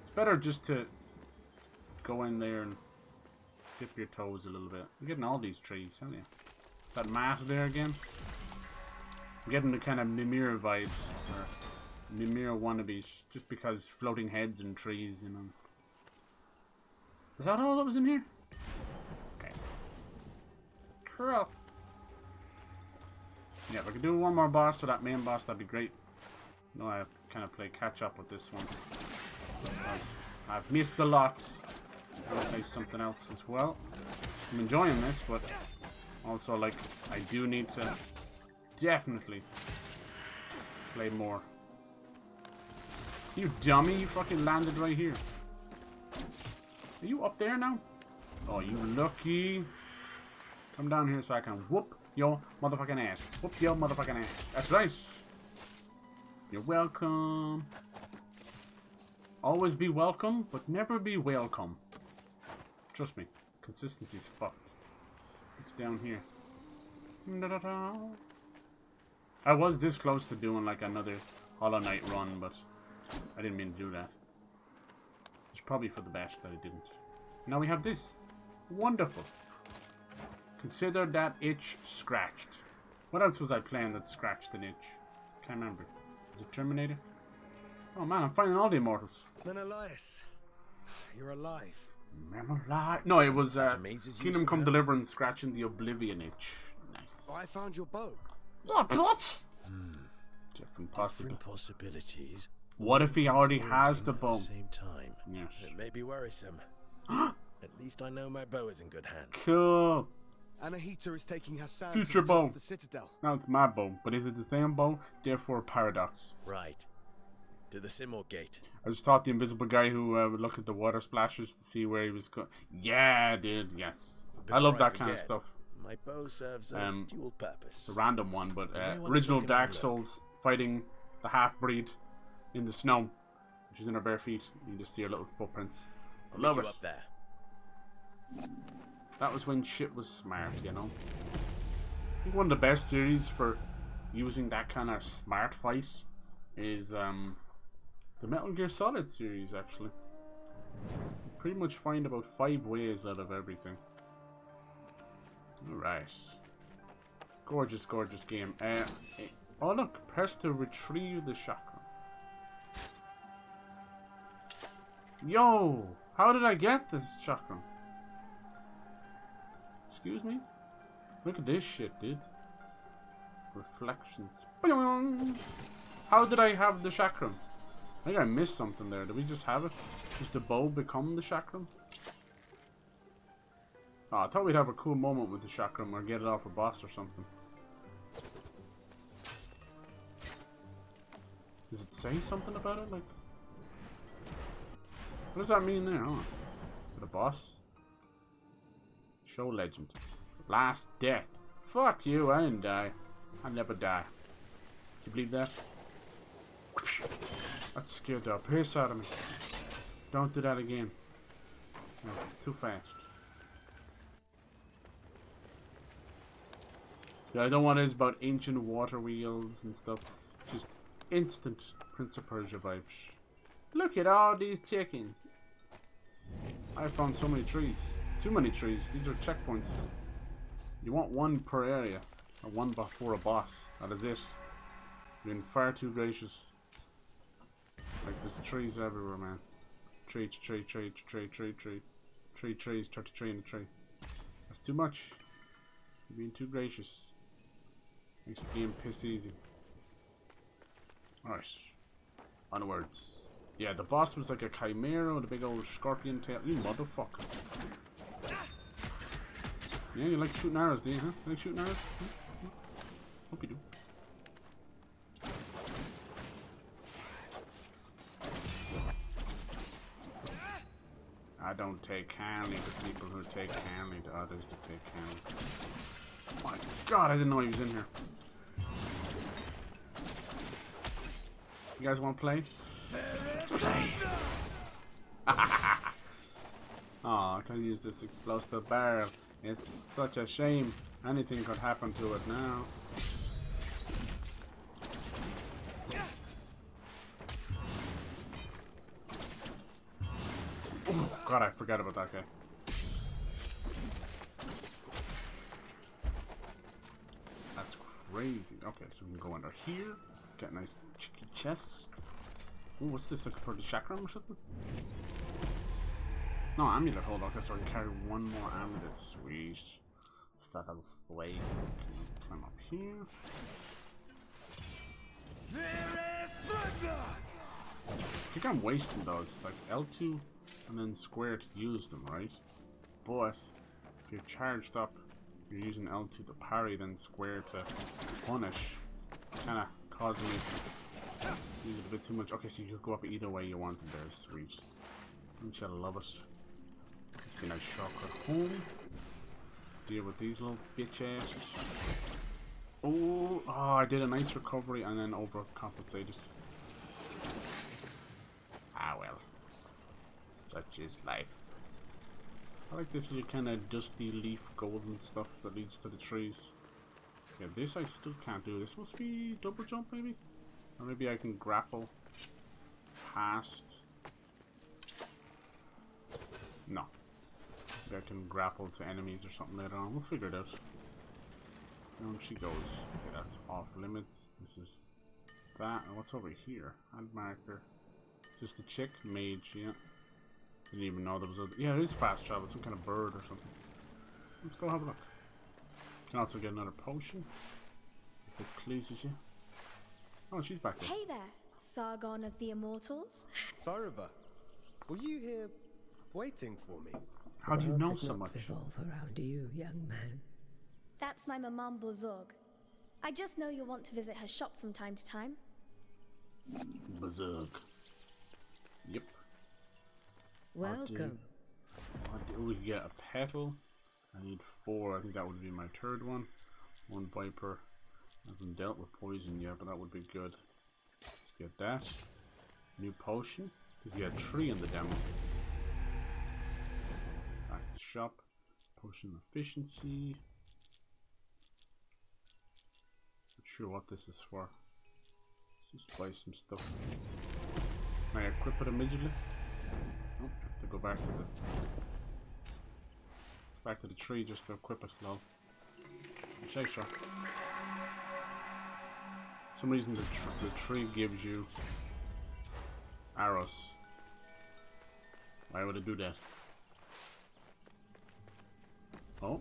It's better just to go in there and dip your toes a little bit. You're getting all these trees, aren't you? That mat there again. I'm getting the kind of Mimir vibes, or Mimir wannabes, just because floating heads and trees, you know. Is that all that was in here? Okay. Cool. Yeah, if I could do one more boss to that main boss, that'd be great. No, I have to kind of play catch up with this one. Because I've missed a lot. I'll play something else as well. I'm enjoying this, but also, like, I do need to definitely play more. You dummy, you fucking landed right here. Are you up there now? Oh, you lucky. Come down here so I can whoop your motherfucking ass. Whoop your motherfucking ass. That's right. You're welcome. Always be welcome, but never be welcome. Trust me, consistency's fucked. It's down here. I was this close to doing like another Hollow Knight run, but I didn't mean to do that. It's probably for the best that I didn't. Now we have this. Wonderful. Consider that itch scratched. What else was I playing that scratched an itch? Can't remember. Is it Terminator? Oh man, I'm finding all the immortals. Menelaus, you're alive. No, it was Kingdom Come Deliverance scratching the Oblivion itch. Nice. I found your bow. What? Different possibilities. What if he already has the bow? At the same time. Yes. It may be worrisome. At least I know my bow is in good hands. Cool. Anahita is taking Hassan Future to the top bow. of the citadel. Now it's my bow, but if it's the same bow, therefore paradox. Right. To the Simor Gate. I just thought the invisible guy who would look at the water splashes to see where he was going. Yeah, dude, yes. I love that kind of stuff. My bow serves a dual purpose. It's a random one, but original Dark Souls fighting the half-breed in the snow. She's in her bare feet. You just see her little footprints. I love it. Up there. That was when shit was smart, you know. I think one of the best series for using that kind of smart fight is the Metal Gear Solid series, actually. You pretty much find about 5 ways out of everything. Alright. Gorgeous, gorgeous game. Oh look, press to retrieve the chakra. Yo! How did I get this chakra? It's Excuse me? Look at this shit, dude. Reflections. How did I have the chakram? I think I missed something there. Did we just have it? Does the bow become the chakram? Oh, I thought we'd have a cool moment with the chakram or get it off a boss or something. Does it say something about it? Like, what does that mean there? Oh, the boss? Show legend. Last death. Fuck you, I didn't die. I'll never die. Do you believe that? That scared the piss out of me. Don't do that again. No, too fast. Yeah, I don't want it about ancient water wheels and stuff. Just instant Prince of Persia vibes. Look at all these chickens. I found so many trees. Too many trees. These are checkpoints. You want one per area. Or one before a boss. That is it. You're being far too gracious. Like, there's trees everywhere, man. Tree, 3 trees, 33 in a tree. That's too much. You're being too gracious. Makes the game piss easy. Alright. Onwards. Yeah, the boss was like a chimera with a big old scorpion tail. You motherfucker. Yeah, you like shooting arrows, do you, huh? You like shooting arrows? Huh? Hope you do. I don't take kindly to people who take kindly to others that take kindly. Oh my god, I didn't know he was in here. You guys want to play? Let's play! Oh, I can use this explosive barrel. It's such a shame. Anything could happen to it now. Oh god, I forgot about that guy. That's crazy. Okay, so we can go under here. Get nice cheeky chests. Ooh, what's this? Like for the chakram or something? No, amulet. Hold on, okay, so I can carry one more amulet. Sweet. Feather flake. Can climb up here. I think I'm wasting those. Like L2 and then square to use them, right? But if you're charged up, you're using L2 to parry, then square to punish. Kinda causing me to use it a bit too much. Okay, so you could go up either way you wanted there. Sweet. Don't you love it? Let's get a nice shortcut home. Deal with these little bitch asses. Oh, I did a nice recovery and then overcompensated. Ah well. Such is life. I like this little kind of dusty leaf golden stuff that leads to the trees. Yeah, this I still can't do. This must be double jump maybe? Or maybe I can grapple past. No. Maybe I can grapple to enemies or something later on. We'll figure it out. Down she goes. Okay, that's off limits. This is that. And what's over here? Hand marker. Just a chick? Mage, yeah. Didn't even know there was a... Yeah, it is fast travel. Some kind of bird or something. Let's go have a look. Can also get another potion. If it pleases you. Oh, she's back there. Hey there, Sargon of the Immortals. Faruba, were you here waiting for me? How do you know so much? Revolve around you, young man. That's my Maman Bozorg. I just know you'll want to visit her shop from time to time. Bozorg. Yep. Welcome. We get a petal. I need 4. I think that would be my 3rd one. 1 viper. I haven't dealt with poison yet, but that would be good. Let's get that. New potion. To get 3 in the demo. Back to shop. Potion efficiency. Not sure what this is for. Let's just buy some stuff. Can I equip it immediately? Oh, I have to go back to the tree just to equip it. Lol. Say so. For some reason the tree gives you arrows. Why would it do that? Oh,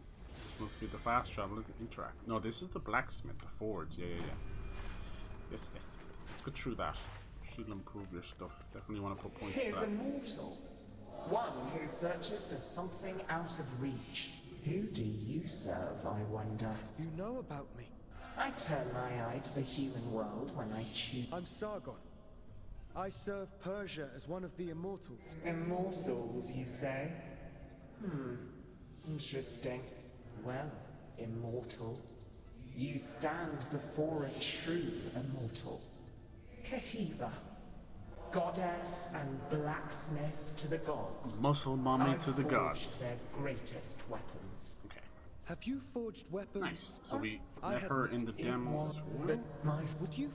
must be the fast travelers interact. No, this is the blacksmith, the forge. Yeah. Yes. Let's go through that. Should improve your stuff. Definitely want to put points to Here's that. a mortal. One who searches for something out of reach. Who do you serve, I wonder? You know about me. I turn my eye to the human world when I choose. I'm Sargon. I serve Persia as one of the immortal. Immortals, you say? Interesting. Well, immortal. You stand before a true immortal. Kahiva. Goddess and blacksmith to the gods. Muscle mommy to the gods. Their greatest weapons. Okay. Have you forged weapons? Nice. So we met her in the demo. But my would you?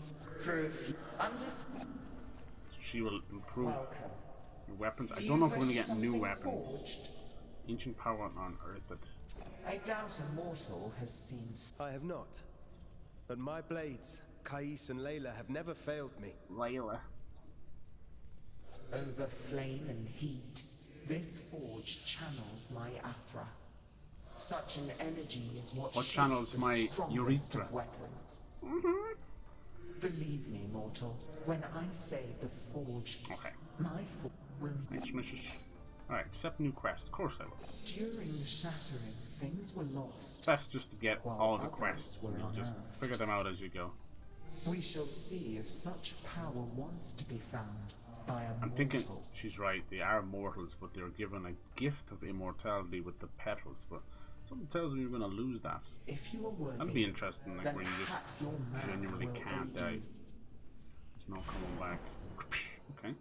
I'm just. So she will improve Welcome. your weapons. I don't know if we're gonna get new weapons. Forged? Ancient power unearthed. I doubt a mortal has seen. I have not. But my blades, Kais and Layla, have never failed me. Layla. Over flame and heat, this forge channels my Athra. Such an energy is what channels the my strongest urethra? of weapons. Believe me, mortal, when I say the forge, my forge will. Alright, accept new quest. Of course I will. During the shattering, things were lost. Best just to get while all the others quests. were You just unearthed. figure them out as you go. We shall see if such power wants to be found by a I'm mortal. thinking she's right. They are mortals, but they're given a gift of immortality with the petals. But something tells me you're going to lose that. If you are worthy, that'd be interesting, like then where you just perhaps your man genuinely will can't aid die. you. There's no coming back. Okay.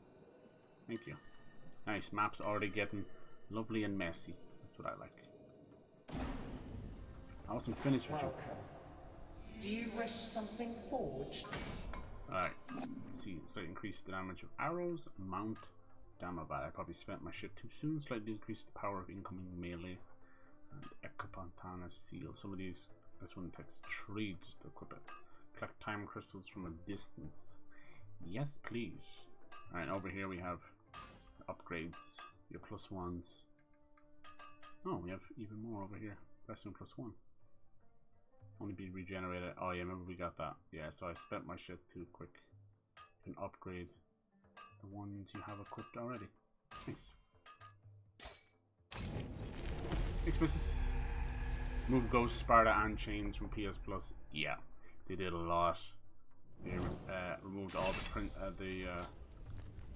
Thank you. Nice. Map's already getting lovely and messy. That's what I like. I wasn't finished with you. Welcome. Do you wish something forged? Alright, let's see. So increase the damage of arrows, mount, damn bad. I probably spent my shit too soon. Slightly increase the power of incoming melee. And Ecopantana seal. Some of these, this one takes 3 just to equip it. Collect time crystals from a distance. Yes, please. Alright, over here we have upgrades. Your +1s. Oh, we have even more over here. Pressing +1. Only be regenerated. Oh yeah, remember we got that. Yeah, so I spent my shit too quick. You can upgrade the ones you have equipped already. Nice. Expenses. Move Ghost, Sparta, and Chains from PS Plus. Yeah, they did a lot. They removed all the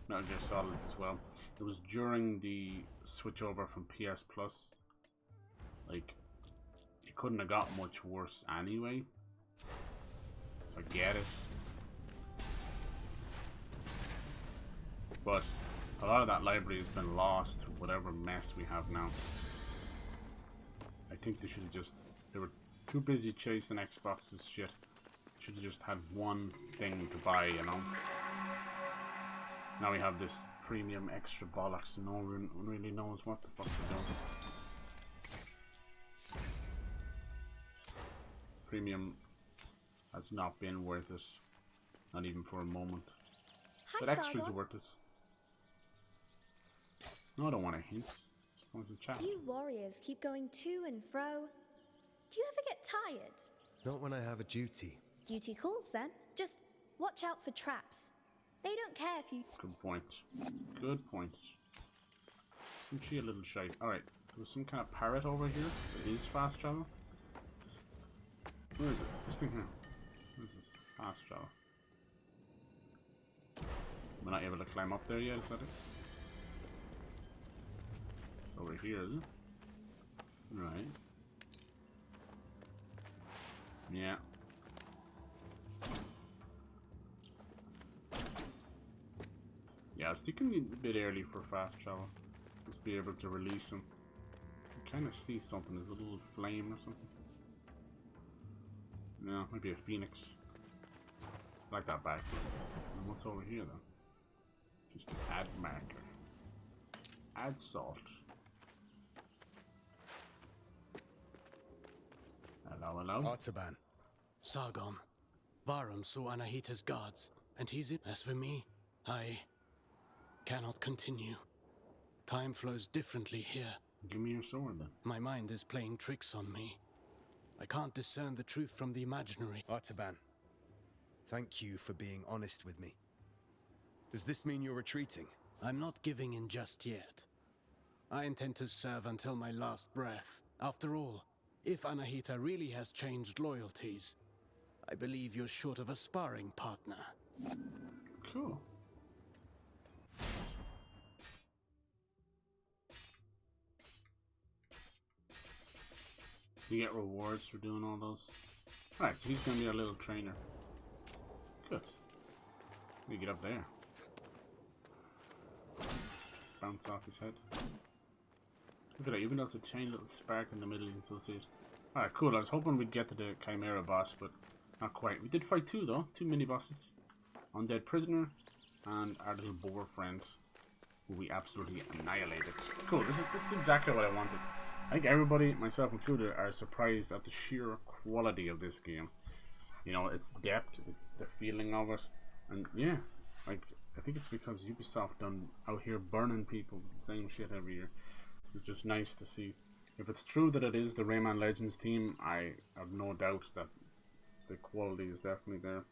Metal Gear Solids as well. It was during the switch over from PS Plus. Like, it couldn't have got much worse anyway. I get it. But a lot of that library has been lost to whatever mess we have now. I think they should have just... They were too busy chasing Xbox's shit. Should have just had one thing to buy, you know? Now we have this premium extra bollocks and no one really knows what the fuck they're doing. Premium has not been worth it. Not even for a moment. Hi, But extras Sargon. are worth it. No, I don't want to hint. Just want to chat. You warriors keep going to and fro. Do you ever get tired? Not when I have a duty. Duty calls then. Just watch out for traps. They don't care if you... Good point. Good point. Isn't she a little shy? Alright, there was some kind of parrot over here. It is fast travel. Where is it? This thing here. Where is this? Fast travel. We're not able to climb up there yet, is that it? It's over here, is it? Right. Yeah. Yeah, I was thinking a bit early for fast travel. Just be able to release him. I kind of see something. There's a little flame or something. No, maybe a phoenix. I like that back. And what's over here then? Just add marker. Add salt. Hello, hello. Artaban. Sargon. Varum saw Anahita's guards, and he's in. As for me, I cannot continue. Time flows differently here. Give me your sword then. My mind is playing tricks on me. I can't discern the truth from the imaginary. Artaban, thank you for being honest with me. Does this mean you're retreating? I'm not giving in just yet. I intend to serve until my last breath. After all, if Anahita really has changed loyalties, I believe you're short of a sparring partner. Cool. You get rewards for doing all those. Alright, so he's gonna be our little trainer. Good. We get up there. Bounce off his head. Look at that, even though it's a tiny little spark in the middle, you can still see it. Alright, cool. I was hoping we'd get to the Chimera boss, but not quite. We did fight two, though. Two mini-bosses. Undead Prisoner and our little boar friend, who we absolutely annihilated. Cool, this is exactly what I wanted. I think everybody, myself included, are surprised at the sheer quality of this game. You know, its depth, it's the feeling of it, and yeah, like, I think it's because Ubisoft done out here burning people with the same shit every year. It's just nice to see. If it's true that it is the Rayman Legends team, I have no doubt that the quality is definitely there.